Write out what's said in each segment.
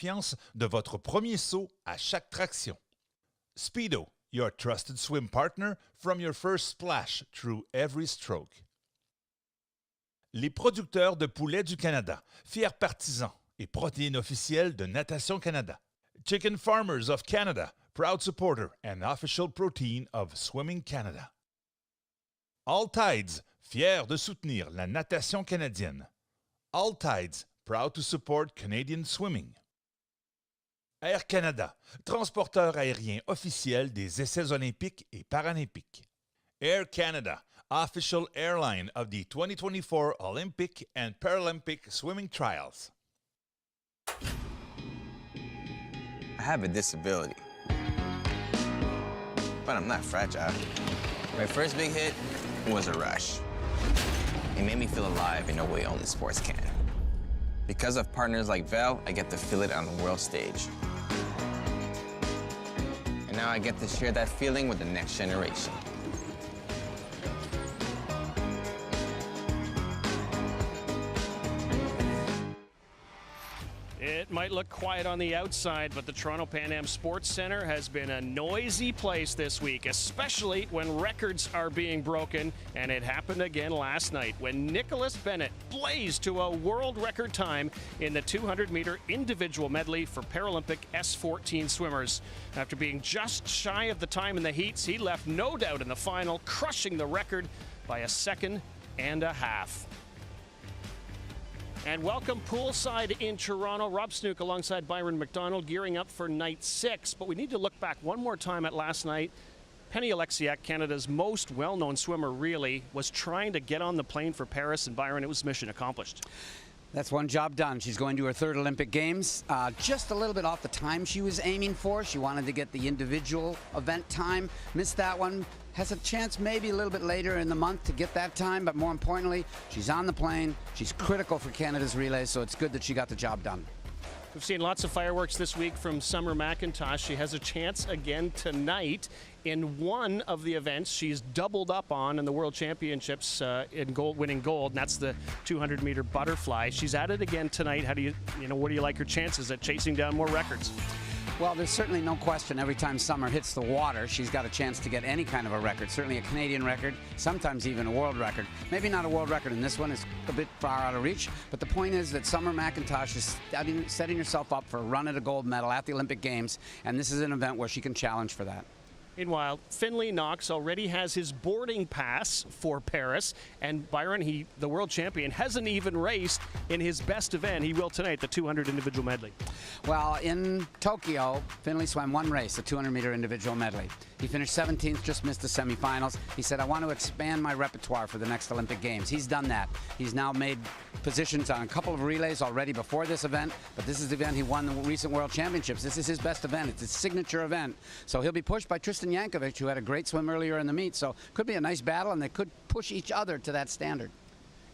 confiance de votre premier saut à chaque traction. Speedo, your trusted swim partner from your first splash through every stroke. Les producteurs de poulets du Canada, fiers partisans et protéines officielles de Natation Canada. Chicken Farmers of Canada, proud supporter and official protein of Swimming Canada. All Tides, fiers de soutenir la natation canadienne. All Tides, proud to support Canadian swimming. Air Canada, transporteur aérien officiel des essais olympiques et paralympiques. Air Canada, official airline of the 2024 Olympic and Paralympic swimming trials. I have a disability, but I'm not fragile. My first big hit was a rush. It made me feel alive in a way only sports can. Because of partners like Val, I get to feel it on the world stage. And now I get to share that feeling with the next generation. It might look quiet on the outside, but the Toronto Pan Am Sports Centre has been a noisy place this week, especially when records are being broken, and it happened again last night when Nicholas Bennett blazed to a world record time in the 200-meter individual medley for Paralympic S14 swimmers. After being just shy of the time in the heats, he left no doubt in the final, crushing the record by a second and a half. And welcome poolside in Toronto. Rob Snook alongside Byron McDonald gearing up for night 6. But we need to look back one more time at last night. Penny Alexiak, Canada's most well-known swimmer really, was trying to get on the plane for Paris, and Byron, it was mission accomplished. That's one job done. She's going to her third Olympic Games. Just a little bit off the time she was aiming for. She wanted to get the individual event time. Missed that one. Has a chance maybe a little bit later in the month to get that time, but more importantly, she's on the plane. She's critical for Canada's relay, so it's good that she got the job done. We've seen lots of fireworks this week from Summer McIntosh. She has a chance again tonight in one of the events she's doubled up on in the World Championships in gold, winning gold, and that's the 200-meter butterfly. She's at it again tonight. How do what do you like her chances at chasing down more records? Well, there's certainly no question every time Summer hits the water, she's got a chance to get any kind of a record, certainly a Canadian record, sometimes even a world record. Maybe not a world record in this one, it's a bit far out of reach, but the point is that Summer McIntosh is setting herself up for a run at a gold medal at the Olympic Games, and this is an event where she can challenge for that. Meanwhile, Finley Knox already has his boarding pass for Paris, and Byron, the world champion, hasn't even raced in his best event. He will tonight, the 200 individual medley. Well, in Tokyo, Finley swam one race, the 200-meter individual medley. He finished 17th, just missed the semifinals. He said, I want to expand my repertoire for the next Olympic Games. He's done that. He's now made positions on a couple of relays already before this event, but this is the event he won the recent World Championships. This is his best event. It's his signature event. So he'll be pushed by Tristan Yankovic, who had a great swim earlier in the meet. So could be a nice battle, and they could push each other to that standard.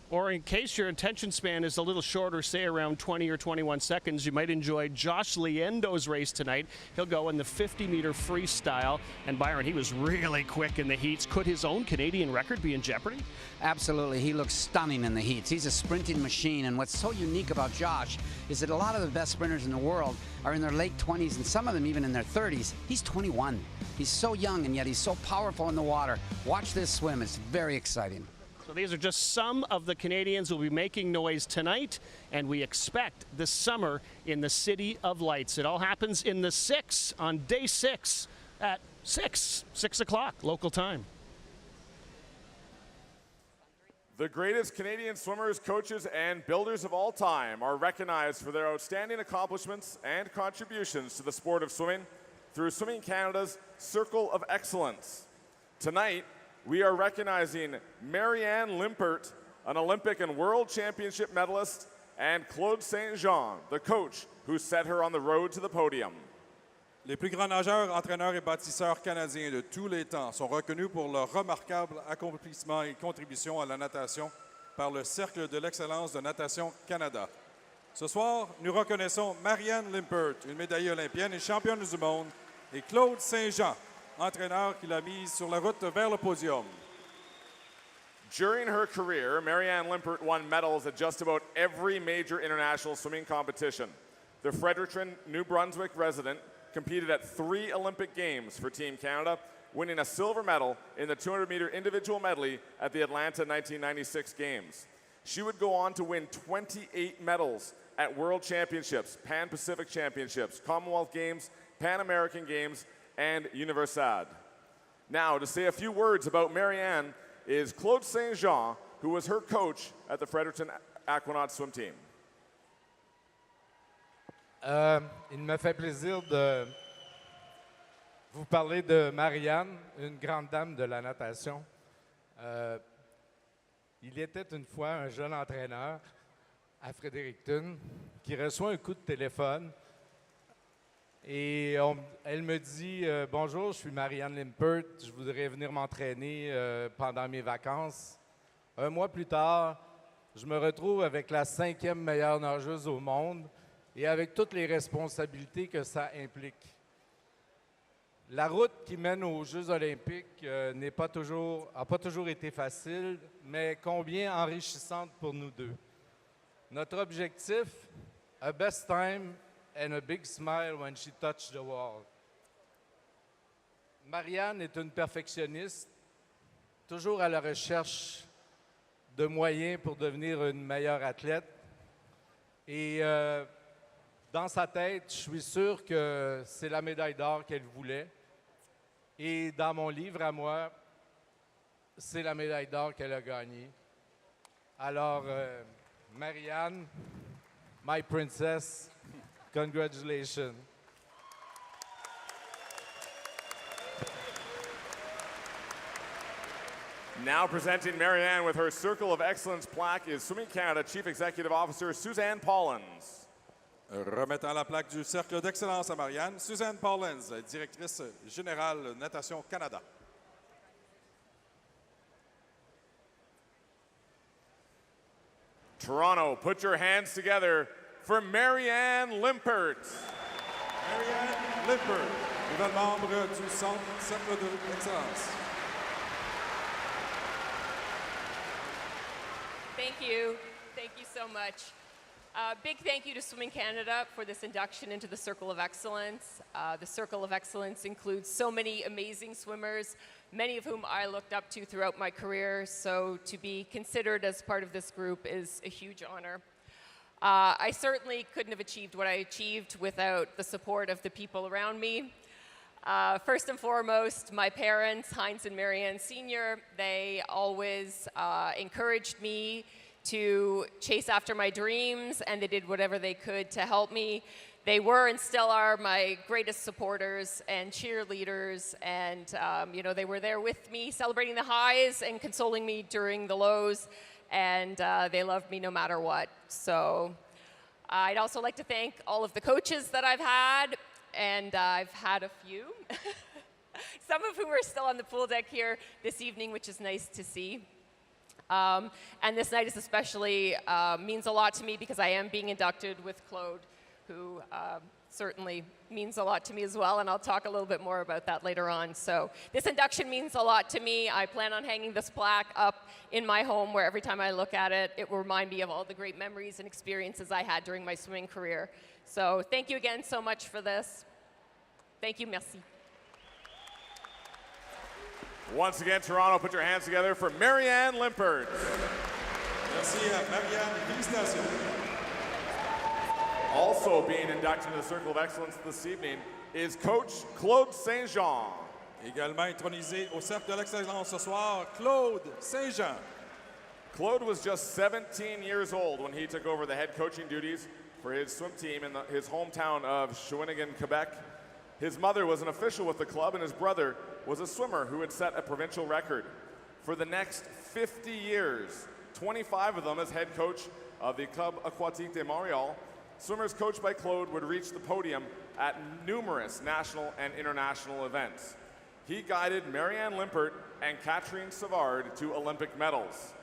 Or in case your attention span is a little shorter, say around 20 or 21 seconds, you might enjoy Josh Liendo's race tonight. He'll go in the 50-meter freestyle. And Byron, he was really quick in the heats. Could his own Canadian record be in jeopardy? Absolutely. He looks stunning in the heats. He's a sprinting machine. And what's so unique about Josh is that a lot of the best sprinters in the world are in their late 20s and some of them even in their 30s. He's 21. He's so young, and yet he's so powerful in the water. Watch this swim. It's very exciting. So these are just some of the Canadians who will be making noise tonight, and we expect this summer in the City of Lights. It all happens in the 6 on day 6 at 6 o'clock local time. The greatest Canadian swimmers, coaches, and builders of all time are recognized for their outstanding accomplishments and contributions to the sport of swimming through Swimming Canada's Circle of Excellence. Tonight, we are recognizing Marianne Limpert, an Olympic and World Championship medalist, and Claude Saint-Jean, the coach who set her on the road to the podium. Les plus grands nageurs, entraîneurs et bâtisseurs canadiens de tous les temps sont reconnus pour leur remarquable accomplissement et contribution à la natation par le Cercle de l'excellence de Natation Canada. Ce soir, nous reconnaissons Marianne Limpert, une médaillée olympienne et championne du monde, et Claude Saint-Jean, entraîneur qui l'a mise sur la route vers le podium. During her career, Marianne Limpert won medals at just about every major international swimming competition. the Fredericton, New Brunswick resident competed at 3 Olympic Games for Team Canada, winning a silver medal in the 200-meter individual medley at the Atlanta 1996 Games. She would go on to win 28 medals at World Championships, Pan-Pacific Championships, Commonwealth Games, Pan American Games, and Universiade. Now, to say a few words about Marianne is Claude Saint-Jean, who was her coach at the Fredericton Aquanaut swim team. Il me fait plaisir de vous parler de Marianne, une grande dame de la natation. Il était une fois un jeune entraîneur à Fredericton qui reçoit un coup de téléphone et elle me dit « Bonjour, je suis Marianne Limpert, je voudrais venir m'entraîner pendant mes vacances. » Un mois plus tard, je me retrouve avec la 5e meilleure nageuse au monde et avec toutes les responsabilités que ça implique. La route qui mène aux Jeux olympiques n'a pas toujours été facile, mais combien enrichissante pour nous deux. Notre objectif, a best time and a big smile when she touched the wall. Marianne est une perfectionniste, toujours à la recherche de moyens pour devenir une meilleure athlète. Et dans sa tête, je suis sûr que c'est la médaille d'or qu'elle voulait. Et dans mon livre à moi, c'est la médaille d'or qu'elle a gagnée. Alors, Marianne, my princess, congratulations. Now presenting Marianne with her Circle of Excellence plaque is Swimming Canada Chief Executive Officer Suzanne Paulins. Remettant la plaque du Cercle d'Excellence à Marianne, Suzanne Paulins, directrice générale Natation Canada. Toronto, put your hands together for Marianne Limpert. Marianne Limpert, nouvelle membre du Cercle d'Excellence. Thank you. Thank you so much. Big thank you to Swimming Canada for this induction into the Circle of Excellence. The Circle of Excellence includes so many amazing swimmers, many of whom I looked up to throughout my career, so to be considered as part of this group is a huge honor. I certainly couldn't have achieved what I achieved without the support of the people around me. First and foremost, my parents, Heinz and Marianne Sr., they always encouraged me to chase after my dreams, and they did whatever they could to help me. They were and still are my greatest supporters and cheerleaders, and you know, they were there with me, celebrating the highs and consoling me during the lows, and they loved me no matter what. So I'd also like to thank all of the coaches that I've had, and I've had a few, some of whom are still on the pool deck here this evening, which is nice to see. And this night is especially means a lot to me because I am being inducted with Claude, who certainly means a lot to me as well, and I'll talk a little bit more about that later on. So this induction means a lot to me. I plan on hanging this plaque up in my home where every time I look at it, it will remind me of all the great memories and experiences I had during my swimming career. So thank you again so much for this. Thank you, merci. Once again, Toronto, put your hands together for Marianne Limpert. Merci à Marianne, félicitations. Also being inducted into the Circle of Excellence this evening is Coach Claude Saint-Jean. Également intronisé au Cercle de l'Excellence ce soir, Claude Saint-Jean. Claude was just 17 years old when he took over the head coaching duties for his swim team in his hometown of Shawinigan, Quebec. His mother was an official with the club, and his brother was a swimmer who had set a provincial record. For the next 50 years, 25 of them as head coach of the Club Aquatique de Montréal, swimmers coached by Claude would reach the podium at numerous national and international events. He guided Marianne Limpert and Catherine Savard to Olympic medals.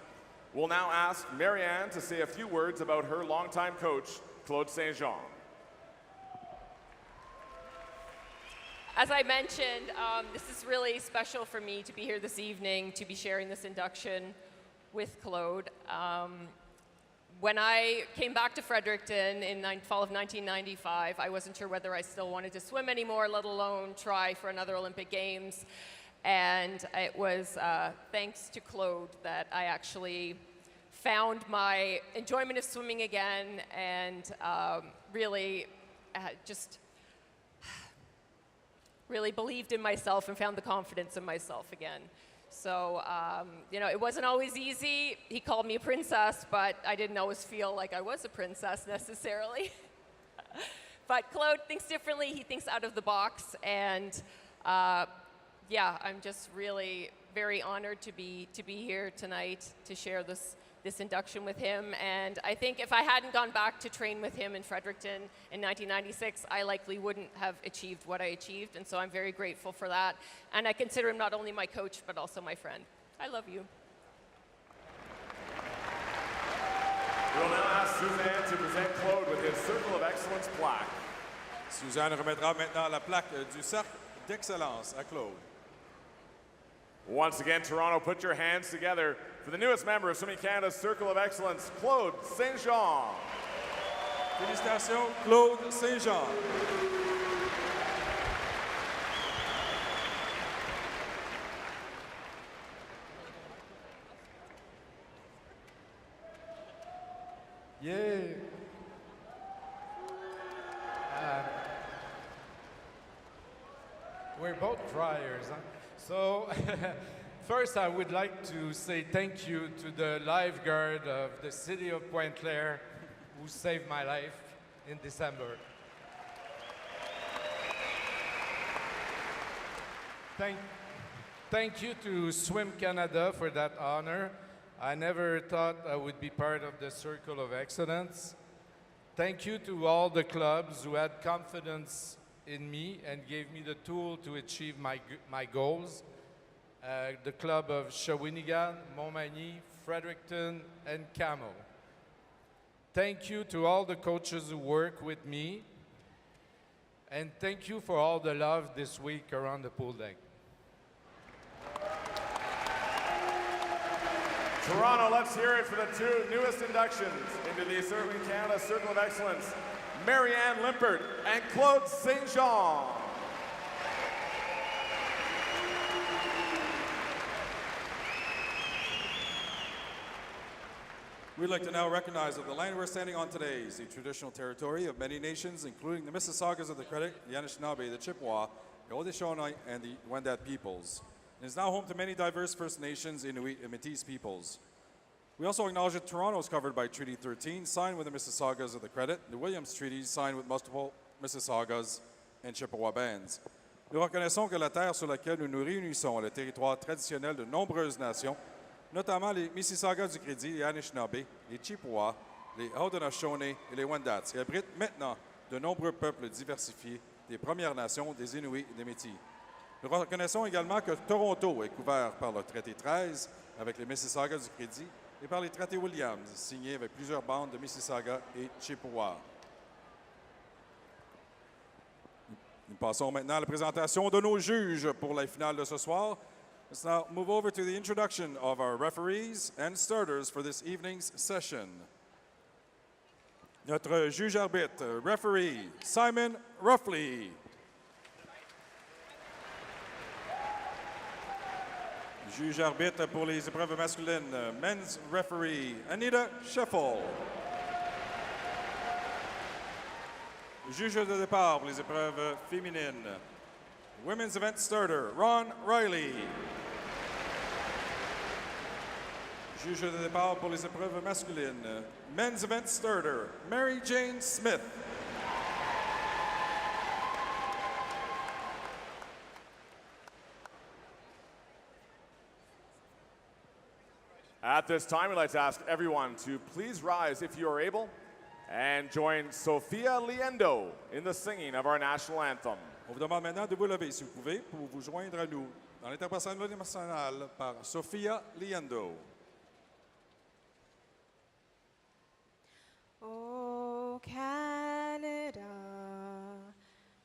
We'll now ask Marianne to say a few words about her longtime coach, Claude Saint-Jean. As I mentioned, this is really special for me to be here this evening to be sharing this induction with Claude. when I came back to Fredericton in fall of 1995, I wasn't sure whether I still wanted to swim anymore, let alone try for another Olympic Games. And it was thanks to Claude that I actually found my enjoyment of swimming again, and really just really believed in myself and found the confidence in myself again. So, you know, it wasn't always easy. He called me a princess, but I didn't always feel like I was a princess necessarily. But Claude thinks differently. He thinks out of the box. And yeah, I'm just really very honored to be here tonight to share this induction with him. And I think if I hadn't gone back to train with him in Fredericton in 1996, I likely wouldn't have achieved what I achieved. And so I'm very grateful for that. And I consider him not only my coach, but also my friend. I love you. We'll now ask Suzanne to present Claude with his Circle of Excellence plaque. Suzanne remettra maintenant la plaque du Cercle d'Excellence à Claude. Once again, Toronto, put your hands together for the newest member of Swimming Canada's Circle of Excellence, Claude Saint-Jean. Félicitations, Claude Saint-Jean. Yeah. We're both criers, huh? So, first I would like to say thank you to the lifeguard of the city of Pointe-Claire who saved my life in December. Thank you to Swim Canada for that honor. I never thought I would be part of the Circle of Excellence. Thank you to all the clubs who had confidence in me and gave me the tool to achieve my goals. The club of Shawinigan, Montmagny, Fredericton, and Camo. Thank you to all the coaches who work with me. And thank you for all the love this week around the pool deck. Toronto, let's hear it for the two newest inductions into the Swimming Canada Circle of Excellence, Marianne Limpert and Claude Saint-Jean. We'd like to now recognize that the land we're standing on today is the traditional territory of many nations, including the Mississaugas of the Credit, the Anishinaabe, the Chippewa, the Haudenosaunee, and the Wendat peoples. It is now home to many diverse First Nations, Inuit, and Métis peoples. We also acknowledge that Toronto is covered by Treaty 13, signed with the Mississaugas of the Credit, the Williams Treaty, signed with multiple Mississaugas and Chippewa bands. Nous reconnaissons que la terre sur laquelle nous nous réunissons est le territoire traditionnel de nombreuses nations, notamment les Mississaugas du Crédit, les Anishinaabe, les Chippewa, les Haudenosaunee et les Wendats, qui abritent maintenant de nombreux peuples diversifiés, des Premières Nations, des Inuits et des Métis. Nous reconnaissons également que Toronto est couvert par le traité 13 avec les Mississaugas du Crédit et par les traités Williams, signés avec plusieurs bandes de Mississauga et Chippewa. Nous passons maintenant à la présentation de nos juges pour la finale de ce soir. Let's now move over to the introduction of our referees and starters for this evening's session. Notre juge arbitre, referee Simon Ruffley. Juge arbitre pour les épreuves masculines, men's referee Anita Scheffel. Juge de départ pour les épreuves féminines, women's event starter Ron Riley. Juge de départ pour les épreuves masculines, men's event starter Mary Jane Smith. At this time, we'd like to ask everyone to please rise if you are able and join Sophia Liendo in the singing of our national anthem. On vous demande maintenant de vous lever, si vous pouvez, pour vous joindre à nous dans l'interprétation nationale par Sophia Liendo. Oh, Canada,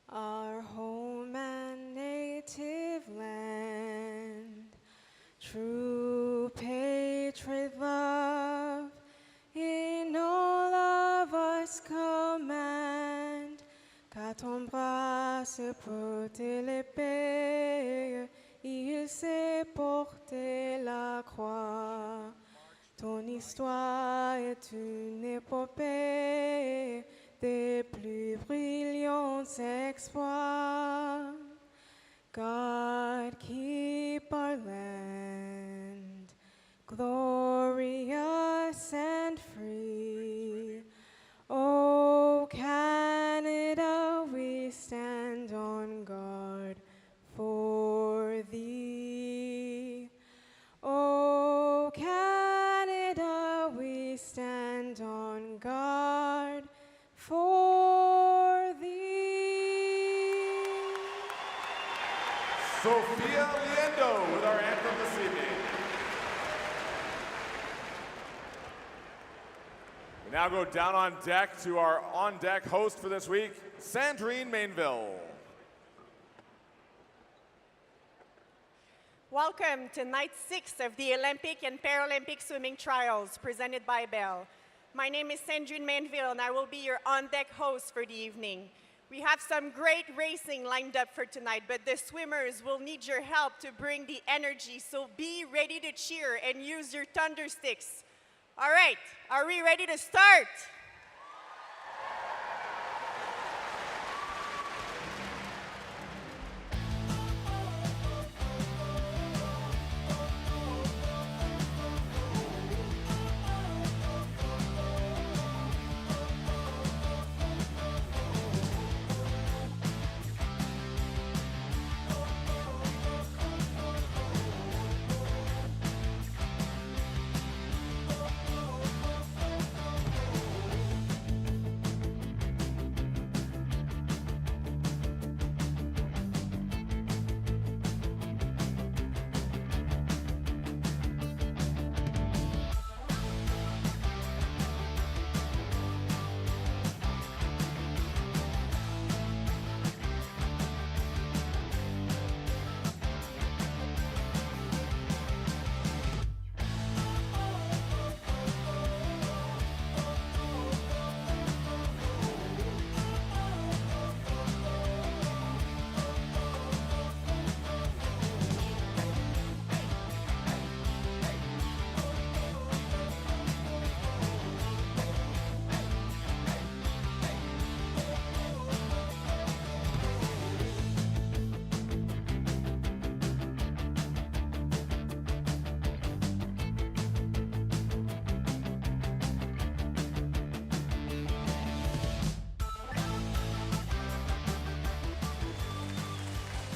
our home and native land, true patriot love in all fois se porter l'épée, il sait porter la croix. Ton histoire est une épopée des plus brillants exploits. God, keep our land glorious and free. Oh, Canada, we stand on guard for thee. Oh, Canada, we stand on guard for thee. Sophia Liendo with our anthem this evening. We now go down on deck to our on-deck host for this week, Sandrine Mainville. Welcome to night 6 of the Olympic and Paralympic swimming trials presented by Bell. My name is Sandrine Mainville and I will be your on-deck host for the evening. We have some great racing lined up for tonight, but the swimmers will need your help to bring the energy, so be ready to cheer and use your thunder sticks. All right, are we ready to start?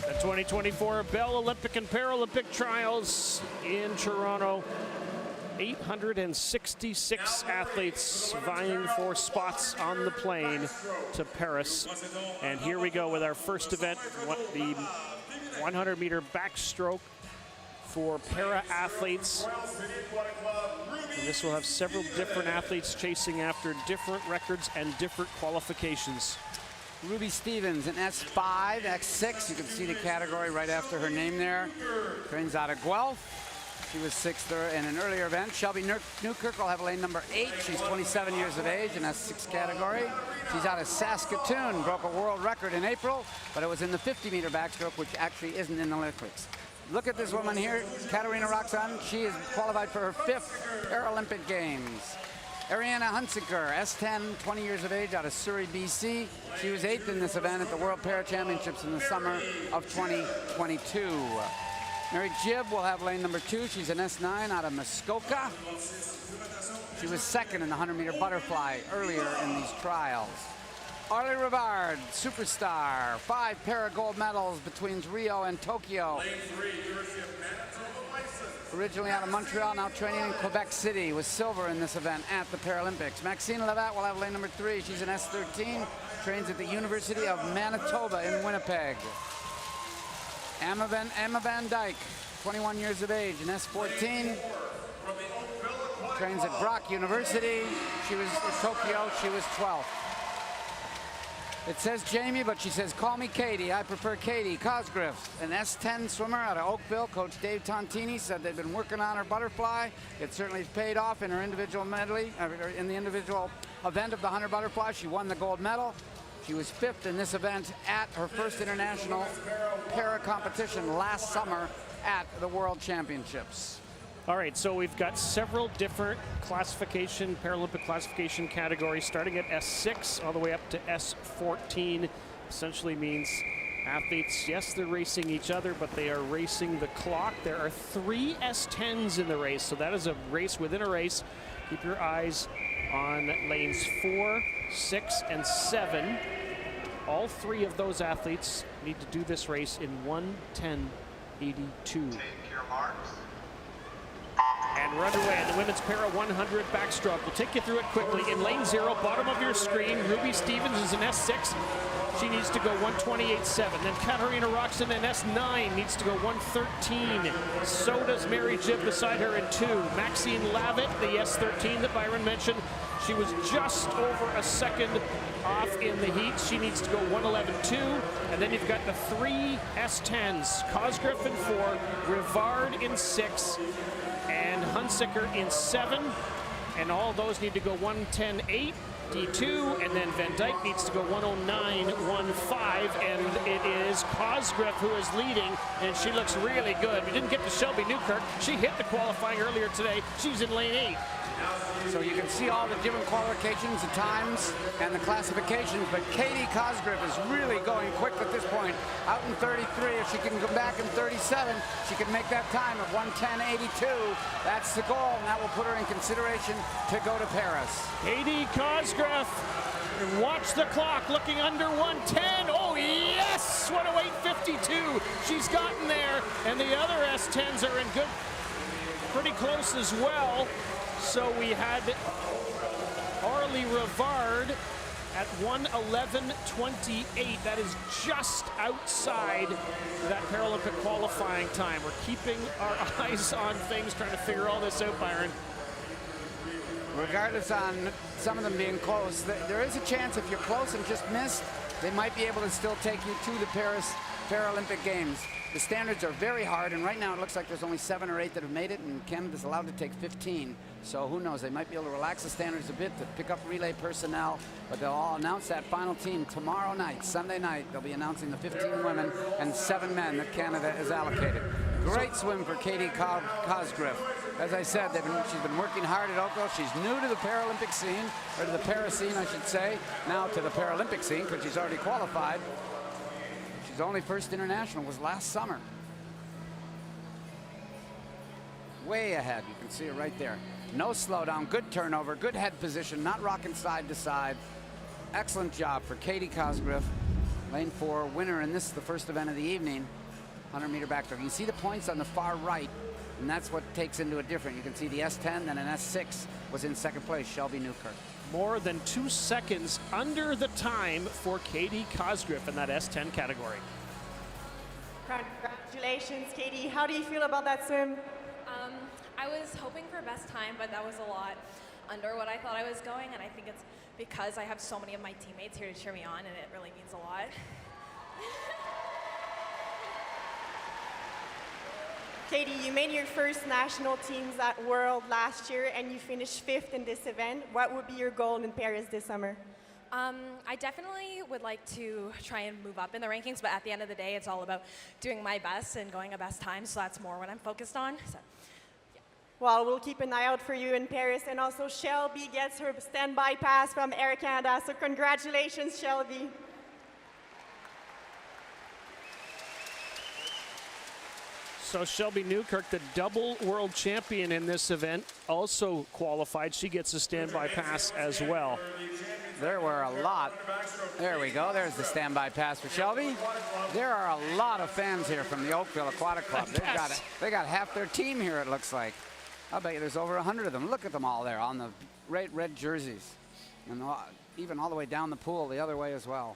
The 2024 Bell Olympic and Paralympic Trials in Toronto. 866 athletes vying for spots on the plane to Paris. And here we go with our first event, the 100-meter backstroke for para-athletes. And this will have several different athletes chasing after different records and different qualifications. Ruby Stevens in S5, X6. You can see the category right after her name there. Trains out of Guelph. She was 6th in an earlier event. Shelby Newkirk will have lane number 8. She's 27 years of age in S6 category. She's out of Saskatoon, broke a world record in April, but it was in the 50-meter backstroke, which actually isn't in the Olympics. Look at this woman here, Katarina Roxon. She is qualified for her 5th Paralympic Games. Ariana Hunsaker, S10, 20 years of age, out of Surrey, BC. She was 8th in this event at the World Para Championships in the summer of 2022. Mary Gibb will have lane number 2. She's an S9 out of Muskoka. She was 2nd in the 100-meter butterfly earlier in these trials. Arlie Rivard, superstar, 5 para gold medals between Rio and Tokyo. Originally out of Montreal, now training in Quebec City, was silver in this event at the Paralympics. Maxine Levat will have lane number 3. She's an S13, trains at the University of Manitoba in Winnipeg. Emma Van Dyke, 21 years of age, an S14, trains at Brock University. She was in Tokyo, she was 12th. It says Jamie, but she says, call me Katie. I prefer Katie Cosgriff, an S10 swimmer out of Oakville. Coach Dave Tontini said they've been working on her butterfly. It certainly paid off in her individual medley, in the individual event of the 100 butterfly. She won the gold medal. She was 5th in this event at her first international para competition last summer at the World Championships. All right, so we've got several different classification, Paralympic classification categories, starting at S6 all the way up to S14. Essentially means athletes, yes, they're racing each other, but they are racing the clock. There are 3 S10s in the race, so that is a race within a race. Keep your eyes on lanes 4, 6, and 7. All 3 of those athletes need to do this race in 1:10.82. And we're underway in the women's para 100 backstroke. We'll take you through it quickly. In lane 0, bottom of your screen, Ruby Stevens is in S6. She needs to go 1:28.7. Then Katarina Roxon in S9 needs to go 1:13. So does Mary Jibb beside her in 2. Maxine Lavitt, the S13 that Byron mentioned, she was just over a second off in the heat. She needs to go 1:11.2. And then you've got the 3 S10s. Cosgriff in 4, Rivard in 6, and Hunsicker in 7. And all those need to go 1:10.8. D2, and then Van Dyke needs to go 1:09.15, and it is Cosgriff who is leading, and she looks really good. We didn't get to Shelby Newkirk. She hit the qualifying earlier today. She's in lane 8. So you can see all the different qualifications, the times, and the classifications, but Katie Cosgriff is really going quick at this point. Out in 33, if she can come back in 37, she can make that time of 1:10.82. That's the goal, and that will put her in consideration to go to Paris. Katie Cosgriff, and watch the clock, looking under 1:10. Oh yes, 1:08.52. She's gotten there, and the other S10s are in good, pretty close as well. So we had Arlie Rivard at 1:11.28. That is just outside that Paralympic qualifying time. We're keeping our eyes on things, trying to figure all this out, Byron. Regardless on some of them being close, there is a chance if you're close and just missed, they might be able to still take you to the Paris Paralympic Games. The standards are very hard, and right now it looks like there's only 7 or 8 that have made it, and Canada's allowed to take 15. So who knows, they might be able to relax the standards a bit to pick up relay personnel, but they'll all announce that final team tomorrow night, Sunday night. They'll be announcing the 15 women and 7 men that Canada has allocated. Great swim for Katie Cosgriff. As I said, she's been working hard at Oakville. She's new to the Paralympic scene, or to the para scene, I should say. Now to the Paralympic scene, because she's already qualified. She's only first international was last summer. Way ahead, you can see her right there. No slowdown, good turnover, good head position, not rocking side to side. Excellent job for Katie Cosgriff. Lane 4 winner, and this is the first event of the evening, 100-meter backstroke. You can see the points on the far right, and that's what takes into a different. You can see the S10, then an S6 was in second place, Shelby Newkirk. More than 2 seconds under the time for Katie Cosgriff in that S10 category. Congratulations, Katie. How do you feel about that swim? I was hoping for best time, but that was a lot under what I thought I was going, and I think it's because I have so many of my teammates here to cheer me on, and it really means a lot. Katie, you made your first national teams at World last year, and you finished 5th in this event. What would be your goal in Paris this summer? I definitely would like to try and move up in the rankings, but at the end of the day, it's all about doing my best and going a best time, so that's more what I'm focused on. So. Well, we'll keep an eye out for you in Paris. And also, Shelby gets her standby pass from Air Canada. So congratulations, Shelby. So Shelby Newkirk, the double world champion in this event, also qualified. She gets a standby pass as well. There were a lot. There we go. There's the standby pass for Shelby. There are a lot of fans here from the Oakville Aquatic Club. They got half their team here, it looks like. I'll bet you there's over 100 of them. Look at them all there on the red jerseys. And even all the way down the pool the other way as well.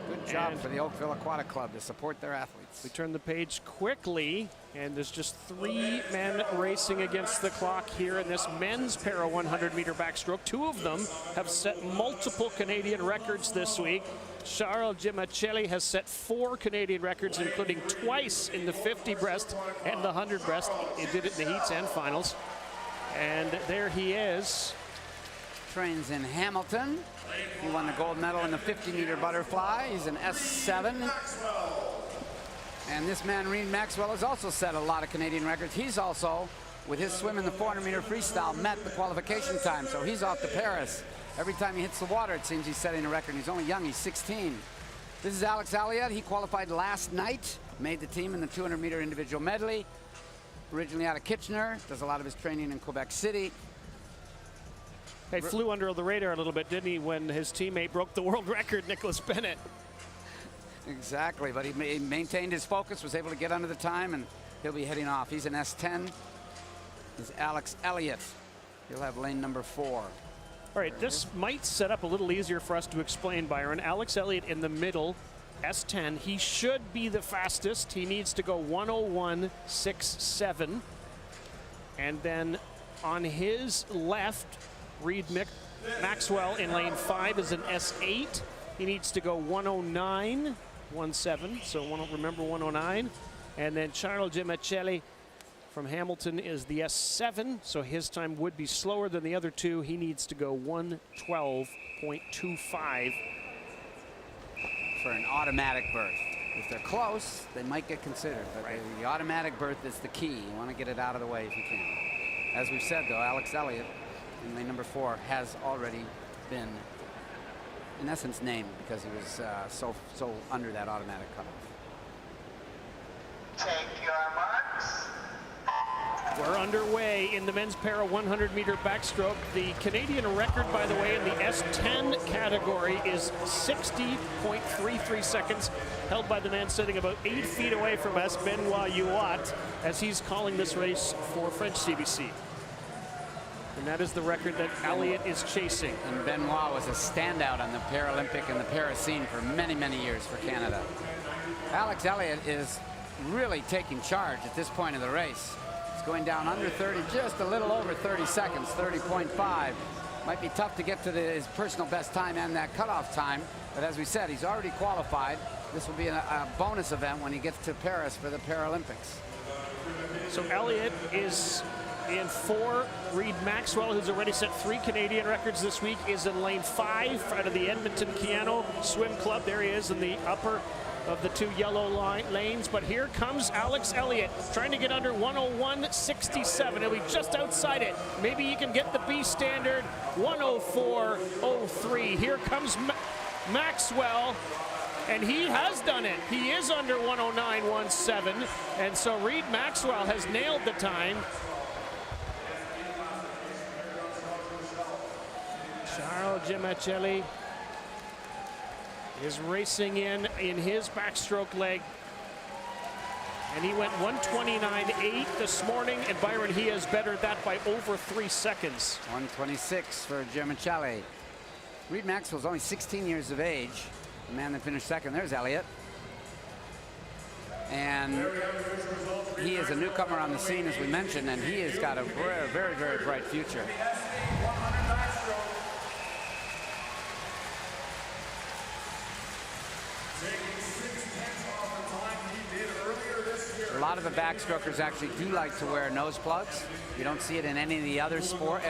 Good job for the Oakville Aquatic Club to support their athletes. We turn the page quickly, and there's just 3 men racing against the clock here in this men's para 100-meter backstroke. 2 of them have set multiple Canadian records this week. Charles Gimacelli has set 4 Canadian records, including twice in the 50 breast and the 100 breast. He did it in the heats and finals. And there he is. Trains in Hamilton. He won the gold medal in the 50-meter butterfly. He's an S7. And this man, Reed Maxwell, has also set a lot of Canadian records. He's also, with his swim in the 400-meter freestyle, met the qualification time. So he's off to Paris. Every time he hits the water, it seems he's setting a record. He's only young, he's 16. This is Alex Elliott. He qualified last night, made the team in the 200-meter individual medley. Originally out of Kitchener, does a lot of his training in Quebec City. He flew under the radar a little bit, didn't he, when his teammate broke the world record, Nicholas Bennett. Exactly, but he maintained his focus, was able to get under the time, and he'll be heading off. He's an S10. This is Alex Elliott. He'll have lane number 4. All right, this might set up a little easier for us to explain, Byron. Alex Elliott in the middle, S10. He should be the fastest. He needs to go 101.67. And then on his left, Reed Maxwell in lane 5 is an S8. He needs to go 109.17, so remember 109. And then Charles Gimacelli from Hamilton is the S7, so his time would be slower than the other two. He needs to go 112.25. For an automatic berth. If they're close, they might get considered, but the automatic berth is the key. You want to get it out of the way if you can. As we've said, though, Alex Elliott in lane number 4 has already been, in essence, named because he was so under that automatic cutoff. Take your marks. We're underway in the men's para 100-meter backstroke. The Canadian record, by the way, in the S10 category is 60.33 seconds, held by the man sitting about 8 feet away from us, Benoit Huot, as he's calling this race for French CBC. And that is the record that Elliott is chasing. And Benoit was a standout on the Paralympic and the para scene for many, many years for Canada. Alex Elliott is really taking charge at this point of the race. It's going down under 30, just a little over 30 seconds, 30.5. Might be tough to get to his personal best time and that cutoff time, but as we said, he's already qualified. This will be a bonus event when he gets to Paris for the Paralympics. So Elliott is in 4. Reed Maxwell, who's already set 3 Canadian records this week, is in lane 5 out of the Edmonton Keano Swim Club. There he is in the upper of the 2 yellow lanes, but here comes Alex Elliott trying to get under 101.67. He'll be just outside it. Maybe he can get the B standard, 104.03. Here comes Maxwell, and he has done it. He is under 109.17, and so Reed Maxwell has nailed the time. Charles Gimacelli is racing in his backstroke leg. And he went 129.8 this morning, and Byron, he has bettered that by over 3 seconds. 126 for Gimacelli. Reed Maxwell's only 16 years of age. The man that finished second, there's Elliott. And he is a newcomer on the scene, as we mentioned, and he has got a very, very, very bright future. A lot of the backstrokers actually do like to wear nose plugs. You don't see it in any of the other sport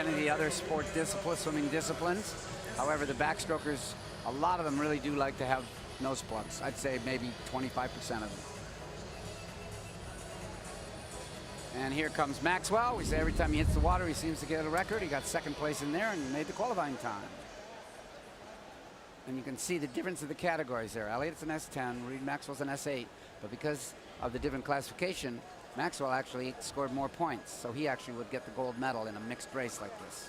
disciplines, swimming disciplines. However, the backstrokers, a lot of them really do like to have nose plugs. I'd say maybe 25% of them. And here comes Maxwell. We say every time he hits the water, he seems to get a record. He got second place in there and made the qualifying time. And you can see the difference of the categories there. Elliott's an S10, Reed Maxwell's an S8. But because of the different classification, Maxwell actually scored more points. So he actually would get the gold medal in a mixed race like this.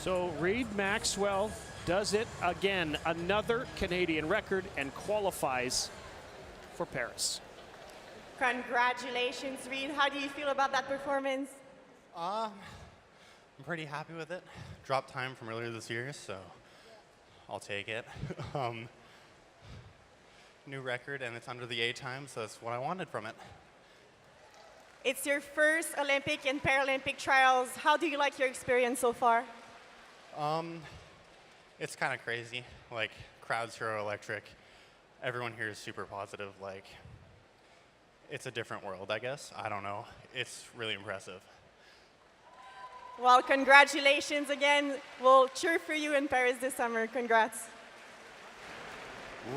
So Reed Maxwell does it again. Another Canadian record and qualifies for Paris. Congratulations, Reed. How do you feel about that performance? I'm pretty happy with it. Dropped time from earlier this year, so I'll take it. New record, and it's under the A time, so that's what I wanted from it. It's your first Olympic and Paralympic trials. How do you like your experience so far? It's kind of crazy. Like, crowds here are electric. Everyone here is super positive. Like, it's a different world, I guess. I don't know. It's really impressive. Well, congratulations again. We'll cheer for you in Paris this summer. Congrats.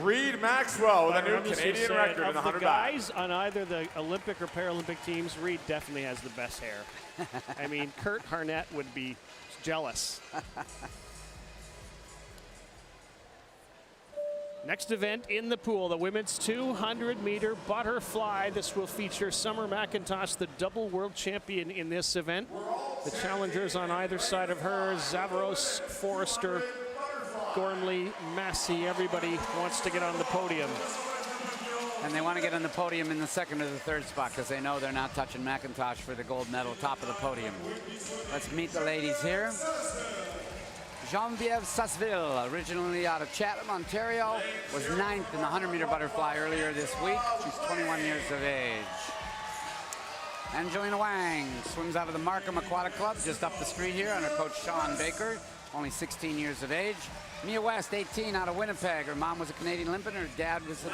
Reed Maxwell with a new Canadian record in the 100 guys on either the Olympic or Paralympic teams, Reed definitely has the best hair. I mean, Kurt Harnett would be jealous. Next event in the pool, the women's 200-meter butterfly. This will feature Summer McIntosh, the double world champion in this event. The challengers on either side of her, Zavaros, Forrester, Gormley, Massey, everybody wants to get on the podium. And they want to get on the podium in the second or the third spot because they know they're not touching McIntosh for the gold medal, top of the podium. Let's meet the ladies here. Geneviève Sasseville, originally out of Chatham, Ontario, was 9th in the 100-meter butterfly earlier this week. She's 21 years of age. Angelina Wang swims out of the Markham Aquatic Club just up the street here under Coach Sean Baker, only 16 years of age. Mia West, 18, out of Winnipeg. Her mom was a Canadian Olympian, her dad was a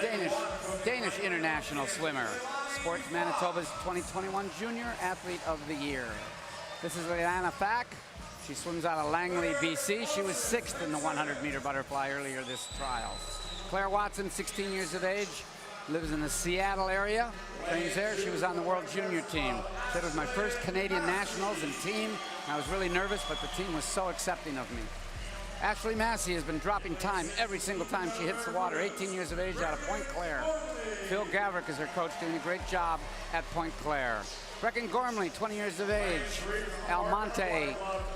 Danish international swimmer. Sports Manitoba's 2021 Junior Athlete of the Year. This is Leanna Fack. She swims out of Langley, BC. She was 6th in the 100-meter butterfly earlier this trial. Claire Watson, 16 years of age, lives in the Seattle area, trains there. She was on the World Junior team. Said it was my first Canadian Nationals and team. I was really nervous, but the team was so accepting of me. Ashley Massey has been dropping time every single time she hits the water. 18 years of age out of Point Claire. Phil Gavrick is her coach, doing a great job at Point Claire. Brecken Gormley, 20 years of age, Almonte,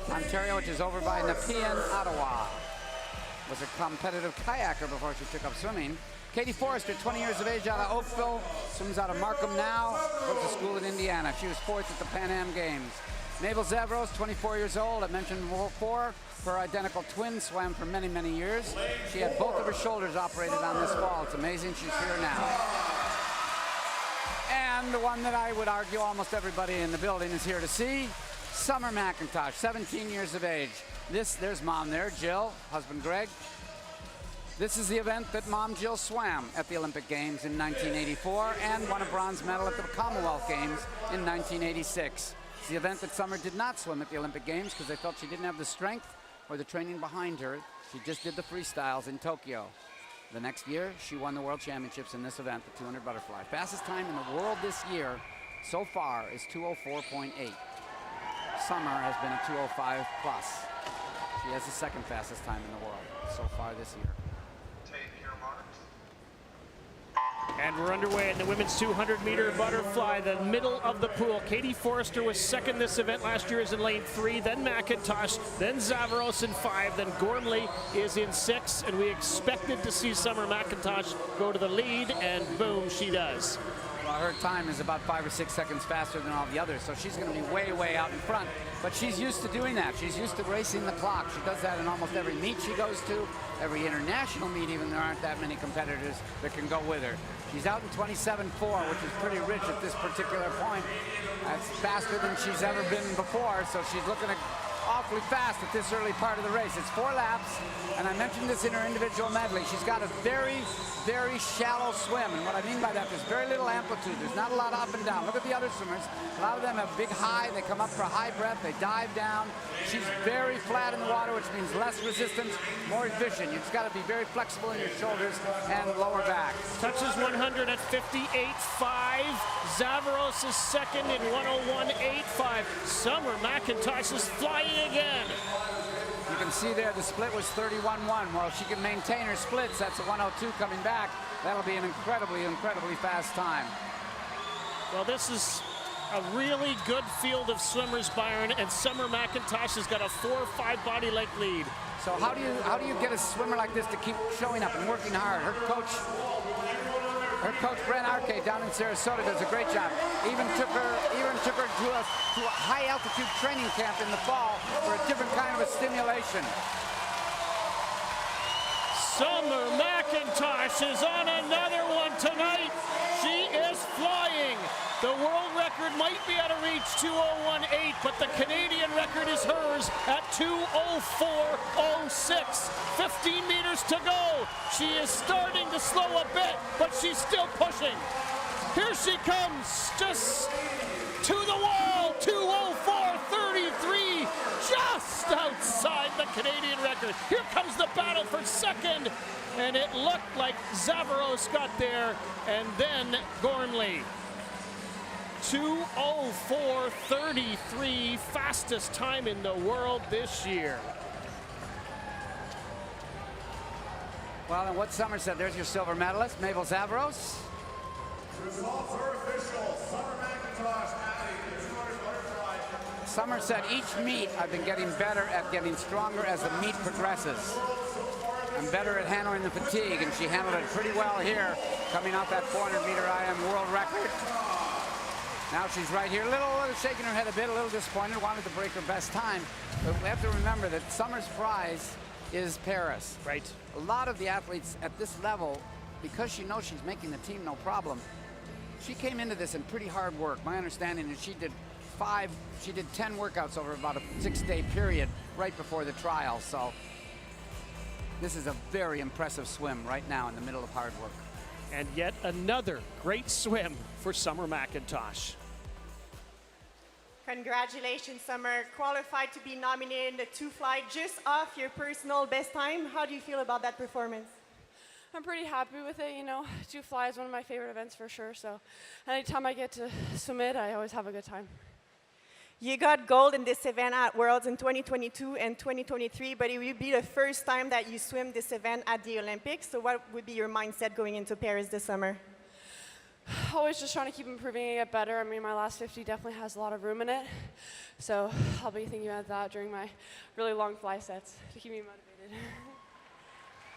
Ontario, which is over by Nepean, Ottawa. Was a competitive kayaker before she took up swimming. Katie Forrester, 20 years of age, out of Oakville, swims out of Markham now, goes to school in Indiana. She was 4th at the Pan Am Games. Mabel Zavros, 24 years old, I mentioned before, her identical twin, swam for many, many years. She had both of her shoulders operated on this fall. It's amazing she's here now. And the one that I would argue almost everybody in the building is here to see, Summer McIntosh, 17 years of age. There's mom there, Jill, husband Greg. This is the event that mom Jill swam at the Olympic Games in 1984 and won a bronze medal at the Commonwealth Games in 1986. It's the event that Summer did not swim at the Olympic Games because they felt she didn't have the strength or the training behind her. She just did the freestyles in Tokyo. The next year, she won the World Championships in this event, the 200 butterfly. Fastest time in the world this year so far is 2:04.8. Summer has been a 2:05 plus. She has the second fastest time in the world so far this year. And we're underway in the women's 200-meter butterfly, the middle of the pool. Katie Forrester was 2nd this event last year, is in lane 3, then McIntosh, then Zavaros in 5, then Gormley is in 6, and we expected to see Summer McIntosh go to the lead, and boom, she does. Well, her time is about 5 or 6 seconds faster than all the others, so she's going to be way, way out in front. But she's used to doing that. She's used to racing the clock. She does that in almost every meet she goes to, every international meet, even there aren't that many competitors that can go with her. She's out in 27.4, which is pretty rich at this particular point. That's faster than she's ever been before, so she's looking at awfully fast at this early part of the race. It's 4 laps, and I mentioned this in her individual medley. She's got a very, very shallow swim, and what I mean by that, there's very little amplitude. There's not a lot of up and down. Look at the other swimmers. A lot of them have big high. They come up for a high breath. They dive down. She's very flat in the water, which means less resistance, more efficient. You've just got to be very flexible in your shoulders and lower back. Touches 100 at 58.5. Zavaros is 2nd in 101.85. Summer McIntosh is flying again. You can see there the split was 31.1. Well, she can maintain her splits. That's a 102 coming back. That'll be an incredibly, incredibly fast time. Well, this is a really good field of swimmers, Byron, and Summer McIntosh has got a 4-5 body length lead. So how do you get a swimmer like this to keep showing up and working hard? Her coach Brent Arcade down in Sarasota does a great job. Even took her to a high altitude training camp in the fall for a different kind of a stimulation. Summer McIntosh is on another one tonight. She is flying. The world record might be out of reach, 2:01.8, but the Canadian record is hers at 2:04.06. 15 meters to go. She is starting to slow a bit, but she's still pushing. Here she comes, just to the wall, 2:04.33, just outside the Canadian record. Here comes the battle for second, and it looked like Zavaros got there, and then Gormley. 2:04.33, fastest time in the world this year. Well, and what Summer said, there's your silver medalist, Mabel Zavaros. Results are official. Summer McIntosh adding the 200 butterfly. Summer said, each meet I've been getting better at getting stronger as the meet progresses. I'm better at handling the fatigue, and she handled it pretty well here, coming off that 400-meter IM world record. Now she's right here, a little shaking her head a bit, a little disappointed, wanted to break her best time. But we have to remember that Summer's prize is Paris. Right. A lot of the athletes at this level, because she knows she's making the team no problem, she came into this in pretty hard work. My understanding is she did 10 workouts over about a 6-day period right before the trial. So this is a very impressive swim right now in the middle of hard work. And yet another great swim for Summer McIntosh. Congratulations, Summer. Qualified to be nominated in the 2-fly just off your personal best time. How do you feel about that performance? I'm pretty happy with it, you know. 2-fly is one of my favorite events for sure, so anytime I get to swim it, I always have a good time. You got gold in this event at Worlds in 2022 and 2023, but it will be the first time that you swim this event at the Olympics. So what would be your mindset going into Paris this summer? Always just trying to keep improving and get better. I mean, my last 50 definitely has a lot of room in it. So I'll be thinking about that during my really long fly sets to keep me motivated.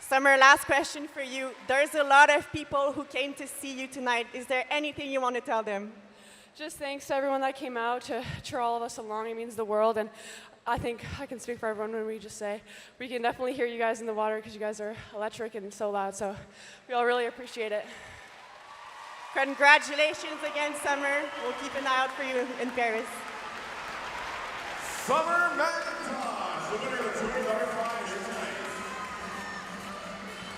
Summer, last question for you. There's a lot of people who came to see you tonight. Is there anything you want to tell them? Just thanks to everyone that came out to cheer all of us along. It means the world. And I think I can speak for everyone when we just say we can definitely hear you guys in the water because you guys are electric and so loud. So we all really appreciate it. Congratulations again, Summer. We'll keep an eye out for you in Paris. Summer McIntosh, the winner of the 200 butterfly here tonight.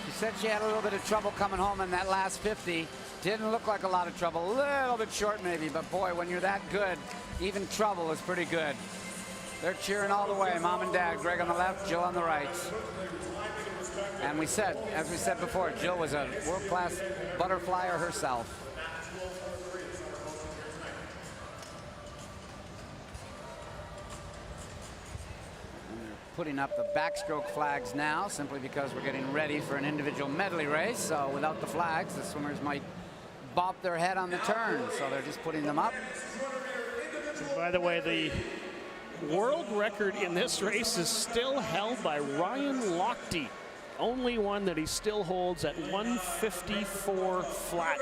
She said she had a little bit of trouble coming home in that last 50. Didn't look like a lot of trouble, a little bit short maybe, but boy, when you're that good, even trouble is pretty good. They're cheering all the way, Mom and Dad, Greg on the left, Jill on the right. And we said, as we said before, Jill was a world-class butterflyer herself. Putting up the backstroke flags now, simply because we're getting ready for an individual medley race. So without the flags, the swimmers might bop their head on the turn. So they're just putting them up. By the way, the world record in this race is still held by Ryan Lochte. Only one that he still holds at 1:54 flat.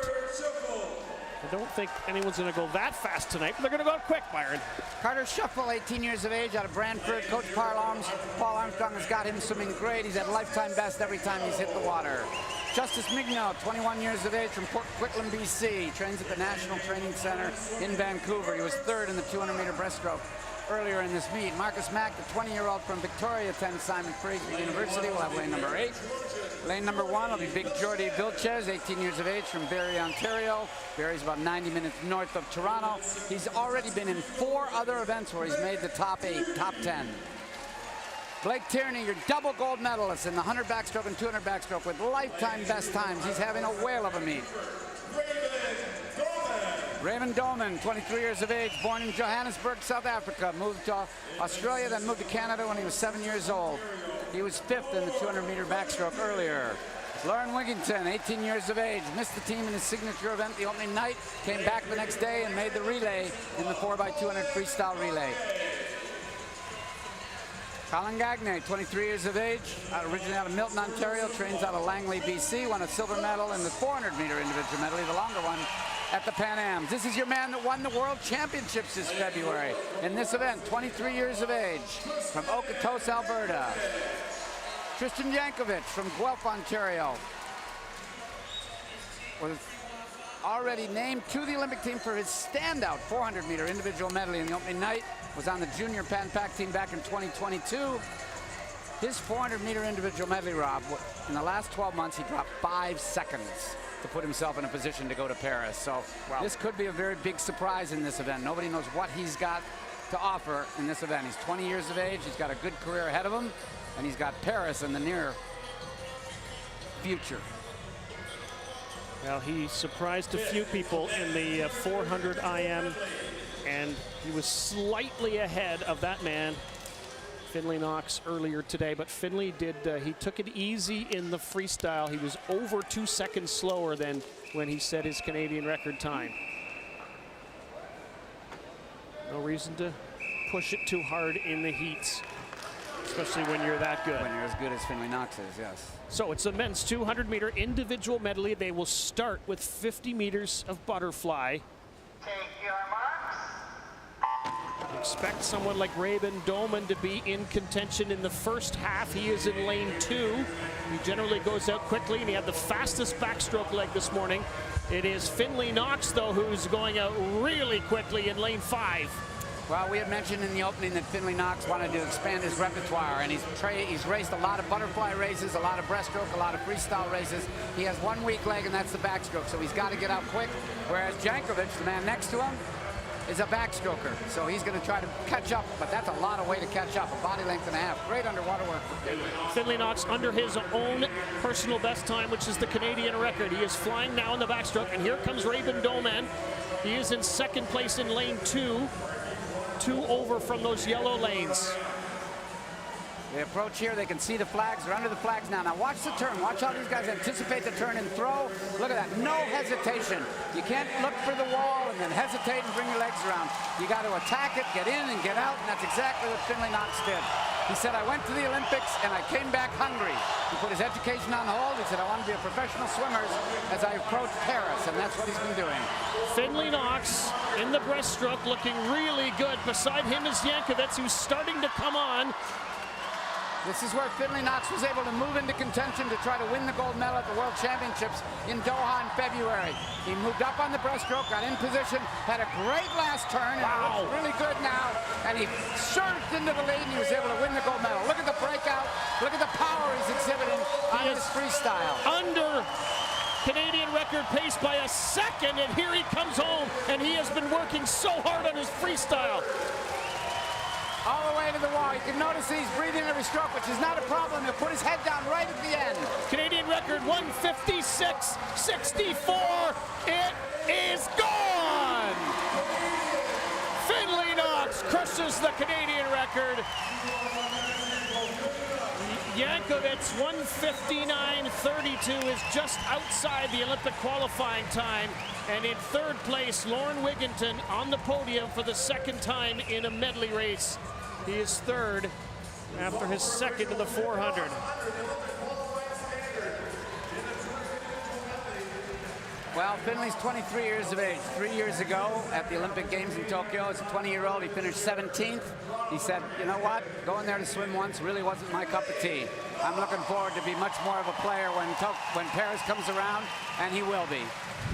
I don't think anyone's going to go that fast tonight, but they're going to go quick, Byron. Carter Shuffle, 18 years of age, out of Brantford. Coach Paul Armstrong has got him swimming great. He's at lifetime best every time he's hit the water. Justice Mignaud, 21 years of age, from Port Coquitlam, BC. Trains at the National Training Center in Vancouver. He was third in the 200-meter breaststroke earlier in this meet. Marcus Mack, the 20-year-old from Victoria, attends Simon Fraser University. We'll have lane number 8. Lane number 1 will be Big Jordy Vilches, 18 years of age, from Barrie, Ontario. Barrie's about 90 minutes north of Toronto. He's already been in 4 other events where he's made the top 8, top 10. Blake Tierney, your double gold medalist in the 100 backstroke and 200 backstroke with lifetime best times. He's having a whale of a meet. Raymond Doman, 23 years of age, born in Johannesburg, South Africa, moved to Australia, then moved to Canada when he was 7 years old. He was 5th in the 200-meter backstroke earlier. Lauren Wigington, 18 years of age, missed the team in his signature event the opening night, came back the next day and made the relay in the 4x200 freestyle relay. Colin Gagne, 23 years of age, originally out of Milton, Ontario, trains out of Langley, BC, won a silver medal in the 400-meter individual medley, the longer one, at the Pan Ams. This is your man that won the World Championships this February in this event, 23 years of age, from Okotoks, Alberta. Tristan Yankovic from Guelph, Ontario, was already named to the Olympic team for his standout 400-meter individual medley in the opening night, was on the junior Pan Pac team back in 2022. His 400-meter individual medley, Rob, in the last 12 months, he dropped 5 seconds. to put himself in a position to go to Paris. So this could be a very big surprise in this event. Nobody knows what he's got to offer in this event. He's 20 years of age. He's got a good career ahead of him, and he's got Paris in the near future. Well, he surprised a few people in the 400 IM, and he was slightly ahead of that man, Finley Knox, earlier today. But Finley he took it easy in the freestyle. He was over 2 seconds slower than when he set his Canadian record time. No reason to push it too hard in the heats, especially when you're that good. When you're as good as Finley Knox is, yes. So it's a men's 200-meter individual medley. They will start with 50 meters of butterfly. Take your marks. Expect someone like Raven Doman to be in contention in the first half. He is in lane 2. He generally goes out quickly, and he had the fastest backstroke leg this morning. It is Finley Knox, though, who's going out really quickly in lane 5. Well, we had mentioned in the opening that Finley Knox wanted to expand his repertoire, and he's raced a lot of butterfly races, a lot of breaststroke, a lot of freestyle races. He has one weak leg, and that's the backstroke, so he's got to get out quick, whereas Jankovic, the man next to him, is a backstroker, so he's going to try to catch up, but that's a lot of way to catch up, a body length and a half. Great underwater work for Finley. Finley Knox under his own personal best time, which is the Canadian record. He is flying now in the backstroke, and here comes Raven Doman. He is in second place in lane 2. 2 over from those yellow lanes. They approach here, they can see the flags, they're under the flags now. Now watch the turn, watch how these guys anticipate the turn and throw. Look at that, no hesitation. You can't look for the wall and then hesitate and bring your legs around. You got to attack it, get in and get out, and that's exactly what Finley Knox did. He said, I went to the Olympics and I came back hungry. He put his education on hold. He said, I want to be a professional swimmer as I approach Paris, and that's what he's been doing. Finley Knox in the breaststroke looking really good. Beside him is Jankovic, who's starting to come on. This is where Finley Knox was able to move into contention to try to win the gold medal at the World Championships in Doha in February. He moved up on the breaststroke, got in position, had a great last turn, and looks really good now. And he surged into the lead, and he was able to win the gold medal. Look at the breakout. Look at the power he's exhibiting on his freestyle. Under Canadian record pace by a second, and here he comes home, and he has been working so hard on his freestyle. All the way to the wall. You can notice he's breathing every stroke, which is not a problem. He'll put his head down right at the end. Canadian record 156.64. It is gone! Finley Knox crushes the Canadian record. Jankovic 159.32 is just outside the Olympic qualifying time. And in third place, Lauren Wigginton on the podium for the second time in a medley race. He is third after his second in the 400. Well, Finley's 23 years of age. 3 years ago at the Olympic Games in Tokyo, as a 20-year-old, he finished 17th. He said, you know what, going there to swim once really wasn't my cup of tea. I'm looking forward to be much more of a player when Paris comes around, and he will be.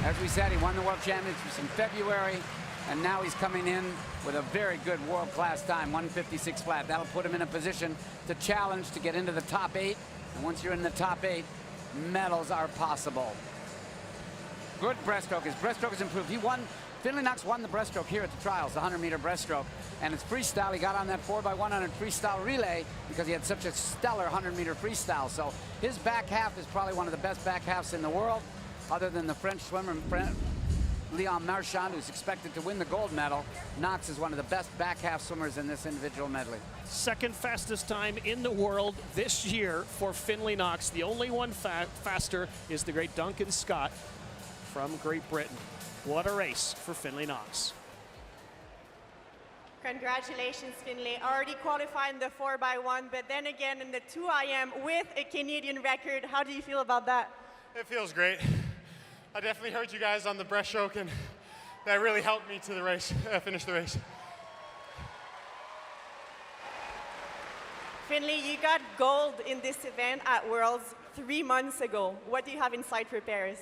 As we said, he won the World Championships in February, and now he's coming in with a very good world-class time, 156 flat. That'll put him in a position to challenge to get into the top 8. And once you're in the top 8, medals are possible. Good breaststroke. His breaststroke has improved. Finley Knox won the breaststroke here at the trials, the 100-meter breaststroke. And his freestyle, he got on that 4x100 freestyle relay because he had such a stellar 100-meter freestyle. So his back half is probably one of the best back halves in the world, other than the French swimmer Leon Marchand, who's expected to win the gold medal. Knox is one of the best back half swimmers in this individual medley. Second fastest time in the world this year for Finley Knox. The only one faster is the great Duncan Scott from Great Britain. What a race for Finley Knox. Congratulations, Finley. Already qualified in the 4x1, but then again in the 2IM with a Canadian record. How do you feel about that? It feels great. I definitely heard you guys on the breaststroke, and that really helped me to the race, finish the race. Finley, you got gold in this event at Worlds 3 months ago. What do you have in sight for Paris?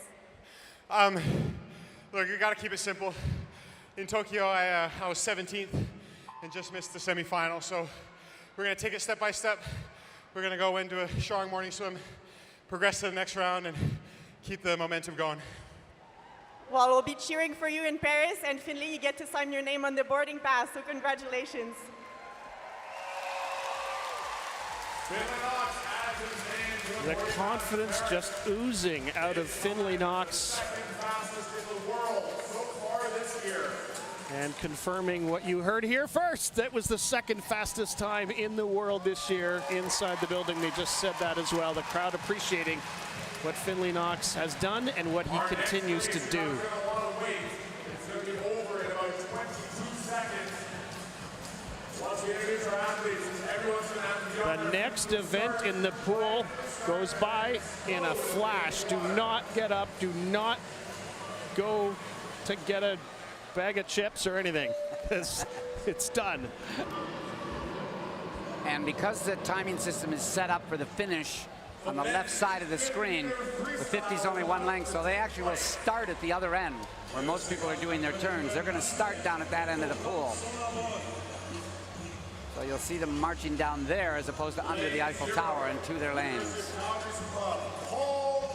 Look, you got to keep it simple. In Tokyo, I was 17th and just missed the semifinal. So we're going to take it step by step. We're going to go into a strong morning swim, progress to the next round, and keep the momentum going. Well, we'll be cheering for you in Paris, and Finley, you get to sign your name on the boarding pass, so congratulations. The confidence just oozing out of Finley Knox. And confirming what you heard here first, that was the second fastest time in the world this year inside the building. They just said that as well. The crowd appreciating what Finley Knox has done and what he continues to do. The next event in the pool goes by in a flash. Do not get up. Do not go to get a bag of chips or anything. It's done. And because the timing system is set up for the finish on the left side of the screen, the 50 is only one length, so they actually will start at the other end where most people are doing their turns. They're going to start down at that end of the pool. So you'll see them marching down there as opposed to under the Eiffel Tower into their lanes.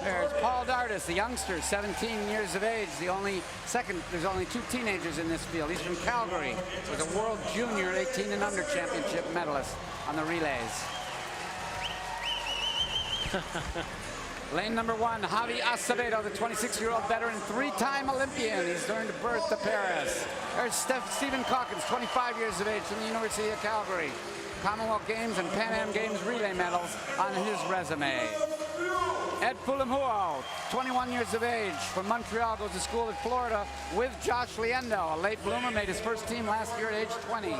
There's Paul Dardis, the youngster, 17 years of age, there's only two teenagers in this field. He's from Calgary, was a World Junior 18 and under championship medalist on the relays. Lane number 1, Javi Acevedo, the 26-year-old veteran, 3-time Olympian. He's learned to birth to Paris. There's Stephen Calkins, 25 years of age, from the University of Calgary. Commonwealth Games and Pan Am Games relay medals on his resume. Ed Fulhamhuo, 21 years of age, from Montreal, goes to school at Florida with Josh Liendo, a late bloomer, made his first team last year at age 20.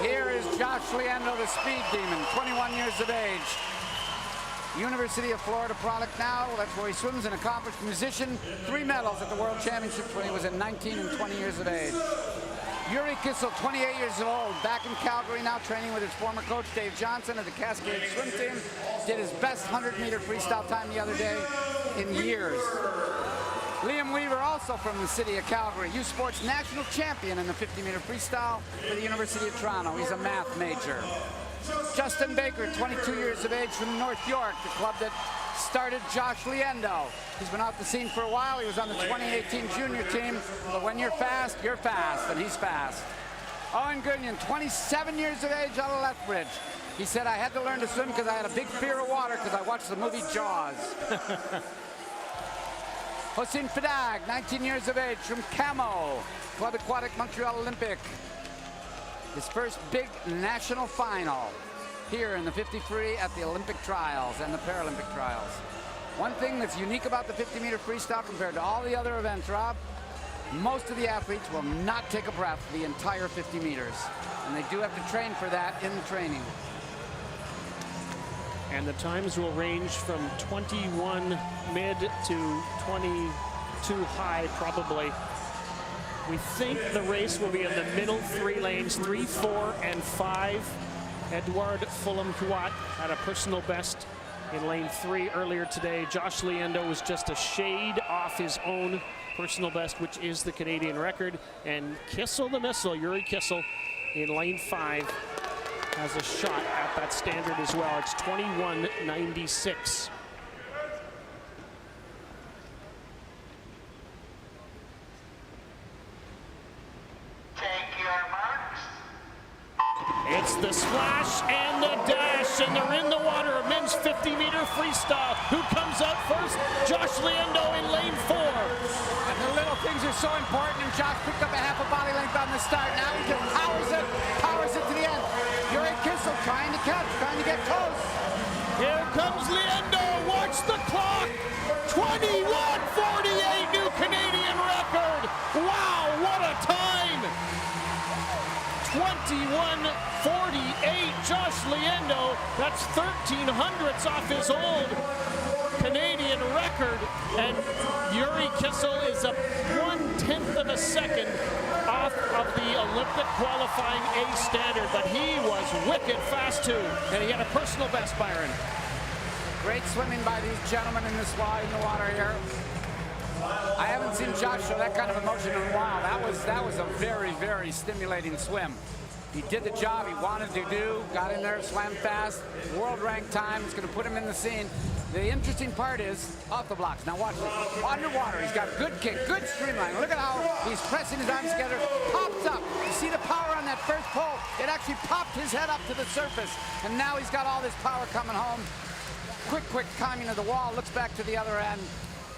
Here is Josh Liendo, the speed demon, 21 years of age. University of Florida product now. That's where he swims, an accomplished musician. 3 medals at the World Championships when he was at 19 and 20 years of age. Yuri Kissel, 28 years old, back in Calgary now, training with his former coach Dave Johnson of the Cascade swim team. Did his best 100-meter freestyle time the other day in years. Liam Weaver, also from the city of Calgary, U Sports national champion in the 50-meter freestyle for the University of Toronto. He's a math major. Justin Baker, 22 years of age, from North York, the club that started Josh Liendo. He's been off the scene for a while. He was on the 2018 junior team, but when you're fast, and he's fast. Owen Gunion, 27 years of age, out of Lethbridge. He said, I had to learn to swim because I had a big fear of water because I watched the movie Jaws. Hossein Fadag, 19 years of age, from Camo, Club Aquatic Montreal Olympic. His first big national final here in the 50 free at the Olympic trials and the Paralympic trials. One thing that's unique about the 50-meter freestyle compared to all the other events, Rob, most of the athletes will not take a breath the entire 50 meters. And they do have to train for that in training. And the times will range from 21 mid to 22 high, probably. We think the race will be in the middle 3 lanes, 3, 4, and 5. Edouard Fulhamhuo had a personal best in lane 3 earlier today. Josh Liendo was just a shade off his own personal best, which is the Canadian record. And Kissel the Missile, Yuri Kissel, in lane 5, has a shot at that standard as well. It's 21.96. It's the splash and the dash, and they're in the water. Men's 50-meter freestyle. Who comes out first? Josh Liendo in lane 4. And the little things are so important, and Josh picked up a half a body length on the start. Now he just powers it to the end. Yuri Kissel trying to catch, trying to get close. Here comes Liendo. Watch the clock. 21:48, new Canadian record. Wow, what a time. 21:48, Josh Liendo. That's 13 hundredths off his old Canadian record. And Yuri Kissel is a 1/10 of a second off of the Olympic qualifying A standard, but he was wicked fast too. And he had a personal best, Byron. Great swimming by these gentlemen in the water here. I haven't seen Josh show that kind of emotion in a while. That was a very, very stimulating swim. He did the job he wanted to do, got in there, swam fast, world ranked time. It's going to put him in the scene. The interesting part is off the blocks. Now watch this. Underwater, he's got good kick, good streamline. Look at how he's pressing his arms together. Pops up. You see the power on that first pull? It actually popped his head up to the surface. And now he's got all this power coming home. Quick timing of the wall. Looks back to the other end.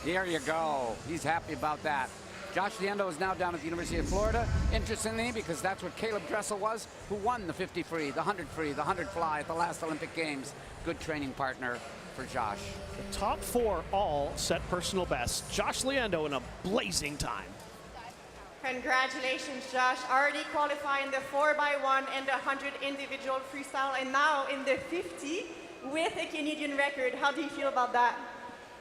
There you go. He's happy about that. Josh Liendo is now down at the University of Florida, interestingly, because that's what Caleb Dressel was, who won the 50 free, the 100 free, the 100 fly at the last Olympic Games. Good training partner for Josh. The top 4 all set personal bests. Josh Liendo in a blazing time. Congratulations, Josh. Already qualifying the 4x1 and the 100 individual freestyle, and now in the 50 with a Canadian record. How do you feel about that?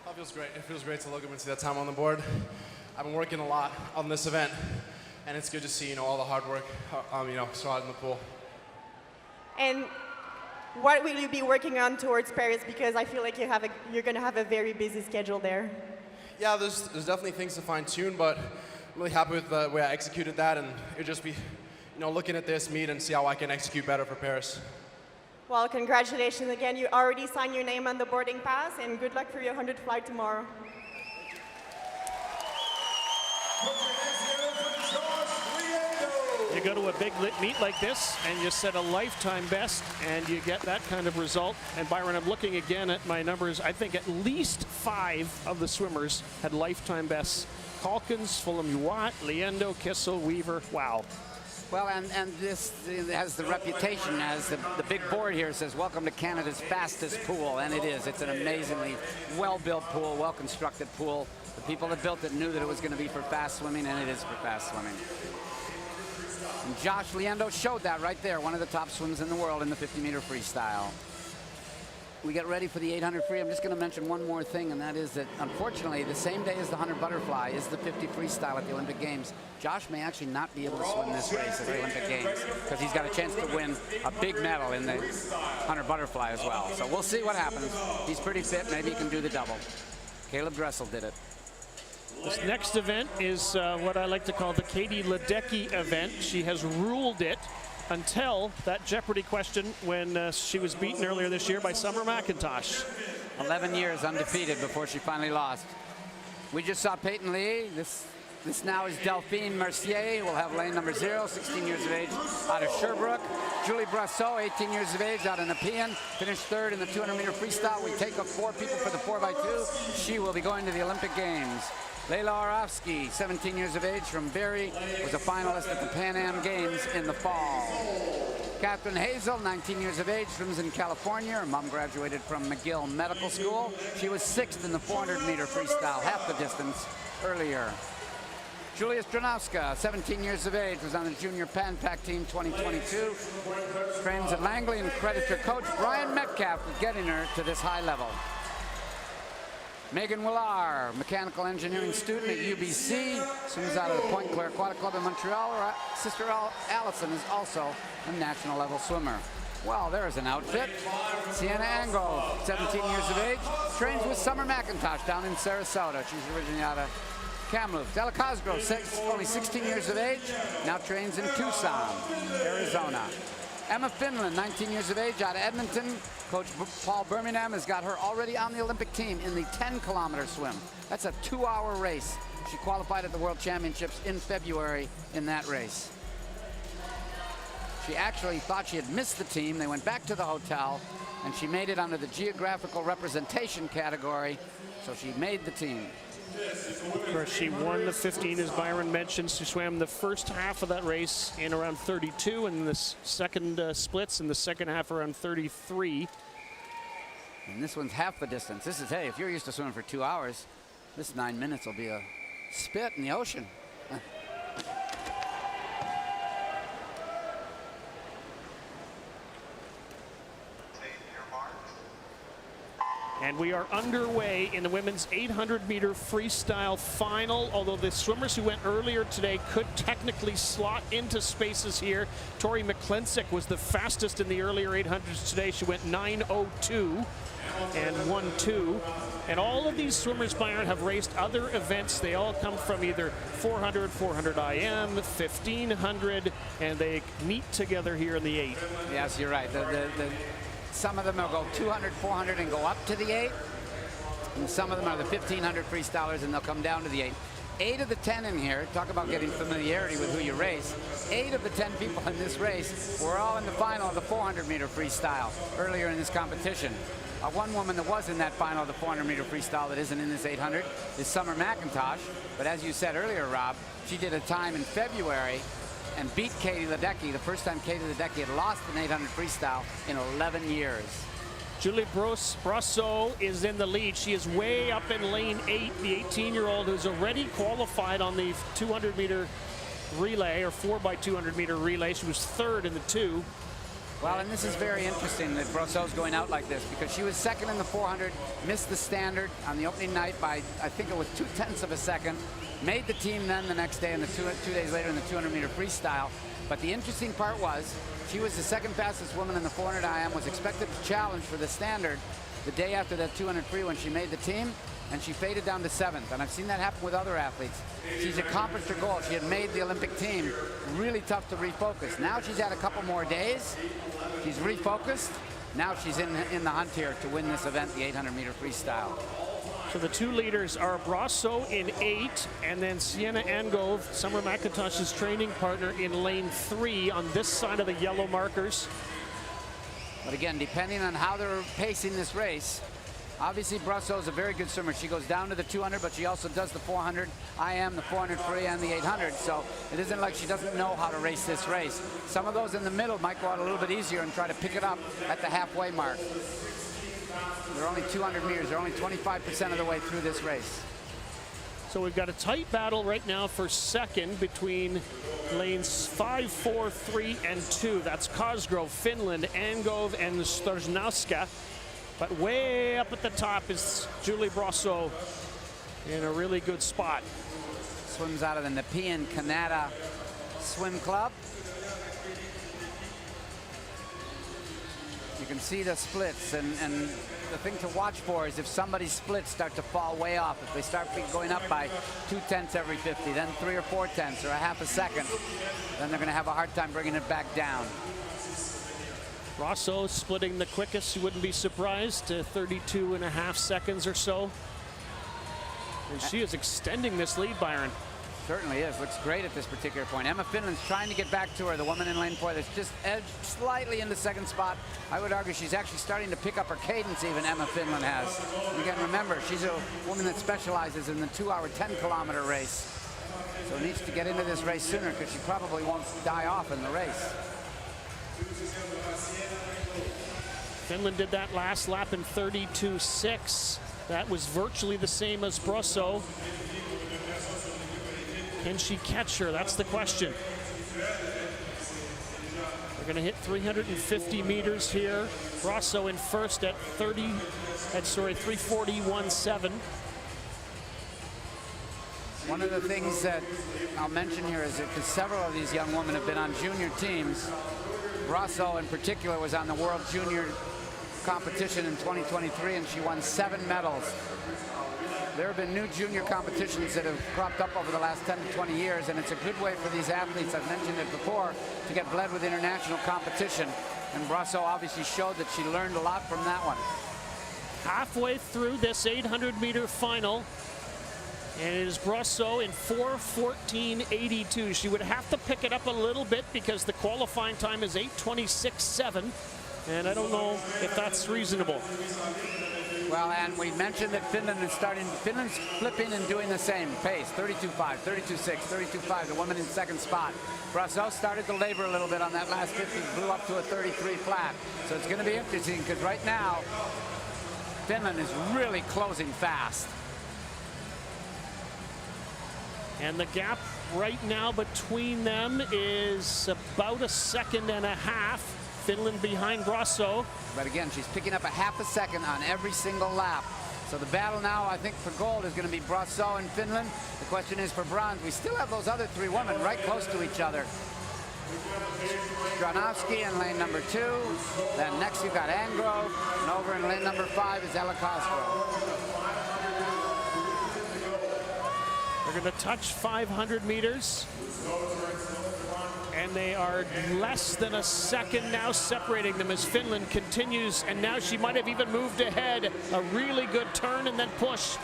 Oh, it feels great. It feels great to look up and see that time on the board. I've been working a lot on this event, and it's good to see, all the hard work, so out in the pool. And what will you be working on towards Paris? Because I feel like you're going to have a very busy schedule there. Yeah, there's definitely things to fine tune, but I'm really happy with the way I executed that, and it'll just be, looking at this meet and see how I can execute better for Paris. Well, congratulations again. You already signed your name on the boarding pass, and good luck for your 100 flight tomorrow. You go to a big meet like this and you set a lifetime best and you get that kind of result. And Byron, I'm looking again at my numbers. I think at least 5 of the swimmers had lifetime bests. Calkins, Fulham-Uwat, Liendo, Kissel, Weaver. Wow. Well, and this has the reputation as the big board here says, welcome to Canada's fastest pool, and it is. It's an amazingly well-built pool, well-constructed pool. The people that built it knew that it was going to be for fast swimming, and it is for fast swimming. And Josh Liendo showed that right there, one of the top swims in the world in the 50-meter freestyle. We get ready for the 800 free. I'm just going to mention one more thing, and that is that, unfortunately, the same day as the 100 butterfly is the 50 freestyle at the Olympic Games. Josh may actually not be able to swim this race at the Olympic Games because he's got a chance to win a big medal in the 100 butterfly as well. So we'll see what happens. He's pretty fit. Maybe he can do the double. Caleb Dressel did it. This next event is what I like to call the Katie Ledecky event. She has ruled it until that Jeopardy question when she was beaten earlier this year by Summer McIntosh. 11 years undefeated before she finally lost. We just saw Peyton Lee. This now is Delphine Mercier, who will have lane number 0, 16 years of age, out of Sherbrooke. Julie Brasseau, 18 years of age, out of Nepean, finished 3rd in the 200-meter freestyle. We take up 4 people for the 4x2. She will be going to the Olympic Games. Leila Orofsky, 17 years of age, from Barrie, was a finalist at the Pan Am Games in the fall. Catherine Hazel, 19 years of age, swims in California. Her mom graduated from McGill Medical School. She was 6th in the 400-meter freestyle, half the distance earlier. Julia Stranowska, 17 years of age, was on the Junior Pan Pac Team 2022. Trains at Langley and credits her coach, Brian Metcalf, for getting her to this high level. Megan Willard, mechanical engineering student at UBC, swims out of the Pointe Claire Aquatic Club in Montreal. Her sister Allison is also a national level swimmer. Well, there's an outfit. Sienna Ango, 17 years of age, trains with Summer McIntosh down in Sarasota. She's originally out of Kamloops. Della Cosgrove, only 16 years of age, now trains in Tucson, Arizona. Emma Finland, 19 years of age, out of Edmonton. Coach Paul Birmingham has got her already on the Olympic team in the 10-kilometer swim. That's a 2-hour race. She qualified at the World Championships in February in that race. She actually thought she had missed the team. They went back to the hotel, and she made it under the geographical representation category, so she made the team. Of course, she won the 15, as Byron mentioned. She swam the first half of that race in around 32, and the second splits in the second half around 33. And this one's half the distance. This is, hey, if you're used to swimming for 2 hours, this 9 minutes will be a spit in the ocean. And we are underway in the women's 800-meter freestyle final, although the swimmers who went earlier today could technically slot into spaces here. Tori McClinsick was the fastest in the earlier 800s today. She went 9:02 and 1:2. And all of these swimmers, Byron, have raced other events. They all come from either 400, 400 IM, 1500, and they meet together here in the 8. Yes, you're right. Some of them will go 200, 400, and go up to the 8. And some of them are the 1,500 freestylers, and they'll come down to the 8. 8 of the 10 in here, talk about getting familiarity with who you race. 8 of the 10 people in this race were all in the final of the 400-meter freestyle earlier in this competition. One woman that was in that final of the 400-meter freestyle that isn't in this 800 is Summer McIntosh. But as you said earlier, Rob, she did a time in February and beat Katie Ledecky, the first time Katie Ledecky had lost an 800 freestyle in 11 years. Julie Brosseau is in the lead. She is way up in lane 8, the 18-year-old who's already qualified on the 200-meter relay, or 4x200-meter relay. She was third in the 2. Well, and this is very interesting that Brosseau's going out like this, because she was second in the 400, missed the standard on the opening night by, I think it was 0.2 of a second, made the team then the next day and the two days later in the 200-meter freestyle. But the interesting part was she was the second fastest woman in the 400 IM, was expected to challenge for the standard the day after that 200 free when she made the team, and she faded down to 7th. And I've seen that happen with other athletes. She's accomplished her goal. She had made the Olympic team. Really tough to refocus. Now she's had a couple more days. She's refocused. Now she's in the hunt here to win this event, the 800-meter freestyle. So the 2 leaders are Brosseau in 8, and then Sienna Angove, Summer McIntosh's training partner, in lane 3 on this side of the yellow markers. But again, depending on how they're pacing this race, obviously Brosseau is a very good swimmer. She goes down to the 200, but she also does the 400 IM, the 400 free, and the 800. So it isn't like she doesn't know how to race this race. Some of those in the middle might go out a little bit easier and try to pick it up at the halfway mark. They're only 200 meters. They're only 25% of the way through this race. So we've got a tight battle right now for second between lanes 5, 4, 3, and 2. That's Cosgrove, Finland, Angove, and Storzhnowska. But way up at the top is Julie Brosseau in a really good spot. Swims out of the Nepean Canada Swim Club. You can see the splits, and the thing to watch for is if somebody's splits start to fall way off. If they start going up by 0.2 every 50, then 3 or 4 tenths, or a half a second, then they're going to have a hard time bringing it back down. Brosseau splitting the quickest, you wouldn't be surprised, to 32.5 seconds or so. And she is extending this lead, Byron. Certainly is. Looks great at this particular point. Emma Finland's trying to get back to her, the woman in lane 4 that's just edged slightly into second spot. I would argue she's actually starting to pick up her cadence, even Emma Finland has. And again, remember, she's a woman that specializes in the 2-hour 10-kilometer race. So needs to get into this race sooner, because she probably won't die off in the race. Finland did that last lap in 32.6. That was virtually the same as Brosseau. Can she catch her? That's the question. They're going to hit 350 meters here. Brosseau in first at 3:41.7. One of the things that I'll mention here is that because several of these young women have been on junior teams, Brosseau in particular was on the World Junior competition in 2023, and she won 7 medals. There have been new junior competitions that have cropped up over the last 10 to 20 years, and it's a good way for these athletes, I've mentioned it before, to get bled with international competition. And Brosseau obviously showed that she learned a lot from that one. Halfway through this 800-meter final, and it is Brosseau in 4:14.82. She would have to pick it up a little bit because the qualifying time is 8:26.7, and I don't know if that's reasonable. Well, and we mentioned that Finland's flipping and doing the same pace, 32.5, 32.6, 32.5, the woman in second spot. Brosseau started to labor a little bit on that last 50, blew up to a 33 flat. So it's going to be interesting, because right now, Finland is really closing fast. And the gap right now between them is about 1.5 seconds. Finland behind Brosseau. But again, she's picking up a half a second on every single lap. So the battle now, I think, for gold is going to be Brosseau and Finland. The question is for bronze. We still have those other 3 women right close to each other. Stronowski in lane number 2. Then next you've got Angrove. And over in lane number 5 is Ella Cosgrove. They're going to touch 500 meters. and they are less than a second now separating them as Finland continues, and now she might have even moved ahead. A really good turn and then push.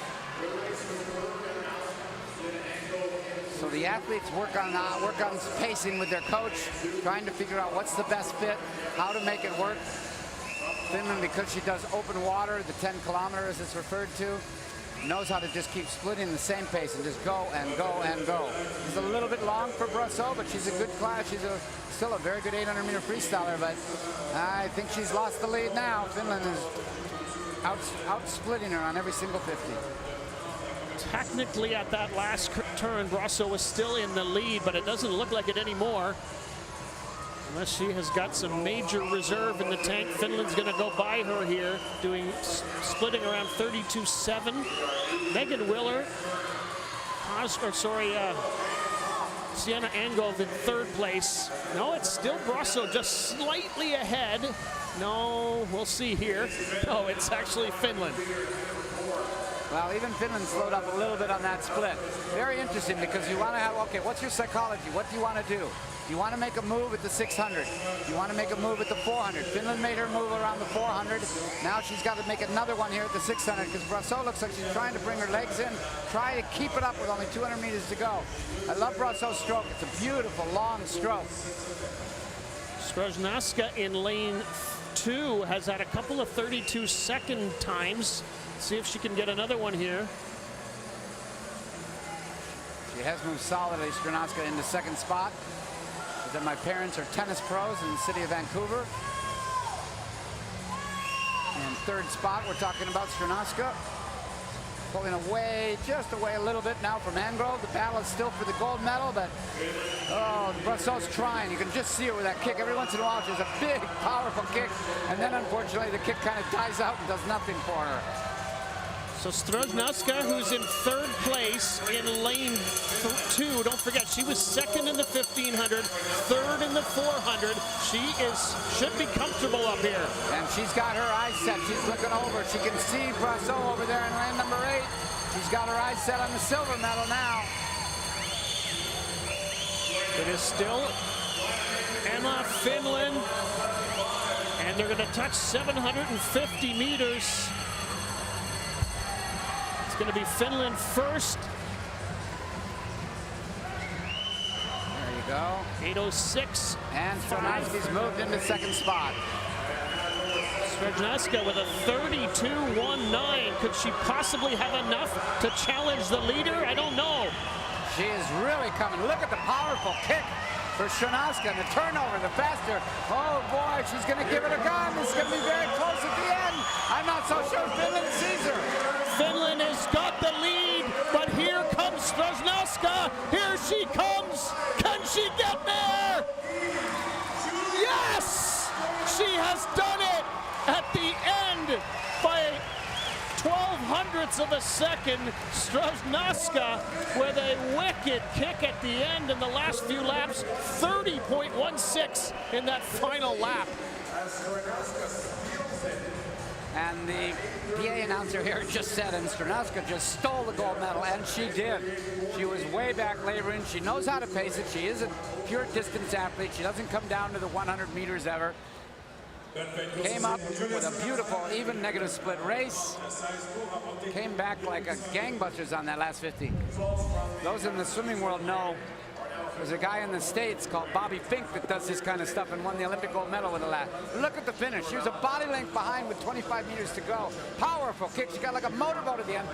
So the athletes work on pacing with their coach, trying to figure out what's the best fit, how to make it work. Finland, because she does open water, the 10 kilometers it's referred to, knows how to just keep splitting the same pace and just go and go and go. It's a little bit long for Brasseur, but she's a good class. She's still a very good 800-meter freestyler, but I think she's lost the lead now. Finland is out-splitting her on every single 50. Technically, at that last turn, Brasseur was still in the lead, but it doesn't look like it anymore. Unless she has got some major reserve in the tank. Finland's going to go by her here, splitting around 32.7. Megan Willer, Sienna Angove in third place. No, it's still Brasseur just slightly ahead. No, we'll see here. No, it's actually Finland. Well, even Finland slowed up a little bit on that split. Very interesting, because you want to have, okay, what's your psychology? What do you want to do? You want to make a move at the 600. You want to make a move at the 400. Finland made her move around the 400. Now she's got to make another one here at the 600, because Brasseur looks like she's trying to bring her legs in, try to keep it up with only 200 meters to go. I love Brasseur's stroke. It's a beautiful, long stroke. Strojnarska in lane 2 has had a couple of 32-second times. See if she can get another one here. She has moved solidly, Strojnarska, into second spot. Then my parents are tennis pros in the city of Vancouver. And third spot, we're talking about Strojnarska. Pulling away, just away a little bit now from Angrove. The battle is still for the gold medal, but Brasseur's trying. You can just see her with that kick. Every once in a while, she has a big, powerful kick. And then, unfortunately, the kick kind of dies out and does nothing for her. So Strojnarska, who's in third place in lane 2, don't forget, she was second in the 1500, third in the 400. She should be comfortable up here. And she's got her eyes set. She's looking over. She can see Brasseur over there in lane number 8. She's got her eyes set on the silver medal now. It is still Emma, Finland, and they're going to touch 750 meters. Going to be Finland first. There you go. 8:06. And Strojnarska's moved into second spot. Strojnarska with a 32.19. Could she possibly have enough to challenge the leader? I don't know. She is really coming. Look at the powerful kick for Strojnarska, and the turnover, the faster. Oh boy, she's going to give it a gun. This is going to be very close at the end. I'm not so sure Finland sees her. Finland has got the lead, but here comes Strojnarska. Here she comes. Can she get there? Yes! She has done it at the end by 0.12 of a second. Strojnarska with a wicked kick at the end in the last few laps. 30.16 in that final lap. And the PA announcer here just said, and Strojnarska just stole the gold medal, and she did. She was way back laboring. She knows how to pace it. She is a pure distance athlete. She doesn't come down to the 100 meters ever. Came up with a beautiful, even negative split race. Came back like a gangbusters on that last 50. Those in the swimming world know there's a guy in the States called Bobby Fink that does this kind of stuff and won the Olympic gold medal with a lap. Look at the finish. She was a body length behind with 25 meters to go. Powerful kick. She got like a motorboat at the end.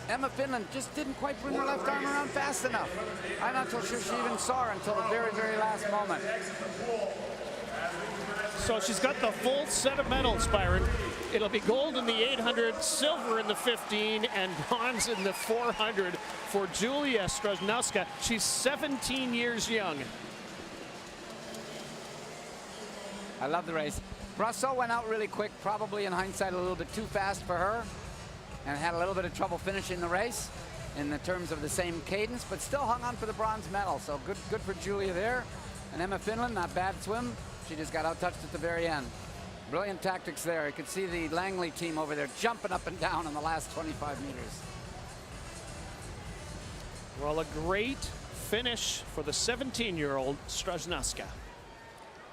Emma Finland just didn't quite bring her left arm around fast enough. I'm not so sure she even saw her until the very, very last moment. So she's got the full set of medals, Byron. It'll be gold in the 800, silver in the 15, and bronze in the 400 for Julia Strojnarska. She's 17 years young. I love the race. Brasseur went out really quick, probably in hindsight a little bit too fast for her, and had a little bit of trouble finishing the race in the terms of the same cadence, but still hung on for the bronze medal. So good for Julia there. And Emma Finland, not bad swim. She just got out-touched at the very end. Brilliant tactics there. You could see the Langley team over there jumping up and down in the last 25 meters. Well, a great finish for the 17-year-old Strzeżnowska.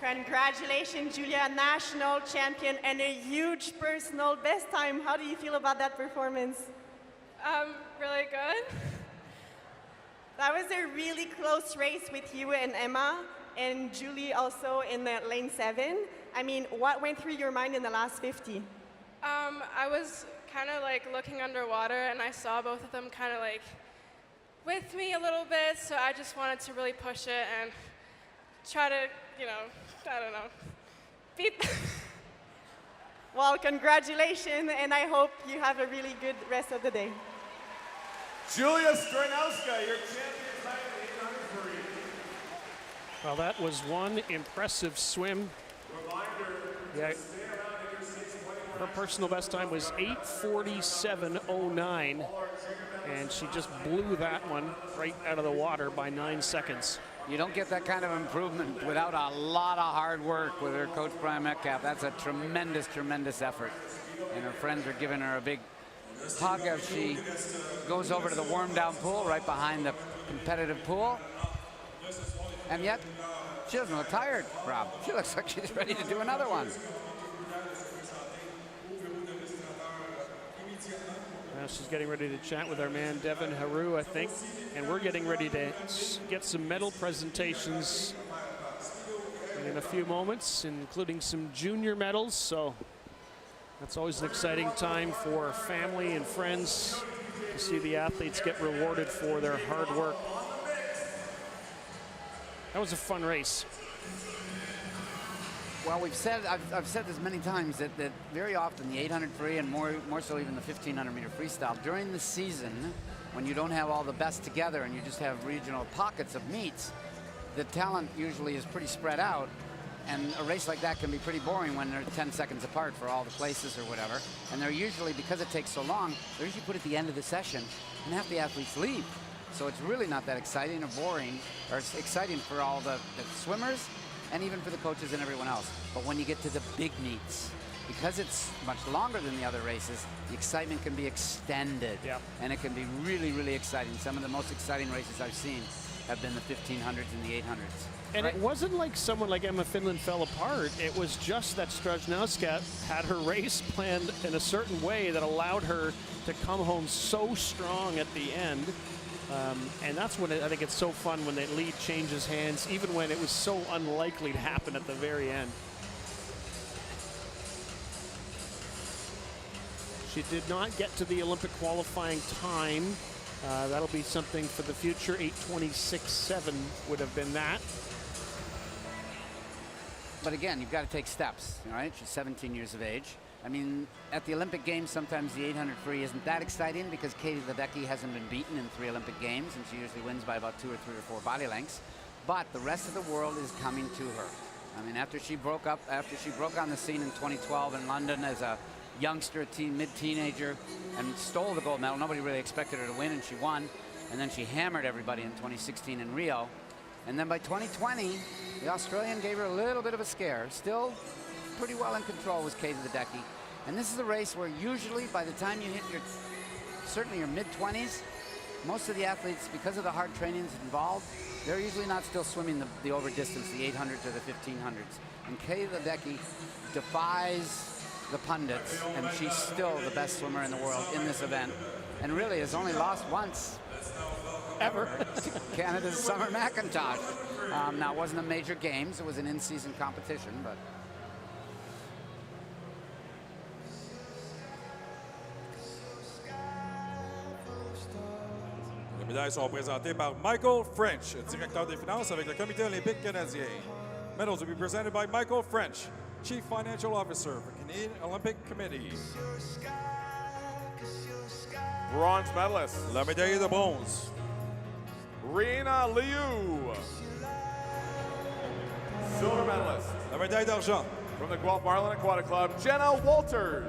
Congratulations, Julia, national champion and a huge personal best time. How do you feel about that performance? Really good. That was a really close race with you and Emma, and Julie also in the lane 7. I mean, what went through your mind in the last 50? I was kind of like looking underwater, and I saw both of them kind of like with me a little bit, so I just wanted to really push it and try to, you know, I don't know, beat them. Well, congratulations, and I hope you have a really good rest of the day. Julia Strzeżnowska, your champion time in 800 free. Well, that was one impressive swim. Yeah. Her personal best time was 8:47.09, and she just blew that one right out of the water by 9 seconds. You don't get that kind of improvement without a lot of hard work with her coach, Brian Metcalf. That's a tremendous, tremendous effort. And her friends are giving her a big hug as she goes over to the warm-down pool right behind the competitive pool. And yet, she doesn't look tired, Rob. She looks like she's ready to do another one. Now she's getting ready to chat with our man Devin Haru, I think, and we're getting ready to get some medal presentations in a few moments, including some junior medals. So that's always an exciting time for family and friends to see the athletes get rewarded for their hard work. That was a fun race. Well, I've said this many times that very often the 800 free and more so even the 1500 meter freestyle during the season, when you don't have all the best together and you just have regional pockets of meets, the talent usually is pretty spread out, and a race like that can be pretty boring when they're 10 seconds apart for all the places or whatever. And they're usually, because it takes so long, they're usually put at the end of the session, and half the athletes leave. So it's really not that exciting or boring, or it's exciting for all the swimmers and even for the coaches and everyone else. But when you get to the big meets, because it's much longer than the other races, the excitement can be extended. Yep. And it can be really, really exciting. Some of the most exciting races I've seen have been the 1500s and the 800s. And it wasn't like someone like Emma Finland fell apart. It was just that Strzeżnowska had her race planned in a certain way that allowed her to come home so strong at the end. And that's when I think it's so fun when the lead changes hands, even when it was so unlikely to happen at the very end. She did not get to the Olympic qualifying time. That'll be something for the future. 8:26.7 would have been that. But again, you've got to take steps, right? She's 17 years of age. I mean, at the Olympic Games, sometimes the 800 free isn't that exciting because Katie Ledecky hasn't been beaten in 3 Olympic Games, and she usually wins by about 2 or 3 or 4 body lengths. But the rest of the world is coming to her. I mean, after she broke on the scene in 2012 in London as a youngster, mid-teenager, and stole the gold medal, nobody really expected her to win, and she won. And then she hammered everybody in 2016 in Rio. And then by 2020, the Australian gave her a little bit of a scare. Still pretty well in control was Katie Ledecky. And this is a race where usually by the time you hit certainly your mid-20s, most of the athletes, because of the hard trainings involved, they're usually not still swimming the over distance, the 800s or the 1500s. And Katie Ledecky defies the pundits, and she's still the best swimmer in the world in this event, and really has only lost once ever to Canada's Summer McIntosh. Now, it wasn't a major games, it was an in-season competition, but Les médailles sont présentées par Michael French, directeur des finances avec le Comité olympique canadien. Medals will be presented by Michael French, Chief Financial Officer for Canadian Olympic Committee. Bronze medalist. La médaille de bronze. Rina Liu. Silver medalist. La médaille d'argent. From the Guelph Marlin Aquatic Club, Jenna Walters.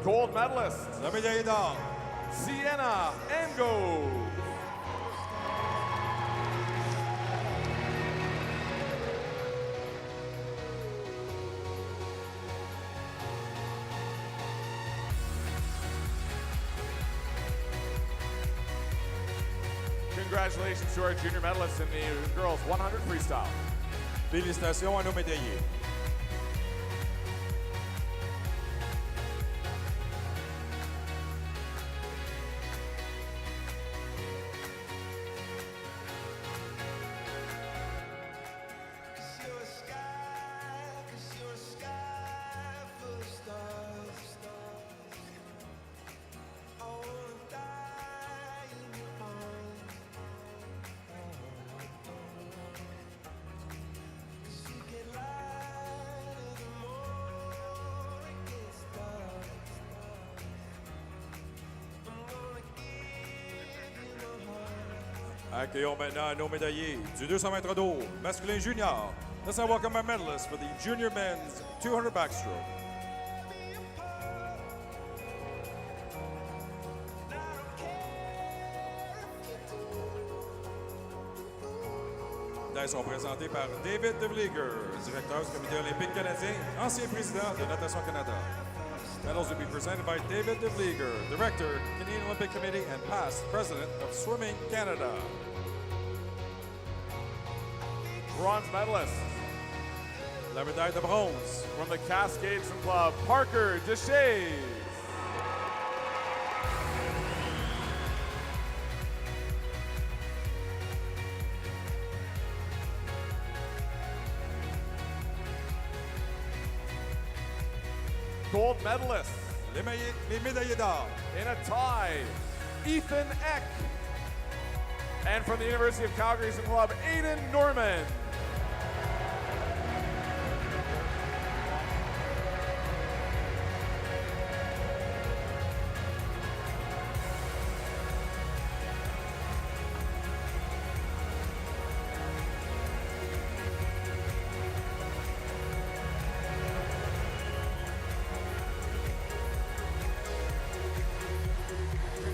Gold medalist. La médaille d'or. Sienna Ango. Congratulations to our junior medalists in the girls 100 freestyle. Félicitations à nos médaillés. Accueillons maintenant nos médaillés du 200 mètres d'eau masculin junior. Let's now welcome our medalists for the junior men's 200 backstroke. Ils sont présentés par David De Vlieger, directeur du Comité olympique canadien, ancien président de Natation Canada. Medals will be presented by David De Vlieger, director, Canadian Olympic Committee, and past president of Swimming Canada. Bronze medalists. La médaille de bronze. From the Cascade Swim Club, Parker Deshays. Gold medalists. Les médaillés d'or. In a tie, Ethan Eck. And from the University of Calgary Swim Club, Aiden Norman.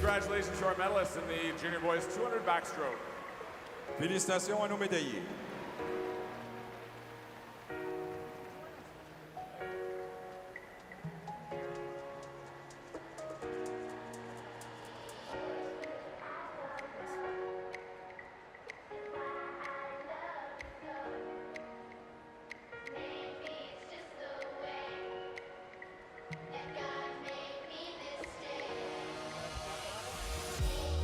Congratulations to our medalists in the junior boys 200 backstroke. Félicitations à nos médaillés.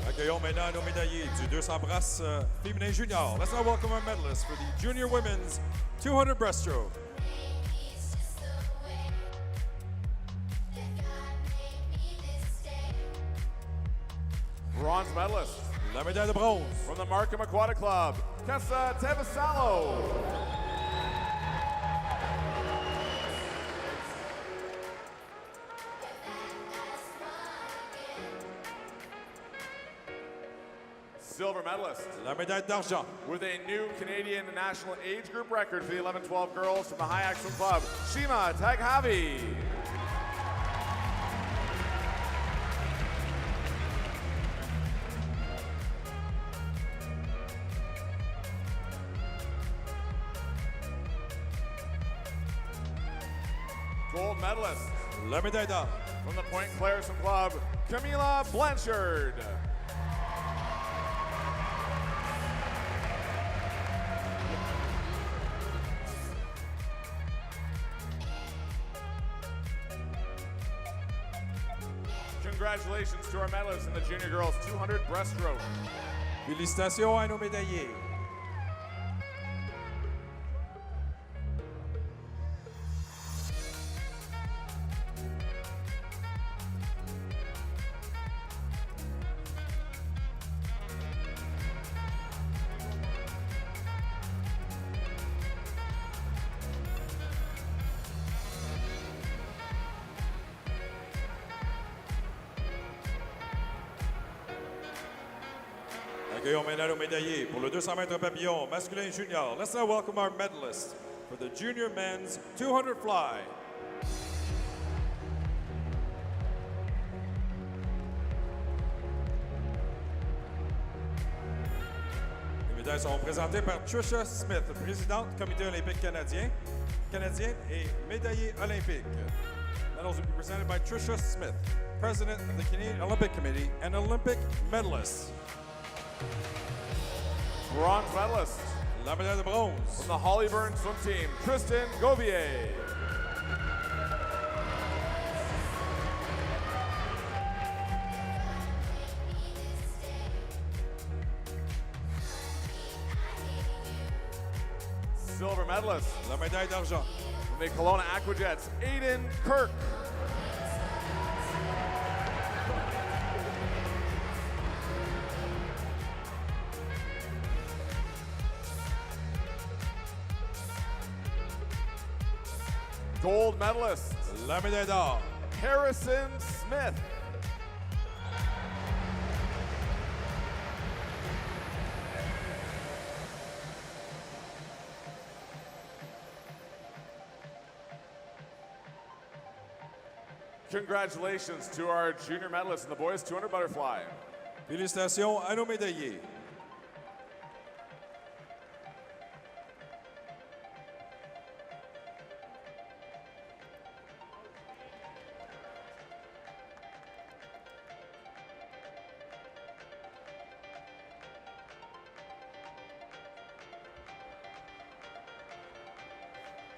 Accueillons maintenant nos médaillés du 200 brasses féminin junior. Let's now welcome our medalists for the junior women's 200 breaststroke. Bronze medalist. La médaille de bronze. From the Markham Aquatic Club, Kessa Tevasalo. Silver medalist. La médaille d'argent. With a new Canadian national age group record for the 11-12 girls from the High Action Club, Shima Taghavi. Gold medalist. La médaille d'or. From the Point Claire Swim Club, Camila Blanchard. Congratulations to our medalists in the junior girls 200 breaststroke. Félicitations à nos médaillés. Accueillons maintenant nos médaillés pour le 200 mètres papillon masculin junior. Let's now welcome our medalists for the junior men's 200 fly. Les médailles sont présentées par Tricia Smith, présidente du Comité olympique canadienne et médaillée olympique. Medals will be presented by Tricia Smith, president of the Canadian Olympic Committee and Olympic medalist. Bronze medalist. La médaille de bronze. From the Hollyburn swim team, Tristan Govier. Silver medalist. La médaille d'argent. From the Kelowna Aquajets, Aiden Kirk. Gold medalist. La médaille d'or. Harrison Smith. Congratulations to our junior medalists in the boys 200 butterfly. Félicitations à nos médaillés.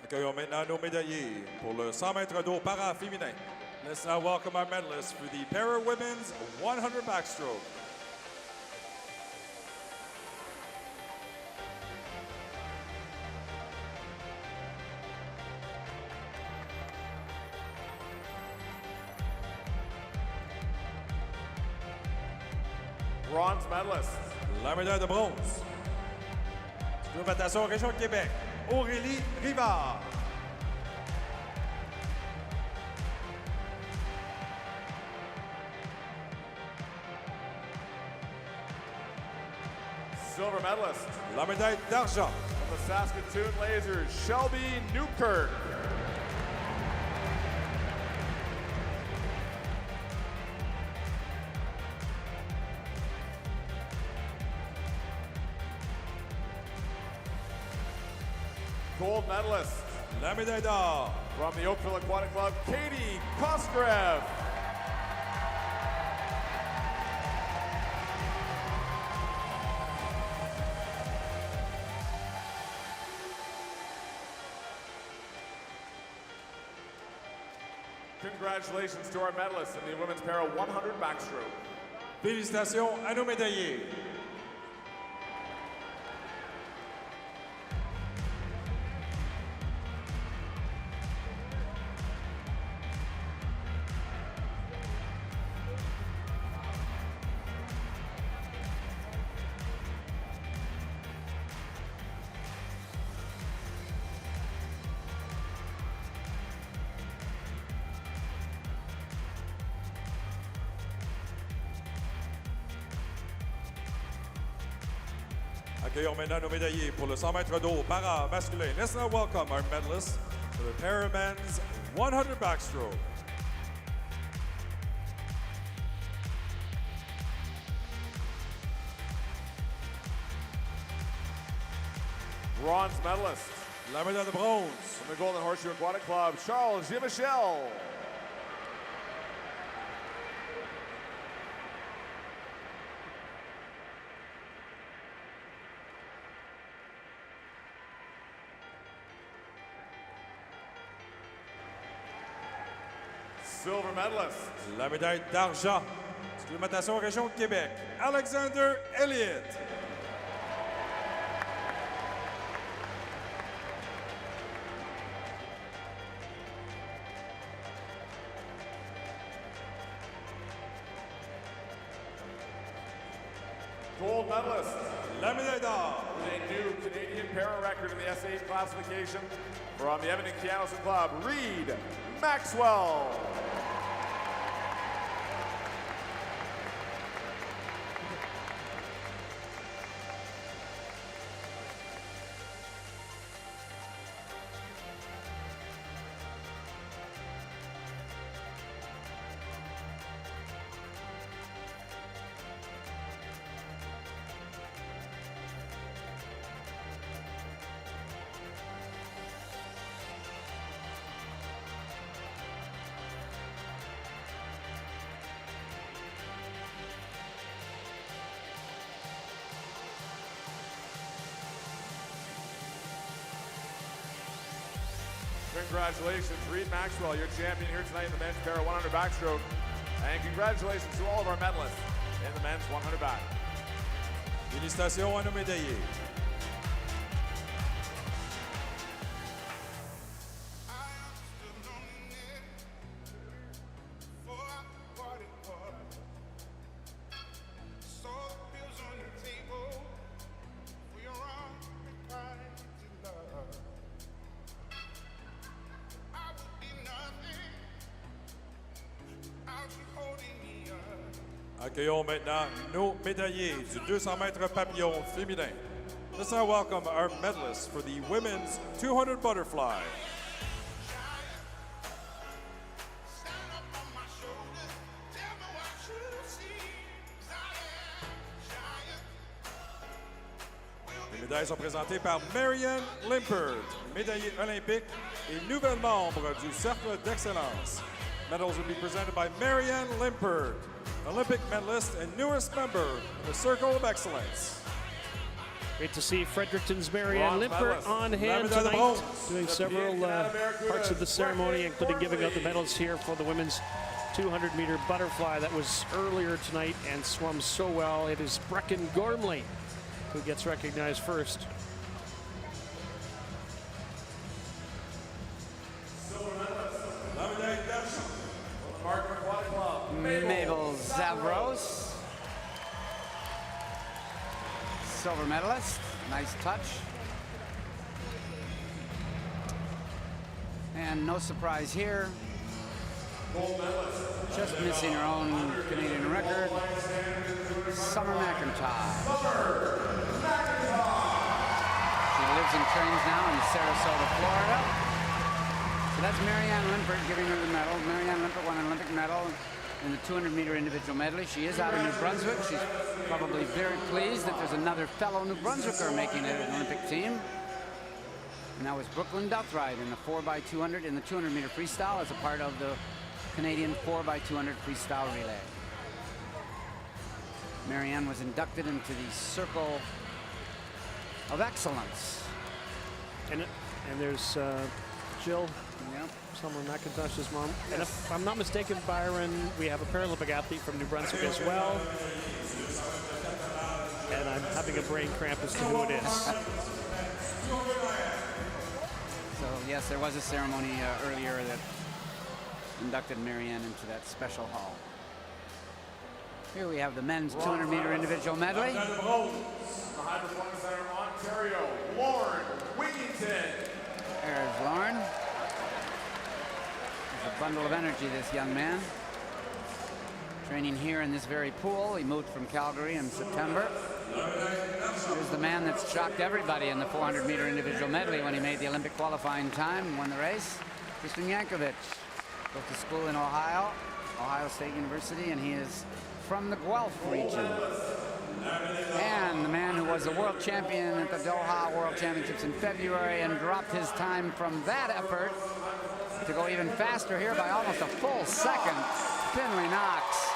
Accueillons maintenant nos médaillés pour le 100 mètres d'eau para féminin. Let's now welcome our medalists for the Para Women's 100 Backstroke. Bronze medalist. La médaille de bronze. Supplémentation Région de Québec, Aurélie Rivard. Silver medalist. La médaille d'argent. From the Saskatoon Lasers, Shelby Newkirk. Gold medalist. La médaille d'or. From the Oakville Aquatic Club, Katie Koskrev. Congratulations to our medalists in the Women's Para 100 Backstroke. Félicitations à nos médaillés. Accueillons maintenant nos médaillés pour le 100 mètres d'eau para masculin. Let's now welcome our medalists for the Para Men's 100 Backstroke. Bronze medalist. La médaille de bronze. From the Golden Horseshoe Aquatic Club, Charles Gimichel. Silver medalist. La médaille d'argent. Supplémentation Région de Québec, Alexander Elliott. Gold medalist. La médaille d'or. With a new Canadian para record in the S8 classification from the Edmonton Kianosan Club, Reed Maxwell. Congratulations, Reed Maxwell, your champion here tonight in the men's para 100 backstroke. And congratulations to all of our medalists in the men's 100 back. Félicitations à nos médaillés. Accueillons maintenant nos médaillés du 200 mètres papillon féminin. Let's now welcome our medalists for the women's 200 butterfly. Les médailles sont présentées par Marianne Limpert, médaillée olympique et nouvelle membre du Cercle d'Excellence. Medals will be presented by Marianne Limpert, Olympic medalist and newest member of the Circle of Excellence. Great to see Fredericton's Marianne Limpert on hand tonight, doing several parts of the ceremony, including giving out the medals here for the women's 200-meter butterfly that was earlier tonight and swum so well. It is Brecken Gormley who gets recognized first. Mabel Zavros, silver medalist. Nice touch. And no surprise here. Just missing her own Canadian record. Summer McIntyre. She lives and trains now in Sarasota, Florida. So that's Marianne Limpert giving her the medal. Marianne Limpert won an Olympic medal in the 200-meter individual medley. She is out of New Brunswick. She's probably very pleased that there's another fellow New Brunswicker making it an Olympic team. And that was Brooklyn Douthright in the 4x200 in the 200-meter freestyle as a part of the Canadian 4x200 freestyle relay. Marianne was inducted into the Circle of Excellence. And there's Jill. Yep. Summer McIntosh's mom. Yes. And if I'm not mistaken, Byron, we have a Paralympic athlete from New Brunswick as well. And I'm having a brain cramp as to who it is. So yes, there was a ceremony earlier that inducted Marianne into that special hall. Here we have the men's 200-meter individual medley. The High Performance Center, Ontario, Lauren Wigington. There's Lauren. There's a bundle of energy, this young man. Training here in this very pool. He moved from Calgary in September. Here's the man that's shocked everybody in the 400-meter individual medley when he made the Olympic qualifying time and won the race. Tristan Yankovic. Goes to school in Ohio, Ohio State University, and he is from the Guelph region. And the man who was the world champion at the Doha World Championships in February and dropped his time from that effort to go even faster here by almost a full second, Finley Knox,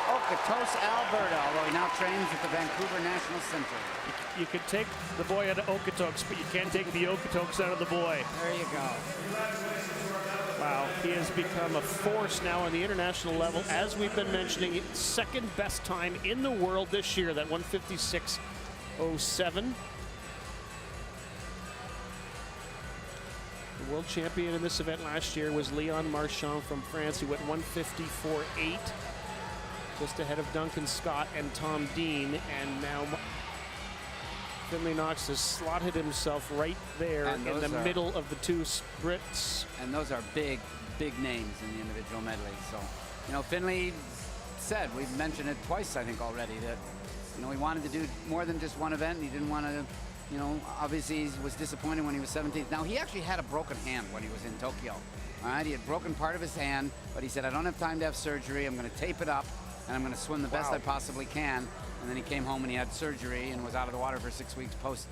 Okotos, Alberta, although he now trains at the Vancouver National Center. You could take the boy out of Okotoks, but you can't take the Okotoks out of the boy. There you go. Wow, he has become a force now on the international level. As we've been mentioning, second best time in the world this year, that 156.07. The world champion in this event last year was Leon Marchand from France. He went 154.8, just ahead of Duncan Scott and Tom Dean. And now Finley Knox has slotted himself right there in the middle of the two sprints. And those are big, big names in the individual medley. So, you know, Finley said, we've mentioned it twice, I think, already, that, you know, he wanted to do more than just one event. He didn't want to, you know, obviously he was disappointed when he was 17th. Now, he actually had a broken hand when he was in Tokyo. All right, he had broken part of his hand, but he said, I don't have time to have surgery. I'm going to tape it up, and I'm going to swim the best I possibly can. And then he came home and he had surgery and was out of the water for 6 weeks post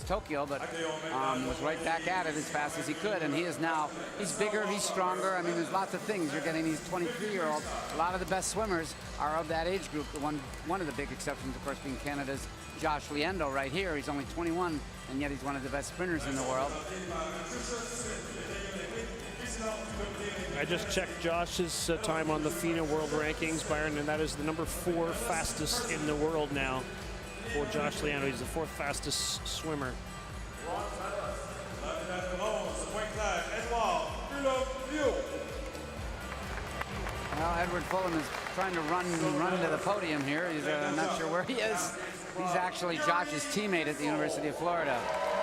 Tokyo, but was right back at it as fast as he could. And he is now, he's bigger, he's stronger. I mean, there's lots of things. You're getting these 23-year-olds. A lot of the best swimmers are of that age group. One of the big exceptions, of course, being Canada's Josh Liendo right here. He's only 21, and yet he's one of the best sprinters in the world. I just checked Josh's time on the FINA World Rankings, Byron, and that is the number 4 fastest in the world now for Josh Leandro. He's the 4th fastest swimmer. Well, Edward Fulham is trying to run to the podium here. He's not sure where he is. He's actually Josh's teammate at the University of Florida.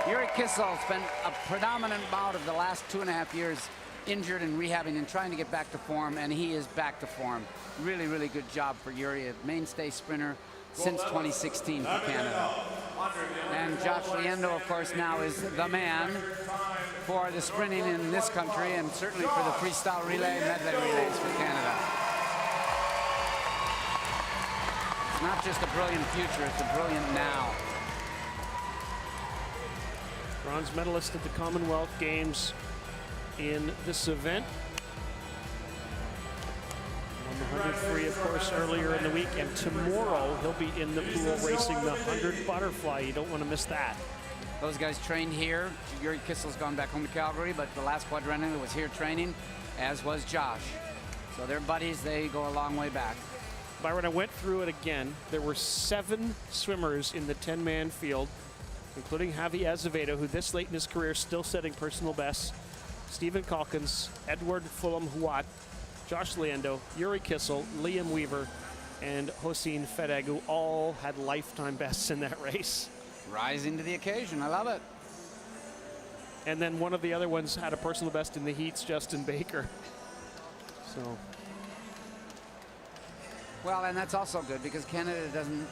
Yuri Kissel spent a predominant bout of the last 2.5 years injured and rehabbing and trying to get back to form, and he is back to form. Really, really good job for Yuri, a mainstay sprinter since 2016 for Canada. And Josh Leandro, of course, now is the man for the sprinting in this country and certainly for the freestyle relay and medley relays for Canada. It's not just a brilliant future, it's a brilliant now. Bronze medalist at the Commonwealth Games in this event. On the 100 free, of course, earlier in the week, and tomorrow he'll be in the pool racing the 100 butterfly. You don't want to miss that. Those guys trained here. Yuri Kissel's gone back home to Calgary, but the last quadrennial was here training, as was Josh. So they're buddies. They go a long way back. Byron, I went through it again. There were 7 swimmers in the 10-man field, including Javi Azevedo, who this late in his career is still setting personal bests, Stephen Calkins, Edward Fulham-Huat, Josh Leandro, Yuri Kissel, Liam Weaver, and Hossein Fedeg, who all had lifetime bests in that race. Rising to the occasion. I love it. And then one of the other ones had a personal best in the heats, Justin Baker. So. Well, and that's also good because Canada doesn't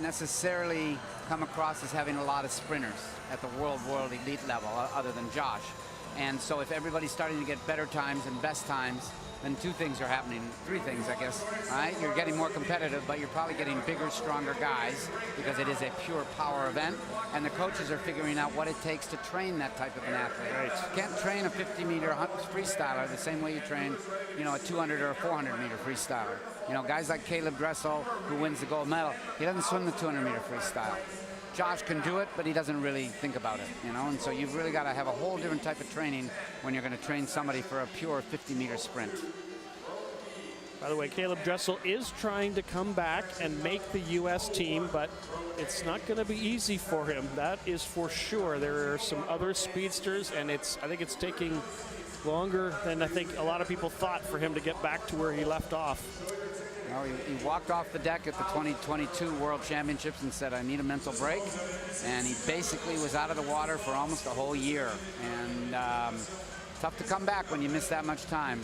necessarily come across as having a lot of sprinters at the world elite level other than Josh. And so if everybody's starting to get better times and best times, then 2 things are happening, 3 things, I guess. All right, you're getting more competitive, but you're probably getting bigger, stronger guys because it is a pure power event, and the coaches are figuring out what it takes to train that type of an athlete. Right. You can't train a 50-meter freestyler the same way you train, you know, a 200 or a 400-meter freestyler. You know, guys like Caleb Dressel, who wins the gold medal, he doesn't swim the 200-meter freestyle. Josh can do it, but he doesn't really think about it, you know, and so you've really got to have a whole different type of training when you're going to train somebody for a pure 50-meter sprint. By the way, Caleb Dressel is trying to come back and make the U.S. team, but it's not going to be easy for him. That is for sure. There are some other speedsters, and I think it's taking longer than I think a lot of people thought for him to get back to where he left off. Well, he walked off the deck at the 2022 World Championships and said, I need a mental break. And he basically was out of the water for almost a whole year. And tough to come back when you miss that much time.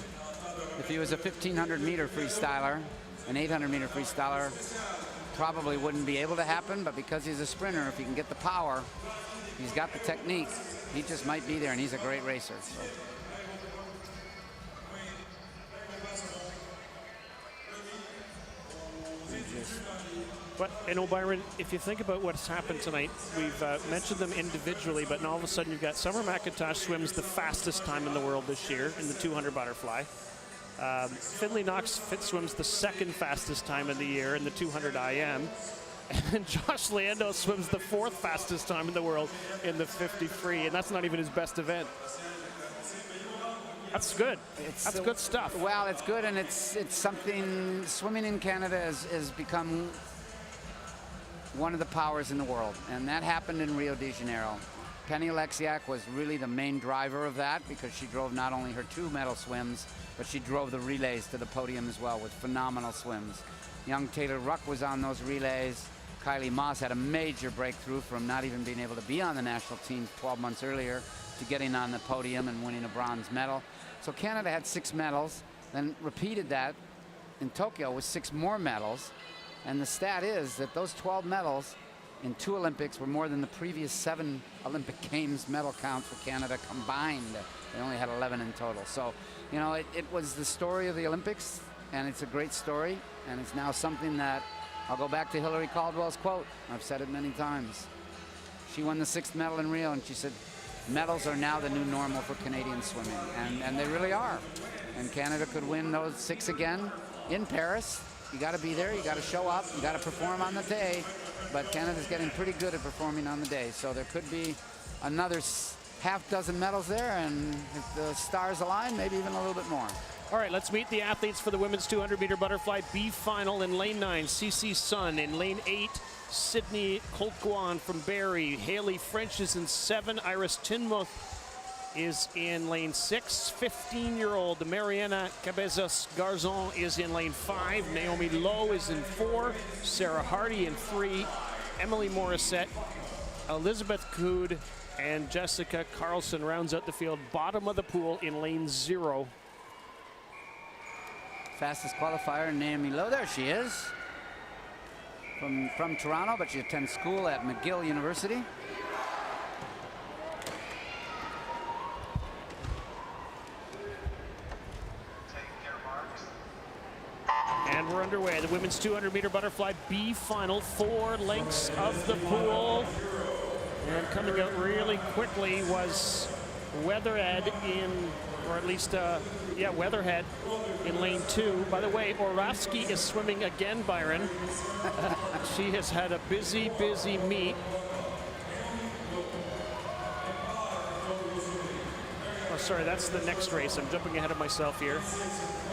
If he was a 1,500-meter freestyler, an 800-meter freestyler, probably wouldn't be able to happen. But because he's a sprinter, if he can get the power, he's got the technique, he just might be there, and he's a great racer. So. But, you know, Byron, if you think about what's happened tonight, we've mentioned them individually, but now all of a sudden you've got Summer McIntosh swims the fastest time in the world this year in the 200 butterfly. Finley Knox swims the 2nd fastest time of the year in the 200 IM. And Josh Leandro swims the 4th fastest time in the world in the 50 free, and that's not even his best event. That's good. That's good stuff. Well, it's good, and it's something. Swimming in Canada has become one of the powers in the world, and that happened in Rio de Janeiro. Penny Alexiak was really the main driver of that because she drove not only her 2 medal swims, but she drove the relays to the podium as well with phenomenal swims. Young Taylor Ruck was on those relays. Kylie Moss had a major breakthrough from not even being able to be on the national team 12 months earlier to getting on the podium and winning a bronze medal. So Canada had 6 medals, then repeated that in Tokyo with 6 more medals. And the stat is that those 12 medals in 2 Olympics were more than the previous 7 Olympic Games medal count for Canada combined. They only had 11 in total. So, you know, it was the story of the Olympics, and it's a great story. And it's now something that, I'll go back to Hillary Caldwell's quote. I've said it many times. She won the 6th medal in Rio, and she said, medals are now the new normal for Canadian swimming. And they really are. And Canada could win those 6 again in Paris. You got to be there, you got to show up, you got to perform on the day, but Canada's getting pretty good at performing on the day, so there could be another half dozen medals there, and if the stars align, maybe even a little bit more. All right, let's meet the athletes for the women's 200-meter butterfly B final. In lane 9, Cece Sun. In lane 8, Sydney Colquhoun from Barrie. Haley French is in 7. Iris Tinmuth is in lane 6. 15-year-old Mariana Cabezas Garzon is in lane 5. Naomi Lowe is in 4. Sarah Hardy in 3. Emily Morissette, Elizabeth Cood, and Jessica Carlson rounds out the field. Bottom of the pool in lane 0. Fastest qualifier, Naomi Lowe. There she is. From Toronto, but she attends school at McGill University. And we're underway. The women's 200-meter butterfly B final. 4 lengths of the pool. And coming out really quickly was Weatherhead or at least, Weatherhead in lane 2. By the way, Oravsky is swimming again, Byron. She has had a busy, busy meet. Oh, sorry, that's the next race. I'm jumping ahead of myself here.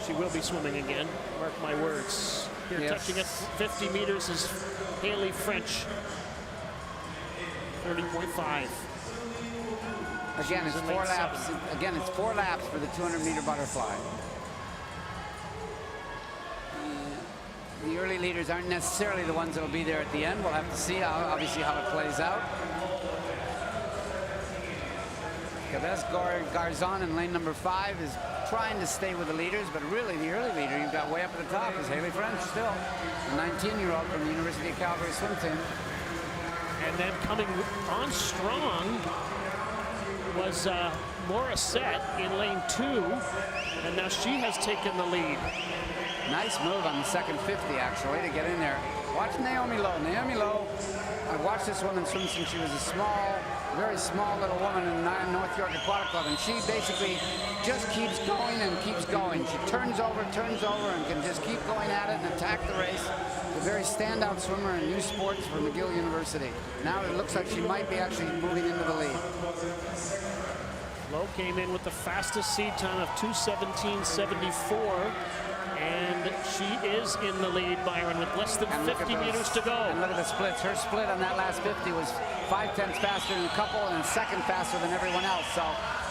She will be swimming again, mark my words. Here, yes. Touching at 50 meters is Haley French. 30.5. Again, it's 4 laps. 7. Again, it's 4 laps for the 200-meter butterfly. The early leaders aren't necessarily the ones that will be there at the end. We'll have to see, obviously, how it plays out. Cabez Garzon in lane number 5 is trying to stay with the leaders, but really the early leader you've got way up at the top is Haley French still, a 19-year-old from the University of Calgary swim team. And then coming on strong was Morissette in lane 2, and now she has taken the lead. Nice move on the second 50, actually, to get in there. Watch Naomi Lowe. Naomi Lowe, I watched this woman swim since she was a very small little woman in North York Aquatic Club, and she basically just keeps going and keeps going. She turns over, and can just keep going at it and attack the race. A very standout swimmer in new sports for McGill University. Now it looks like she might be actually moving into the lead. Lowe came in with the fastest seed time of 2:17.74. And she is in the lead, Byron, with less than 50 meters to go. And look at the splits. Her split on that last 50 was 5/10 faster than a couple and a second faster than everyone else. So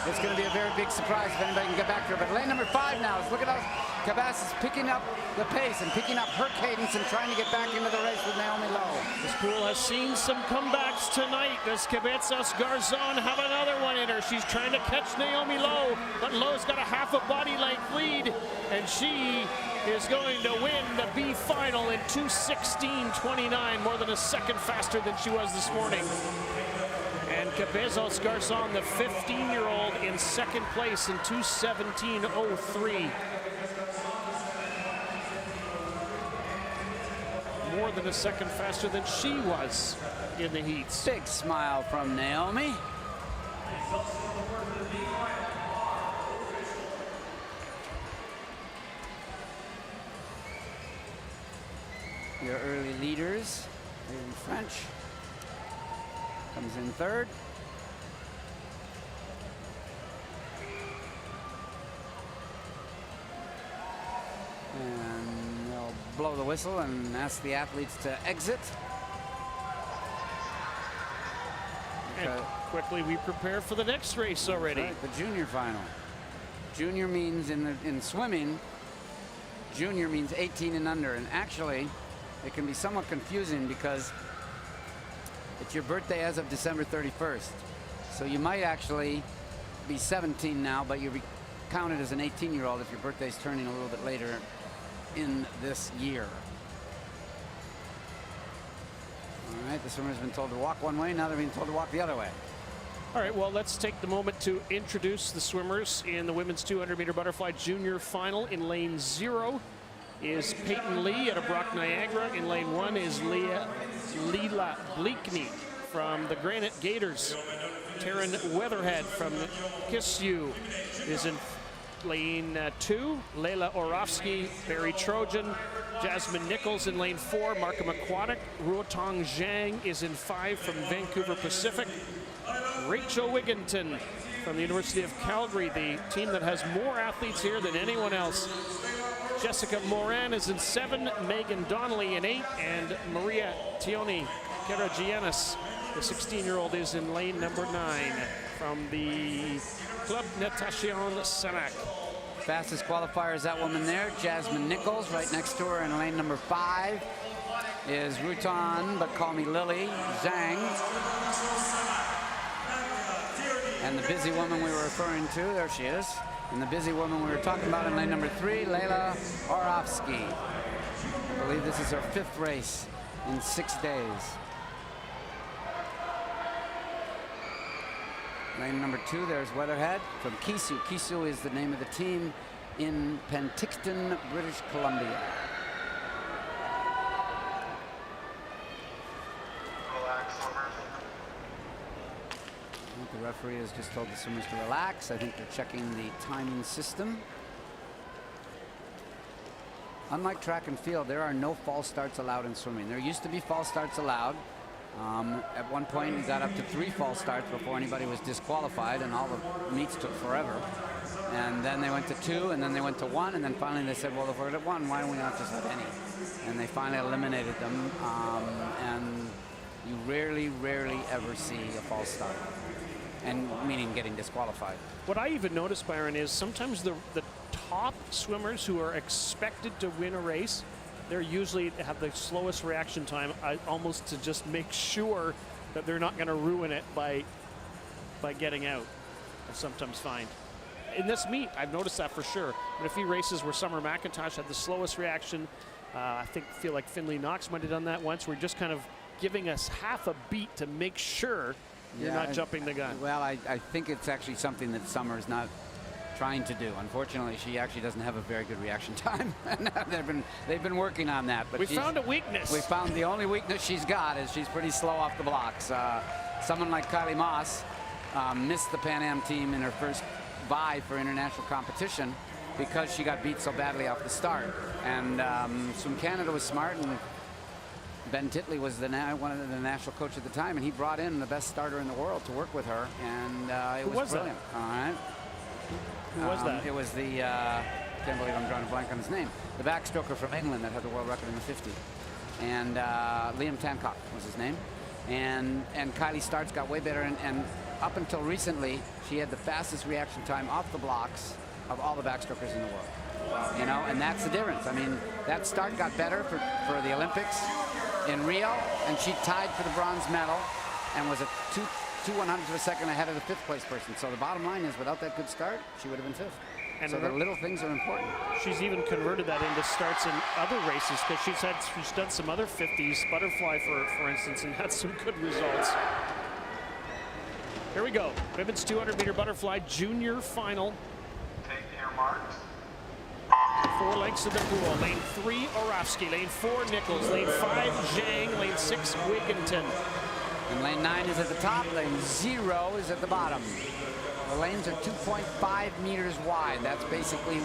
it's going to be a very big surprise if anybody can get back to her. But lane number 5 now is, look at those. Cabez is picking up the pace and picking up her cadence and trying to get back into the race with Naomi Lowe. This pool has seen some comebacks tonight. Does Cabezas Garzon have another one in her? She's trying to catch Naomi Lowe, but Lowe's got a half a body length lead, and she is going to win the B final in 2:16.29, more than a second faster than she was this morning. And Cabezas Garzon, the 15-year-old, in second place in 2:17.03. More than a second faster than she was in the heats. Big smile from Naomi. Your early leaders, Haley French comes in 3rd. And they'll blow the whistle and ask the athletes to exit. And quickly we prepare for the next race already. Right, the junior final. Junior means in swimming, junior means 18 and under. And actually, it can be somewhat confusing because it's your birthday as of December 31st. So you might actually be 17 now, but you'll be counted as an 18-year-old if your birthday's turning a little bit later in this year. All right, the swimmer's been told to walk one way, now they're being told to walk the other way. All right, well, let's take the moment to introduce the swimmers in the women's 200-meter butterfly junior final. In lane 0 is Peyton Lee out of Brock Niagara. In lane 1 is Leela Bleakney from the Granite Gators. Taryn Weatherhead from Kisyu is in lane 2. Layla Oravsky, Barry Trojan. Jasmine Nichols in lane 4. Markham Aquatic. Ruotong Zhang is in 5 from Vancouver Pacific. Rachel Wigginton from the University of Calgary, the team that has more athletes here than anyone else. Jessica Moran is in 7, Megan Donnelly in 8, and Maria Tioni Karagianis, the 16-year-old, is in lane number 9 from the Club Natation Sanac. Fastest qualifier is that woman there, Jasmine Nichols. Right next to her in lane number 5 is Rutan, but call me Lily, Zhang. And the busy woman we were referring to, there she is. And the busy woman we were talking about in lane number 3, Leila Orovsky. I believe this is her 5th race in 6 days. Lane number 2, there's Weatherhead from Kisu. Kisu is the name of the team in Penticton, British Columbia. The referee has just told the swimmers to relax. I think they're checking the timing system. Unlike track and field, there are no false starts allowed in swimming. There used to be false starts allowed. At one point, we got up to 3 false starts before anybody was disqualified, and all the meets took forever. And then they went to 2, and then they went to 1, and then finally they said, well, if we're at 1, why don't we not just have any? And they finally eliminated them, and you rarely ever see a false start, and meaning getting disqualified. What I even noticed, Byron, is sometimes the top swimmers who are expected to win a race, they're usually have the slowest reaction time, almost to just make sure that they're not going to ruin it by getting out. I sometimes find. In this meet, I've noticed that for sure. In a few races where Summer McIntosh had the slowest reaction, I feel like Finley Knox might have done that once. We're just kind of giving us half a beat to make sure you're not jumping the gun. Well, I think it's actually something that Summer's not trying to do. Unfortunately, she actually doesn't have a very good reaction time. they've been working on that. But we found a weakness. We found the only weakness she's got is she's pretty slow off the blocks. Someone like Kylie Moss missed the Pan Am team in her first vie for international competition because she got beat so badly off the start. And Swim Canada was smart, and Ben Titley was one of the national coach at the time, and he brought in the best starter in the world to work with her, and it was brilliant. That? All right. Who was that? It was the, can't believe I'm drawing a blank on his name, the backstroker from England that had the world record in the 50. And Liam Tancock was his name. And Kylie starts got way better, and up until recently, she had the fastest reaction time off the blocks of all the backstrokers in the world. Wow. You know, and that's the difference. I mean, that start got better for the Olympics in Rio, and she tied for the bronze medal and was a 2/100ths of a second ahead of the 5th place person. So the bottom line is, without that good start, she would have been 5th. And so the little things are important. She's even converted that into starts in other races, because she's done some other 50s, butterfly for instance, and had some good results. Here we go, women's 200-meter butterfly junior final. Take your marks. 4 lengths of the pool. Lane 3, Orovsky. Lane 4, Nichols. Lane 5, Zhang. Lane 6, Wigginton. And lane 9 is at the top. Lane 0 is at the bottom. The lanes are 2.5 meters wide. That's basically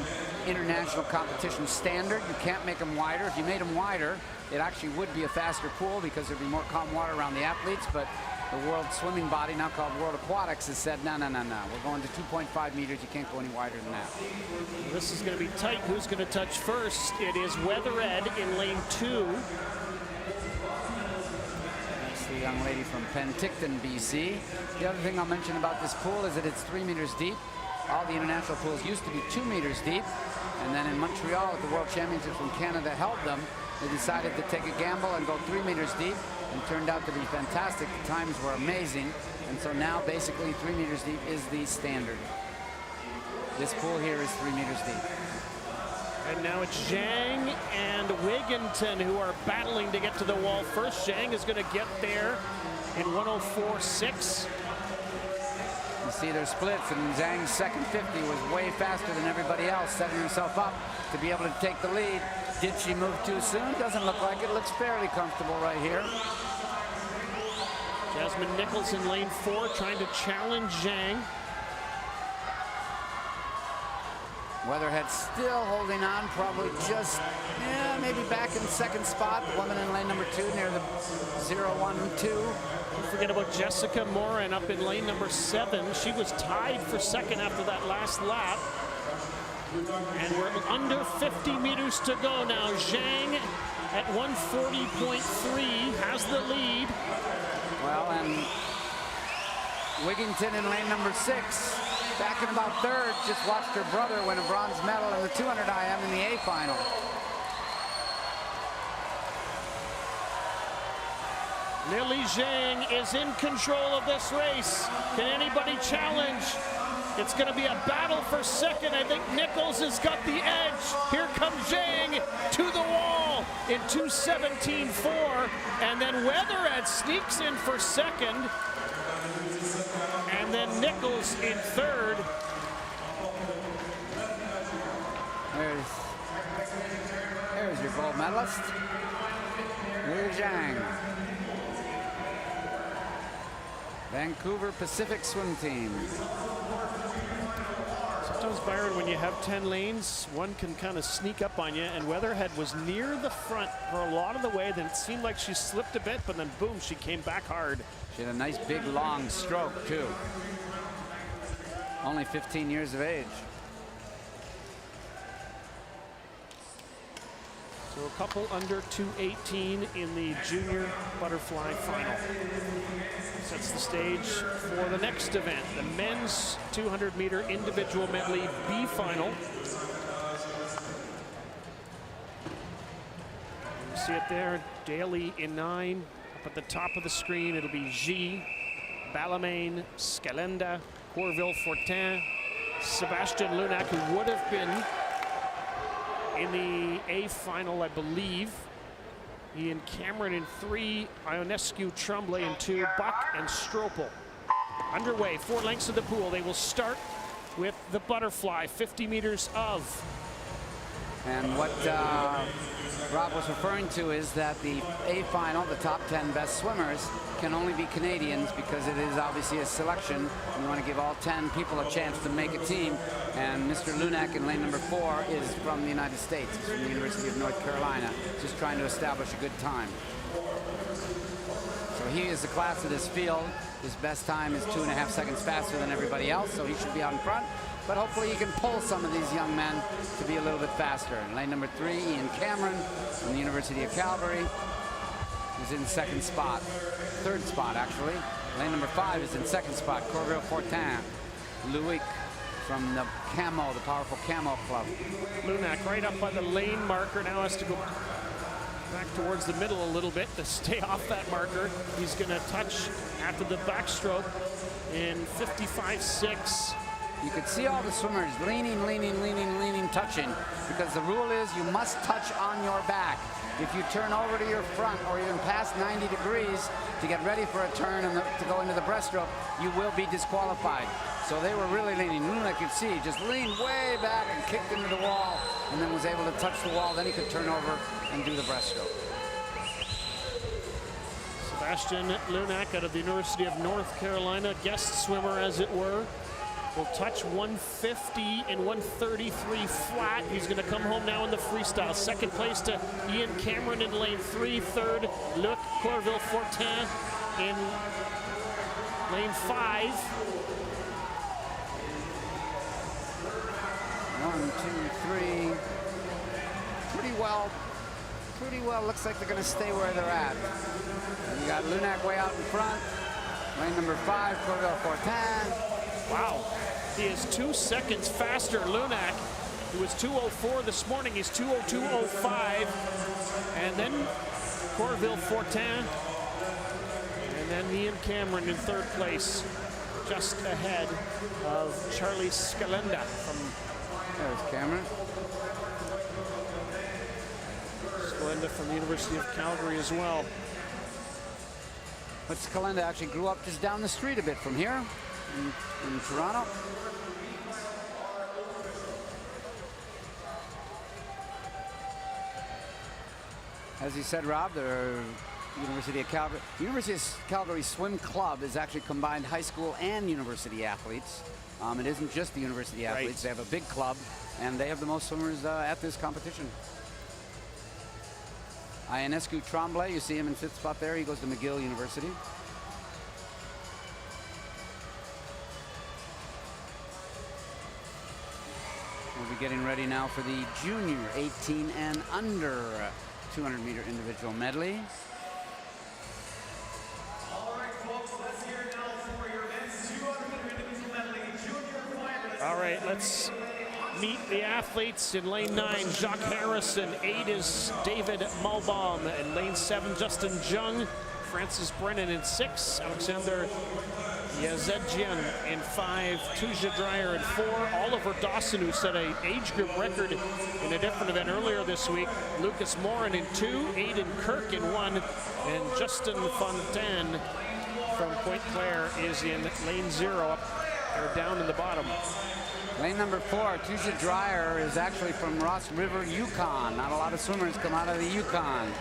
international competition standard. You can't make them wider. If you made them wider, it actually would be a faster pool because there'd be more calm water around the athletes. But the World Swimming Body, now called World Aquatics, has said, no. We're going to 2.5 meters. You can't go any wider than that. This is going to be tight. Who's going to touch first? It is Weatherhead in lane 2. That's the young lady from Penticton, BC. The other thing I'll mention about this pool is that it's 3 meters deep. All the international pools used to be 2 meters deep. And then in Montreal, at the World Championships, when Canada held them, they decided to take a gamble and go 3 meters deep, and turned out to be fantastic. The times were amazing, and so now basically 3 meters deep is the standard. This pool here is 3 meters deep. And now it's Zhang and Wigginton who are battling to get to the wall first. Zhang is going to get there in 1:04.6. You see their splits, and Zhang's second 50 was way faster than everybody else, setting herself up to be able to take the lead. Did she move too soon? Doesn't look like it. Looks fairly comfortable right here. Jasmine Nichols in lane 4 trying to challenge Zhang. Weatherhead still holding on, probably just, maybe back in second spot. The woman in lane number 2 near the 0-1-2. Don't forget about Jessica Morin up in lane number 7. She was tied for second after that last lap. And we're under 50 meters to go now. Zhang at 140.3 has the lead. Well, and Wigington in lane number 6, back in about third, just watched her brother win a bronze medal in the 200 IM in the A final. Lily Zhang is in control of this race. Can anybody challenge? It's going to be a battle for second. I think Nichols has got the edge. Here comes Zhang to the wall in 2:17.4. And then Weatherhead sneaks in for second. And then Nichols in third. There's your gold medalist, Liu Zhang. Vancouver Pacific Swim Team. Sometimes, Byron, when you have 10 lanes, one can kind of sneak up on you, and Weatherhead was near the front for a lot of the way. Then it seemed like she slipped a bit, but then boom, she came back hard. She had a nice big long stroke too. Only 15 years of age. So a couple under 2:18 in the junior butterfly final. Sets the stage for the next event, the men's 200-meter individual medley B final. You see it there, Daly in 9. Up at the top of the screen, it'll be G, Balamain, Scalenda, Corville-Fortin, Sebastian Lunac, who would have been in the A final, I believe. Ian Cameron in 3, Ionescu, Tremblay in 2, Buck and Stropel. Underway, 4 lengths of the pool. They will start with the butterfly, 50 meters of. And what Rob was referring to is that the A final, the top 10 best swimmers, can only be Canadians because it is obviously a selection. We want to give all 10 people a chance to make a team. And Mr. Lunac in lane number 4 is from the United States. He's from the University of North Carolina, just trying to establish a good time. So he is the class of this field. His best time is 2.5 seconds faster than everybody else, so he should be out in front. But hopefully he can pull some of these young men to be a little bit faster. In lane number 3, Ian Cameron from the University of Calgary is in second spot. Third spot, actually. Lane number 5 is in second spot, Corville-Fortin. Louis from the Camo, the powerful Camo Club. Lunac right up by the lane marker, now has to go back towards the middle a little bit to stay off that marker. He's going to touch after the backstroke in 55.6. You could see all the swimmers leaning, touching, because the rule is you must touch on your back. If you turn over to your front or even past 90 degrees to get ready for a turn and to go into the breaststroke, you will be disqualified. So they were really leaning. Luna could see, just leaned way back and kicked into the wall, and then was able to touch the wall. Then he could turn over and do the breaststroke. Sebastian Lunac out of the University of North Carolina, guest swimmer as it were, will touch 150 and 133 flat. He's going to come home now in the freestyle. Second place to Ian Cameron in lane 3. Third, Luc Corville-Fortin in lane 5. 1, 2, 3. Pretty well. Looks like they're going to stay where they're at. You got Lunac way out in front. Lane number 5, Corville-Fortin. Wow, he is 2 seconds faster. Lunac, who was 2:04 this morning, he's 2:02.05. And then Corville-Fortin. And then Ian Cameron in third place, just ahead of Charlie Scalenda There's Cameron. Scalenda from the University of Calgary as well. But Scalenda actually grew up just down the street a bit from here. In Toronto. As you said, Rob, the University of Calgary. The University of Calgary Swim Club is actually combined high school and university athletes. It isn't just the university athletes. Right. They have a big club and they have the most swimmers at this competition. Ionescu Tremblay, you see him in 5th spot there. He goes to McGill University. We'll be getting ready now for the junior 18 and under 200-meter individual medley. All right, folks, let's hear it now for your men's 200-meter individual medley junior 5. All right, let's meet the athletes. In lane 9, Jacques Harrison. 8 is David Malbaum. In lane 7, Justin Jung. Francis Brennan in 6. Alexander Yazedjian in 5. Tuja Dreyer in 4. Oliver Dawson, who set an age group record in a different event earlier this week. Lucas Morin in 2. Aiden Kirk in 1. And Justin Fontaine from Pointe Claire is in lane 0. They're down in the bottom. Lane number 4, Tuja Dreyer, is actually from Ross River, Yukon. Not a lot of swimmers come out of the Yukon.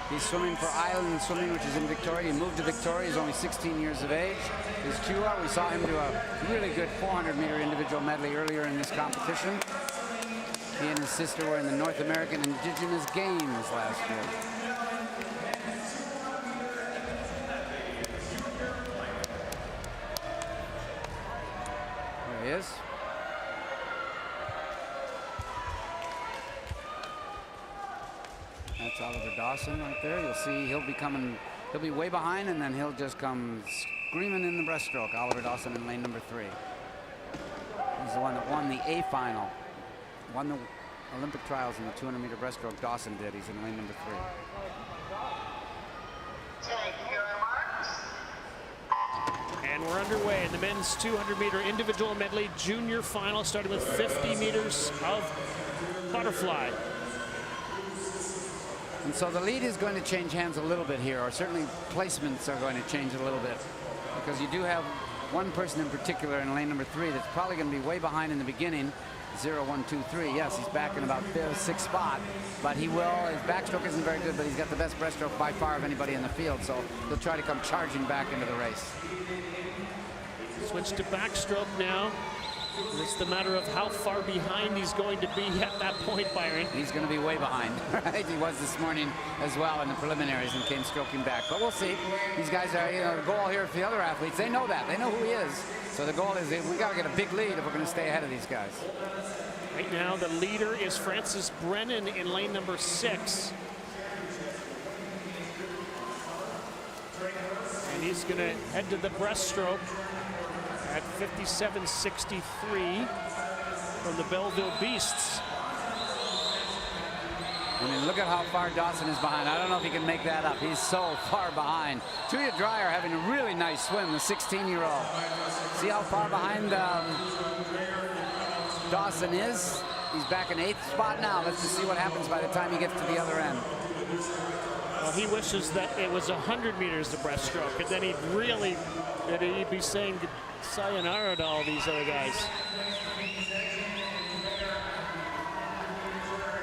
He's swimming for Island Swimming, which is in Victoria. He moved to Victoria. He's only 16 years of age. His Chua, we saw him do a really good 400-meter individual medley earlier in this competition. He and his sister were in the North American Indigenous Games last year. There he is. That's Oliver Dawson right there. You'll see he'll be way behind, and then he'll just come screaming in the breaststroke. Oliver Dawson in lane number 3. He's the one that won the A final. Won the Olympic trials in the 200-meter breaststroke. Dawson did. He's in lane number 3. And we're underway in the men's 200-meter individual medley junior final, starting with 50 meters of butterfly. And so the lead is going to change hands a little bit here, or certainly placements are going to change a little bit, because you do have one person in particular in lane number 3 that's probably going to be way behind in the beginning. 0, 1, 2, 3. Yes, he's back in about 5th, 6th spot, but he will. His backstroke isn't very good, but he's got the best breaststroke by far of anybody in the field, so he'll try to come charging back into the race. Switch to backstroke now. It's the matter of how far behind he's going to be at that point, Byron. He's going to be way behind, right? He was this morning as well in the preliminaries and came stroking back. But we'll see. These guys are, the goal here for the other athletes, they know that. They know who he is. So the goal is we got to get a big lead if we're going to stay ahead of these guys. Right now, the leader is Francis Brennan in lane number 6. And he's going to head to the breaststroke at 57.63 from the Belleville Beasts. I mean, look at how far Dawson is behind. I don't know if he can make that up. He's so far behind. Tuja Dreyer having a really nice swim, the 16-year-old. See how far behind Dawson is? He's back in 8th spot now. Let's just see what happens by the time he gets to the other end. Well, he wishes that it was 100 meters of breaststroke, and then he'd be saying sayonara to all these other guys.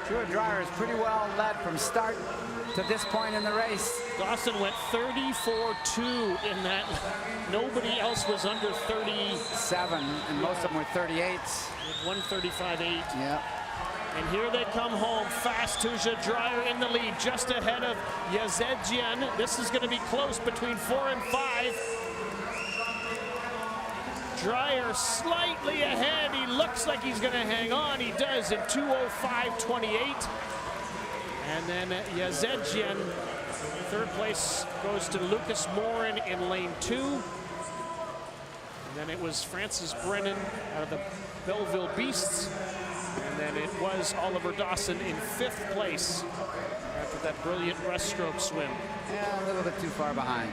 Tuja Dreyer is pretty well led from start to this point in the race. Dawson went 34.2 in that. Nobody else was under 37, and most of them were 38s. With 135.8. Yeah. And here they come home fast. Tuja Dreyer in the lead, just ahead of Yazedjian. This is going to be close between 4 and 5. Dreyer slightly ahead. He looks like he's going to hang on. He does in 2:05.28. And then Yazedjian, 3rd place goes to Lucas Morin in lane 2. And then it was Francis Brennan out of the Belleville Beasts. And then it was Oliver Dawson in 5th place after that brilliant breaststroke swim. Yeah, a little bit too far behind.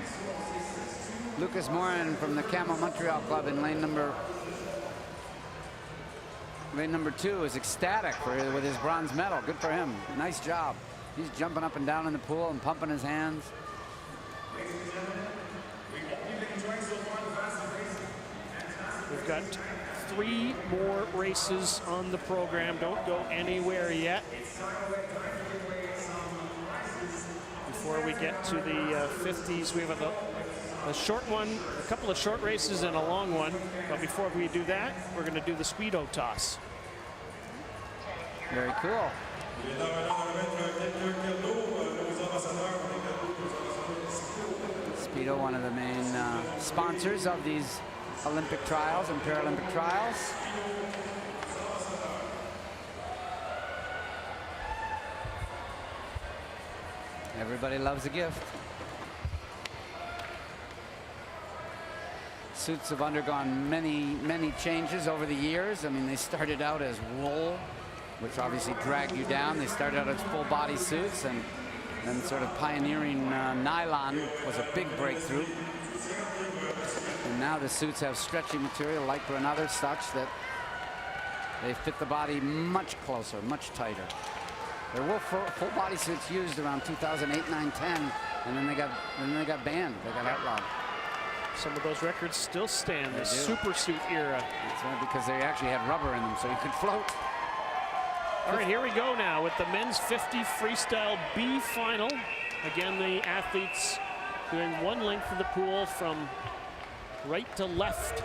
Lucas Morin from the Camel Montreal Club in lane number 2 is ecstatic with his bronze medal. Good for him. Nice job. He's jumping up and down in the pool and pumping his hands. We've got 3 more races on the program. Don't go anywhere yet. Before we get to the 50s, we have a short one, a couple of short races and a long one. But before we do that, we're going to do the Speedo toss. Very cool. Speedo, one of the main sponsors of these Olympic trials and Paralympic trials. Everybody loves a gift. Suits have undergone many changes over the years. I mean, they started out as wool, which obviously drag you down. They started out as full body suits, and then sort of pioneering nylon was a big breakthrough. And now the suits have stretchy material, lycra and others, such that they fit the body much closer, much tighter. There were full body suits used around 2008, 9, 10, and then they got banned. They got outlawed. Some of those records still stand, the super suit era. That's right, because they actually had rubber in them, so you could float. All right, here we go now with the men's 50 freestyle B final. Again, the athletes doing one length of the pool from right to left.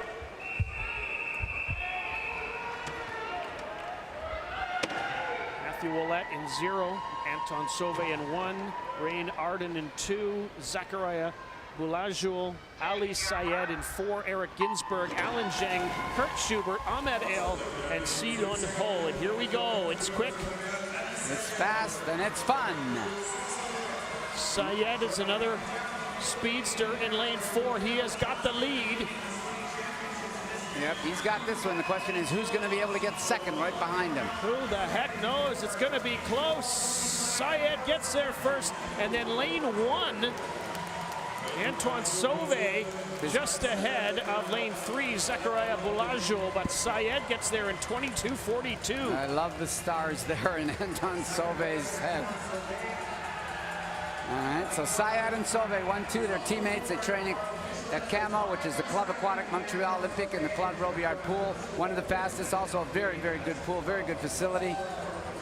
Matthew Ouellette in 0, Anton Sauvé in 1, Rain Arden in 2, Zachariah Boulajul, Ali Sayed in 4, Eric Ginsberg, Alan Zheng, Kurt Schubert, Ahmed El, and Sidon Ho. And here we go. It's quick. It's fast and it's fun. Sayed is another speedster in lane 4. He has got the lead. Yep, he's got this one. The question is, who's going to be able to get second right behind him? Who the heck knows? It's going to be close. Sayed gets there first, and then lane 1. Antoine Sauvé just ahead of lane 3, Zachariah Boulajul, but Sayed gets there in 22:42. I love the stars there in Anton Sauvé's head. All right, so Sayed and Sauvé, 1-2, they're teammates. They train at CAMO, which is the Club Aquatic Montreal Olympic, and the Claude Robillard pool. One of the fastest, also a very good pool, very good facility.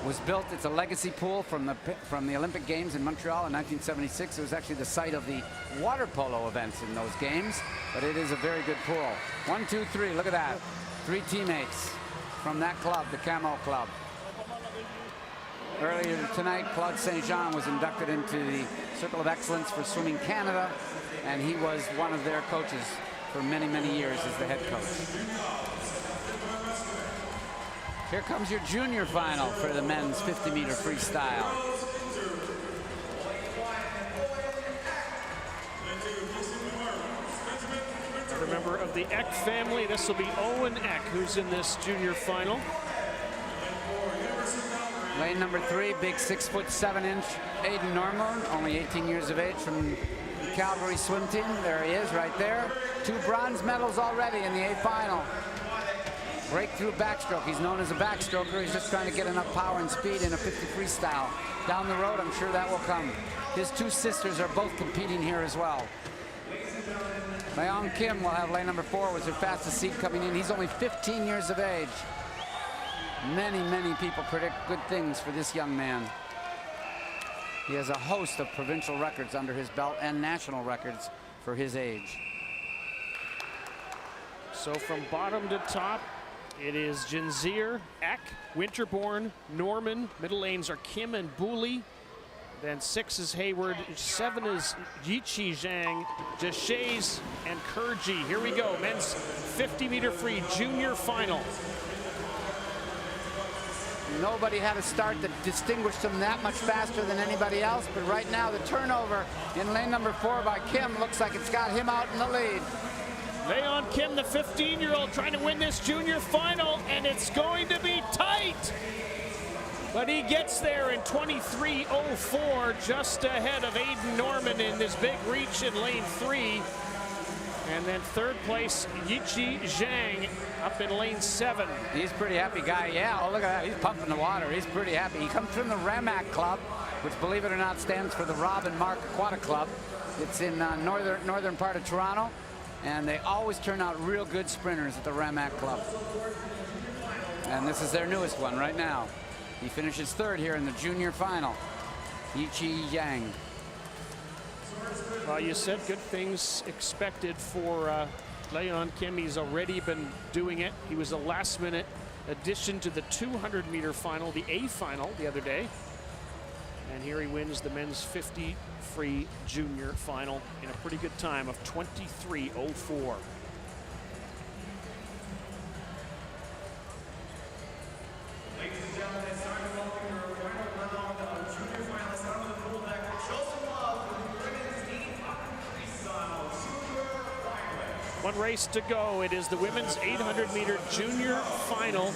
Was built, it's a legacy pool from the Olympic Games in Montreal in 1976. It was actually the site of the water polo events in those games, but it is a very good pool. 1, 2, 3, look at that. 3 teammates from that club, the CAMO Club. Earlier tonight, Claude St. Jean was inducted into the Circle of Excellence for Swimming Canada, and he was one of their coaches for many years as the head coach. Here comes your junior final for the men's 50-meter freestyle. Another member of the Eck family. This will be Owen Eck, who's in this junior final. Lane number 3, big 6'7" Aidan Norman, only 18 years of age, from the Calgary swim team. There he is right there. 2 bronze medals already in the A final. Breakthrough backstroke. He's known as a backstroker. He's just trying to get enough power and speed in a 50 freestyle. Down the road, I'm sure that will come. His 2 sisters are both competing here as well. Leon Kim will have lane number 4, was her fastest seed coming in. He's only 15 years of age. Many people predict good things for this young man. He has a host of provincial records under his belt and national records for his age. So from bottom to top, it is Jinzir, Eck, Winterborn, Norman. Middle lanes are Kim and Booley. Then 6 is Hayward. 7 is Yichi Zhang, Deshays, and Kurji. Here we go, men's 50-meter free junior final. Nobody had a start that distinguished him that much faster than anybody else, but right now the turnover in lane number 4 by Kim looks like it's got him out in the lead. Leon Kim, the 15-year-old, trying to win this junior final, and it's going to be tight. But he gets there in 23:04, just ahead of Aidan Norman in this big reach in lane 3. And then 3rd place, Yichi Zhang up in lane 7. He's a pretty happy guy. Yeah, oh, look at that. He's pumping the water. He's pretty happy. He comes from the Ramac Club, which, believe it or not, stands for the Rob and Mark Aquatic Club. It's in northern part of Toronto. And they always turn out real good sprinters at the Ramac Club. And this is their newest one right now. He finishes 3rd here in the junior final. Yichi Yang. Well, you said good things expected for Leon Kim. He's already been doing it. He was a last-minute addition to the 200-meter final, the A final the other day. And here he wins the men's 50 free junior final in a pretty good time of 23:04. Ladies and gentlemen, it's time to welcome your final round of junior finalists out of the pool deck. Show some love for the women's 800 freestyle junior finalists. One race to go. It is the women's 800-meter junior final.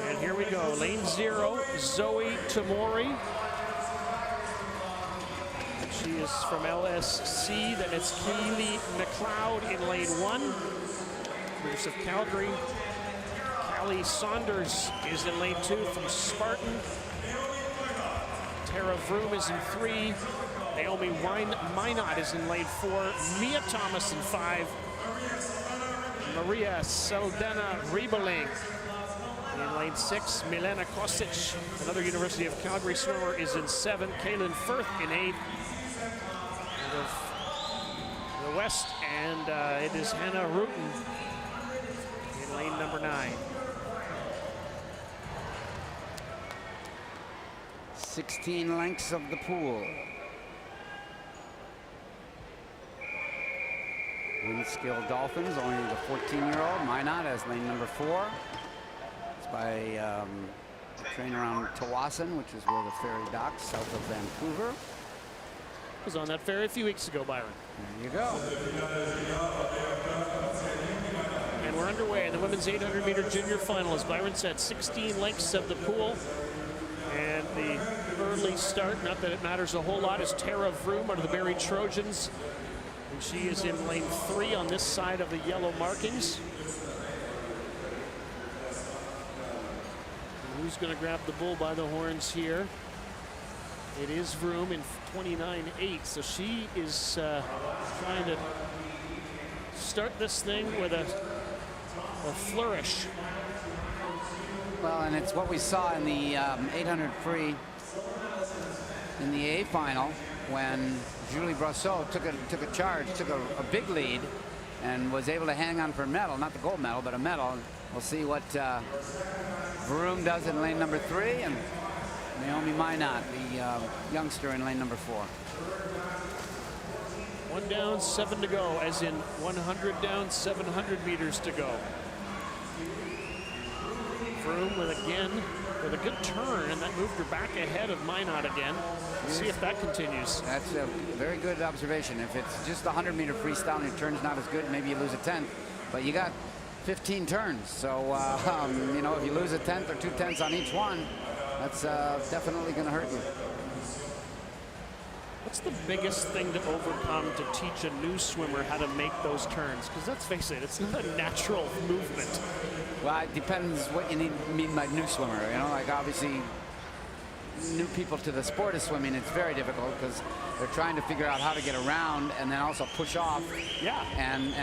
And here we go. Lane 0, Zoe Tamori. She is from LSC. Then it's Keely McLeod in lane 1. Bruce of Calgary. Callie Saunders is in lane 2 from Spartan. Tara Vroom is in 3. Naomi Minot is in lane 4. Mia Thomas in 5. Maria Seldena Riebeling in lane 6. Milena Kostic, another University of Calgary swimmer, is in 7. Kaylin Firth in 8. Out of the west, and it is Hannah Rutten in lane number 9. 16 lengths of the pool. Windskill Dolphins, only the 14-year-old. Minot as lane number 4. It's by train around Tawasin, which is where the ferry docks south of Vancouver. Was on that ferry a few weeks ago, Byron. There you go. And we're underway in the women's 800-meter junior final. As Byron said, 16 lengths of the pool. And the early start, not that it matters a whole lot, is Tara Vroom out of the Barrie Trojans. And she is in lane 3 on this side of the yellow markings. And who's going to grab the bull by the horns here? It is Vroom in 29.8, so she is trying to start this thing with a flourish. Well, and it's what we saw in the 800 free in the A final when Julie Brosseau took a charge, took a big lead, and was able to hang on for a medal, not the gold medal, but a medal. We'll see what Vroom does in lane number 3, and Naomi Minot, the youngster, in lane number 4. 1 down, 7 to go, as in 100 down, 700 meters to go. Vroom with a good turn, and that moved her back ahead of Minot again. We'll see if that continues. That's a very good observation. If it's just the 100-meter freestyle and your turn's not as good, maybe you lose a 10th. But you got 15 turns, so you know, if you lose a 10th or 2 tenths on each one, that's definitely going to hurt you. What's the biggest thing to overcome to teach a new swimmer how to make those turns? Because let's face it, it's not a natural movement. Well, it depends what you mean by new swimmer. You know, like obviously new people to the sport of swimming, it's very difficult because they're trying to figure out how to get around and then also push off. Yeah. And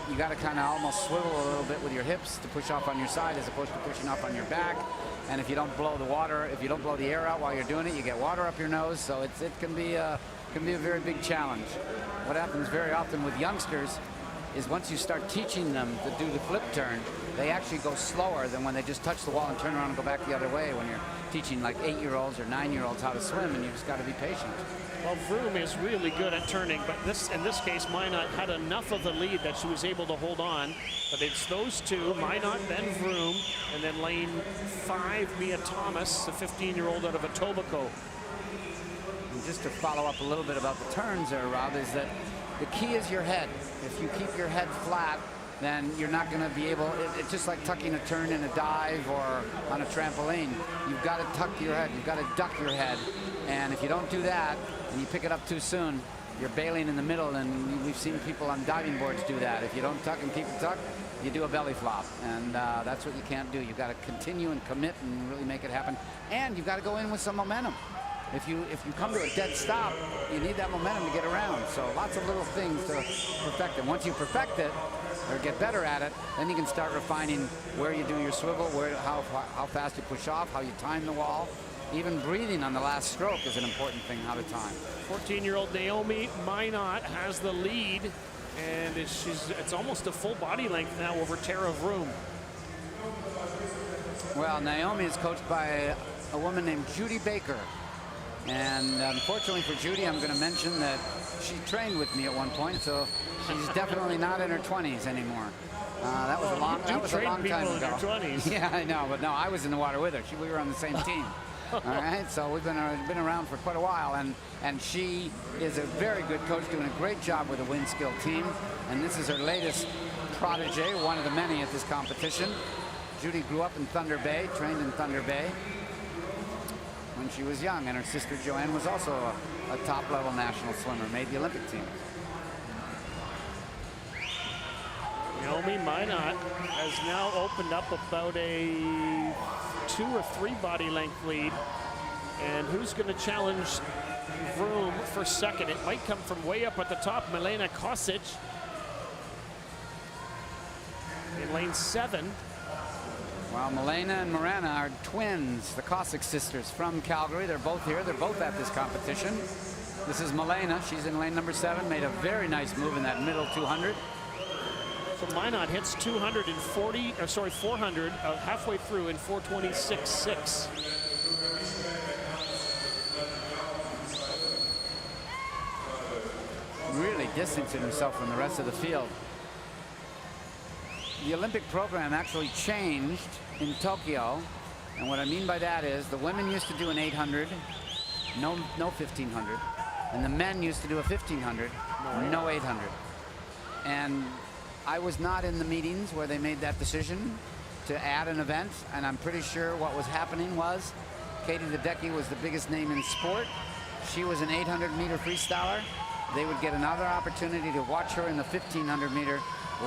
you got to kind of almost swivel a little bit with your hips to push off on your side as opposed to pushing off on your back. And if you don't blow the water, if you don't blow the air out while you're doing it, you get water up your nose. So it can be a very big challenge. What happens very often with youngsters is once you start teaching them to do the flip turn, they actually go slower than when they just touch the wall and turn around and go back the other way when you're teaching like 8-year-olds or 9-year-olds how to swim, and you just got to be patient. Well, Vroom is really good at turning, but in this case, Minot had enough of the lead that she was able to hold on. But it's those two, Minot, then Vroom, and then lane 5, Mia Thomas, the 15-year-old out of Etobicoke. And just to follow up a little bit about the turns there, Rob, is that the key is your head. If you keep your head flat, then you're not going to be able, it's just like tucking a turn in a dive or on a trampoline. You've got to tuck your head, you've got to duck your head. And if you don't do that and you pick it up too soon, you're bailing in the middle, and we've seen people on diving boards do that. If you don't tuck and keep it tucked, you do a belly flop, and that's what you can't do. You've got to continue and commit and really make it happen. And you've got to go in with some momentum. If you come to a dead stop, you need that momentum to get around. So lots of little things to perfect it. Once you perfect it or get better at it, then you can start refining where you do your swivel, how fast you push off, how you time the wall. Even breathing on the last stroke is an important thing, how to time. 14-year-old Naomi Minot has the lead And it's almost a full body length now over Tara Vroom. Well, Naomi is coached by a woman named Judy Baker. And unfortunately for Judy, I'm going to mention that she trained with me at one point, so she's definitely not in her 20s anymore. That was a long time ago. In their 20s. Yeah, I know, but no, I was in the water with her. We were on the same team. All right, so we've been around for quite a while, and she is a very good coach, doing a great job with the wind skill team. And this is her latest protege, one of the many at this competition. Judy grew up in Thunder Bay, trained in Thunder Bay when she was young, and her sister Joanne was also a top-level national swimmer, made the Olympic team. Naomi Minot has now opened up about a 2 or 3 body length lead. And who's going to challenge Vroom for second? It might come from way up at the top. Milena Kosic in lane 7. Well, Milena and Miranda are twins, the Kosic sisters from Calgary. They're both here. They're both at this competition. This is Milena. She's in lane number 7. Made a very nice move in that middle 200. So Minot hits 400 halfway through in 4:26.6. Really distancing himself from the rest of the field. The Olympic program actually changed in Tokyo, and what I mean by that is the women used to do an 800, no 1500, and the men used to do a 1500, no 800. And I was not in the meetings where they made that decision to add an event, and I'm pretty sure what was happening was Katie Ledecky was the biggest name in sport. She was an 800-meter freestyler. They would get another opportunity to watch her in the 1500 meter.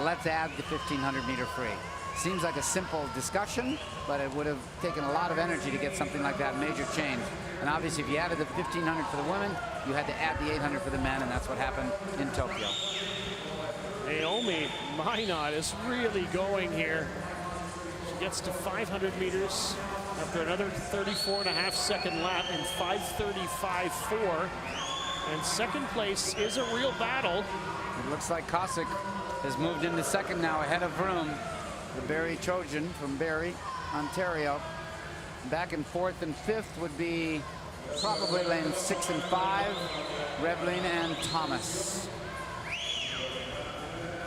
Let's add the 1500 meter free. Seems like a simple discussion, but it would have taken a lot of energy to get something like that major change. And obviously, if you added the 1500 for the women, you had to add the 800 for the men, and that's what happened in Tokyo. Naomi Minot is really going here. She gets to 500 meters after another 34.5-second lap in 5:35.4. And second place is a real battle. It looks like Kosic has moved into second now ahead of Vroom, the Barrie Trojan from Barrie, Ontario. Back in fourth and fifth would be probably lanes 6 and 5, Revlin and Thomas.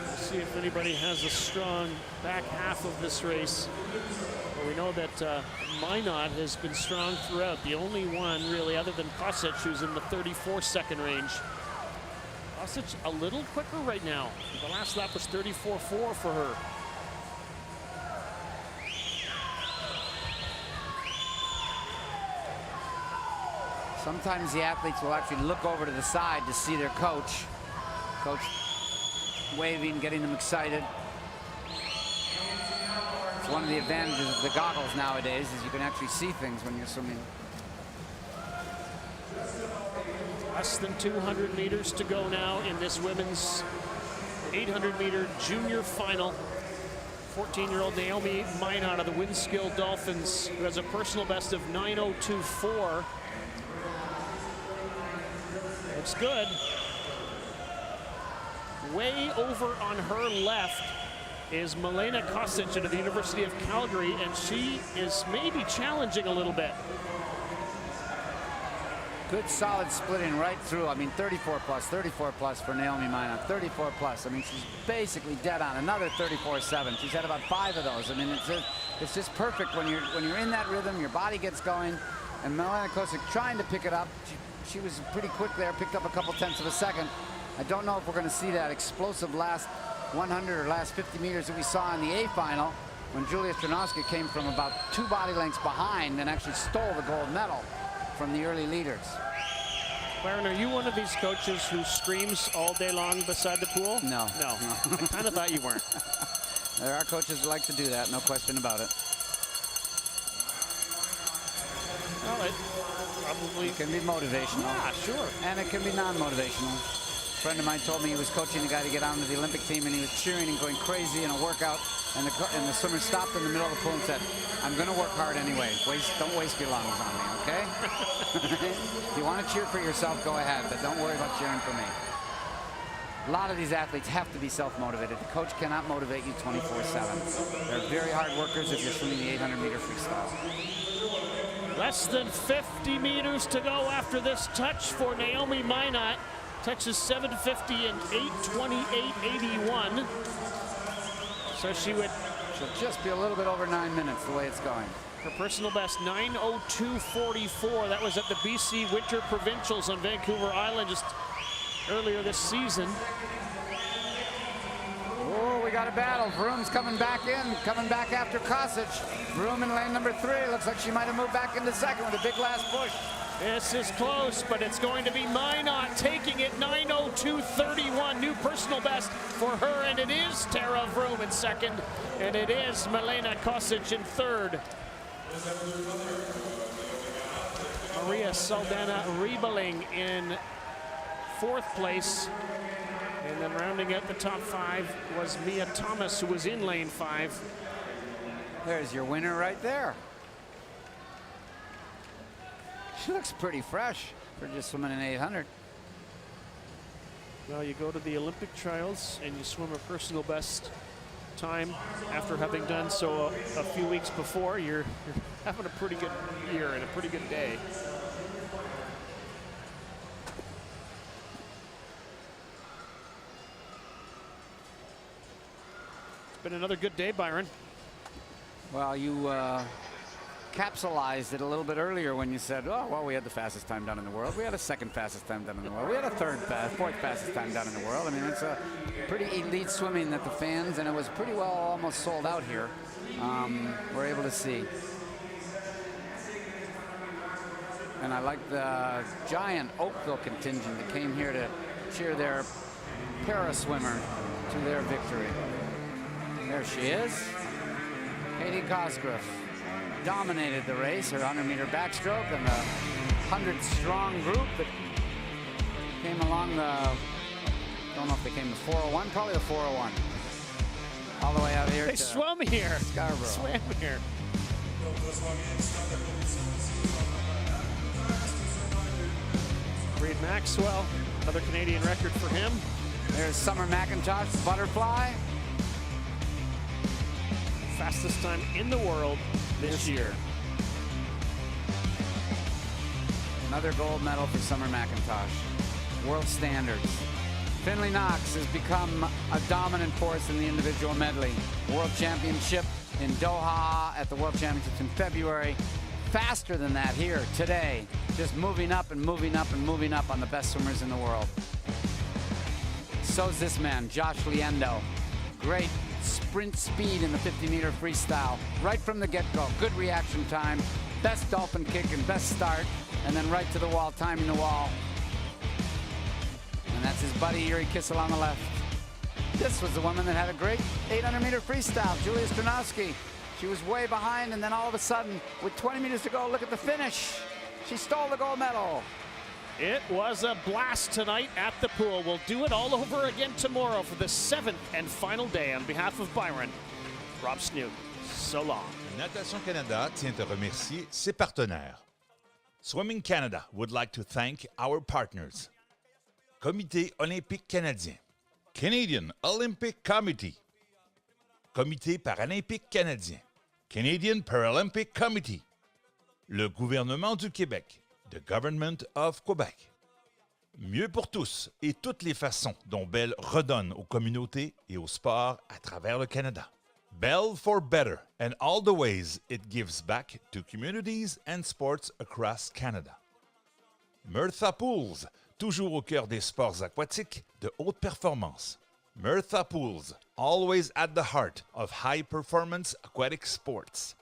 We'll see if anybody has a strong back half of this race. Well, we know that Minot has been strong throughout. The only one really other than Kosic who's in the 34-second range. Kosic a little quicker right now. The last lap was 34.4 for her. Sometimes the athletes will actually look over to the side to see their coach. Coach waving, getting them excited. It's one of the advantages of the goggles nowadays is you can actually see things when you're swimming. Less than 200 meters to go now in this women's 800-meter junior final. 14-year-old Naomi Minot of the Windskill Dolphins, who has a personal best of 9:02.4. Looks good. Way over on her left is Milena Kosic of the University of Calgary, and she is maybe challenging a little bit. Good solid splitting right through. I mean, 34 plus for Naomi Minot, 34 plus. I mean, she's basically dead on. Another 34.7. She's had about 5 of those. I mean, it's just perfect when you're in that rhythm, your body gets going, and Milena Kosic trying to pick it up. She was pretty quick there, picked up a couple tenths of a second. I don't know if we're going to see that explosive last 100 or last 50 meters that we saw in the A final when Julia Stranowska came from about 2 body lengths behind and actually stole the gold medal from the early leaders. Byron, are you one of these coaches who screams all day long beside the pool? No. No. I kind of thought you weren't. There are coaches that like to do that, no question about it. Well, it probably can be motivational. Yeah, sure. And it can be non-motivational. A friend of mine told me he was coaching a guy to get onto the Olympic team, and he was cheering and going crazy in a workout, and the swimmer stopped in the middle of the pool and said, "I'm going to work hard anyway. Don't waste your lungs on me, okay?" If you want to cheer for yourself, go ahead, but don't worry about cheering for me. A lot of these athletes have to be self-motivated. The coach cannot motivate you 24/7. They're very hard workers if you're swimming the 800-meter freestyle. Less than 50 meters to go after this touch for Naomi Minot. Touches 7:50 and 8:28.81. So she'll just be a little bit over 9 minutes the way it's going. Her personal best, 9:02.44. That was at the BC Winter Provincials on Vancouver Island just earlier this season. Oh, we got a battle. Vroome's coming back after Kosic. Vroome in lane number 3. Looks like she might have moved back into second with a big last push. This is close, but it's going to be Minot taking it, 9:02.31. New personal best for her, and it is Tara Vroome in second, and it is Milena Kosic in third. Maria Saldana-Riebeling in fourth place. And then rounding out the top 5 was Mia Thomas, who was in lane 5. There's your winner right there. She looks pretty fresh for just swimming an 800. Well, you go to the Olympic trials and you swim a personal best time after having done so a few weeks before. You're having a pretty good year and a pretty good day. Been another good day, Byron. Well, you capsulized it a little bit earlier when you said, oh, well, we had the fastest time done in the world. We had a second fastest time done in the world. We had a fourth fastest time done in the world. I mean, it's a pretty elite swimming that the fans, and it was pretty well almost sold out here, were able to see. And I like the giant Oakville contingent that came here to cheer their para-swimmer to their victory. There she is. Katie Cosgrove dominated the race, her 100-meter backstroke, and the 100-strong group that came along the, I don't know if they came the 401, probably the 401. All the way out here They swam here. Scarborough. Swam here. Reed Maxwell, another Canadian record for him. There's Summer McIntosh, butterfly. Fastest time in the world this year. Another gold medal for Summer McIntosh. World standards. Finley Knox has become a dominant force in the individual medley. World Championship in Doha at the World Championships in February. Faster than that here today. Just moving up and moving up and moving up on the best swimmers in the world. So's this man, Josh Liendo. Great sprint speed in the 50-meter freestyle. Right from the get-go, good reaction time, best dolphin kick and best start, and then right to the wall, timing the wall. And that's his buddy, Yuri Kissel on the left. This was the woman that had a great 800-meter freestyle, Julia Stranowski. She was way behind, and then all of a sudden, with 20 meters to go, look at the finish. She stole the gold medal. It was a blast tonight at the pool. We'll do it all over again tomorrow for the 7th and final day. On behalf of Byron, Rob Snook, so long. Natation Canada tient à remercier ses partenaires. Swimming Canada would like to thank our partners. Comité olympique canadien, Canadian Olympic Committee, Comité paralympique canadien, Canadian Paralympic Committee, le gouvernement du Québec, the Government of Quebec. Mieux pour tous et toutes les façons dont Bell redonne aux communautés et au sport à travers le Canada. Bell for better and all the ways it gives back to communities and sports across Canada. Murtha Pools, toujours au cœur des sports aquatiques de haute performance. Murtha Pools, always at the heart of high-performance aquatic sports.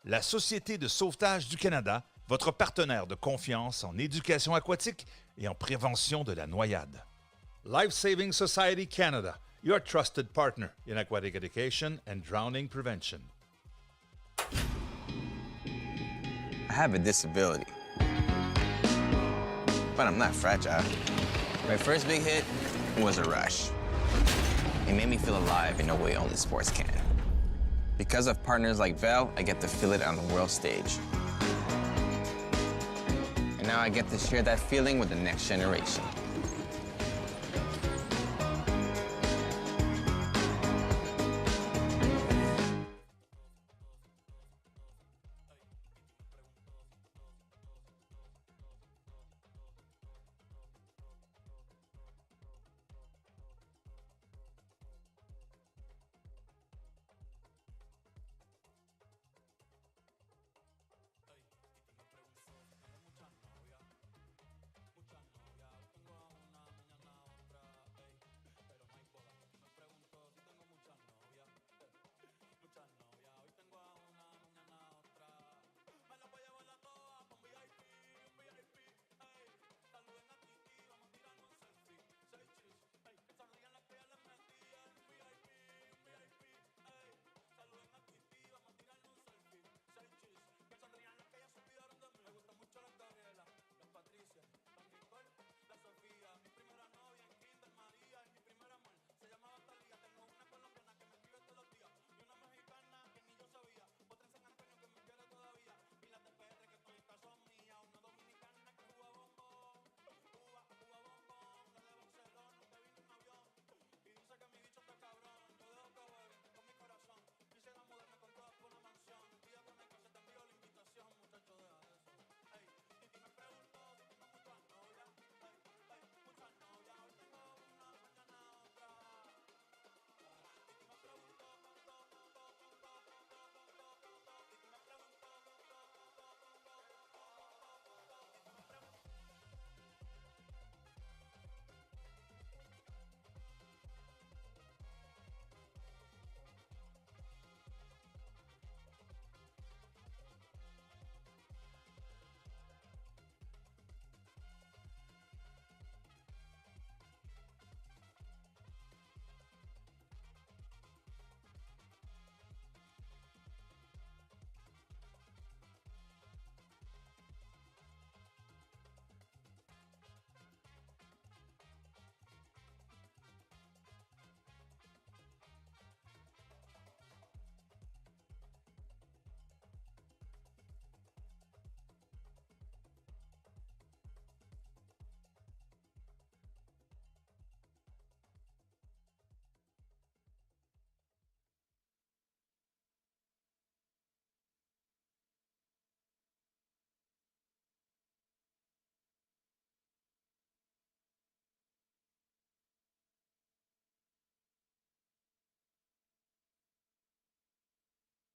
La Société de sauvetage du Canada, votre partenaire de confiance en éducation aquatique et en prévention de la noyade. Life Saving Society Canada, your trusted partner in aquatic education and drowning prevention. I have a disability, but I'm not fragile. My first big hit was a rush. It made me feel alive in a way only sports can. Because of partners like Vel, I get to feel it on the world stage. And now I get to share that feeling with the next generation.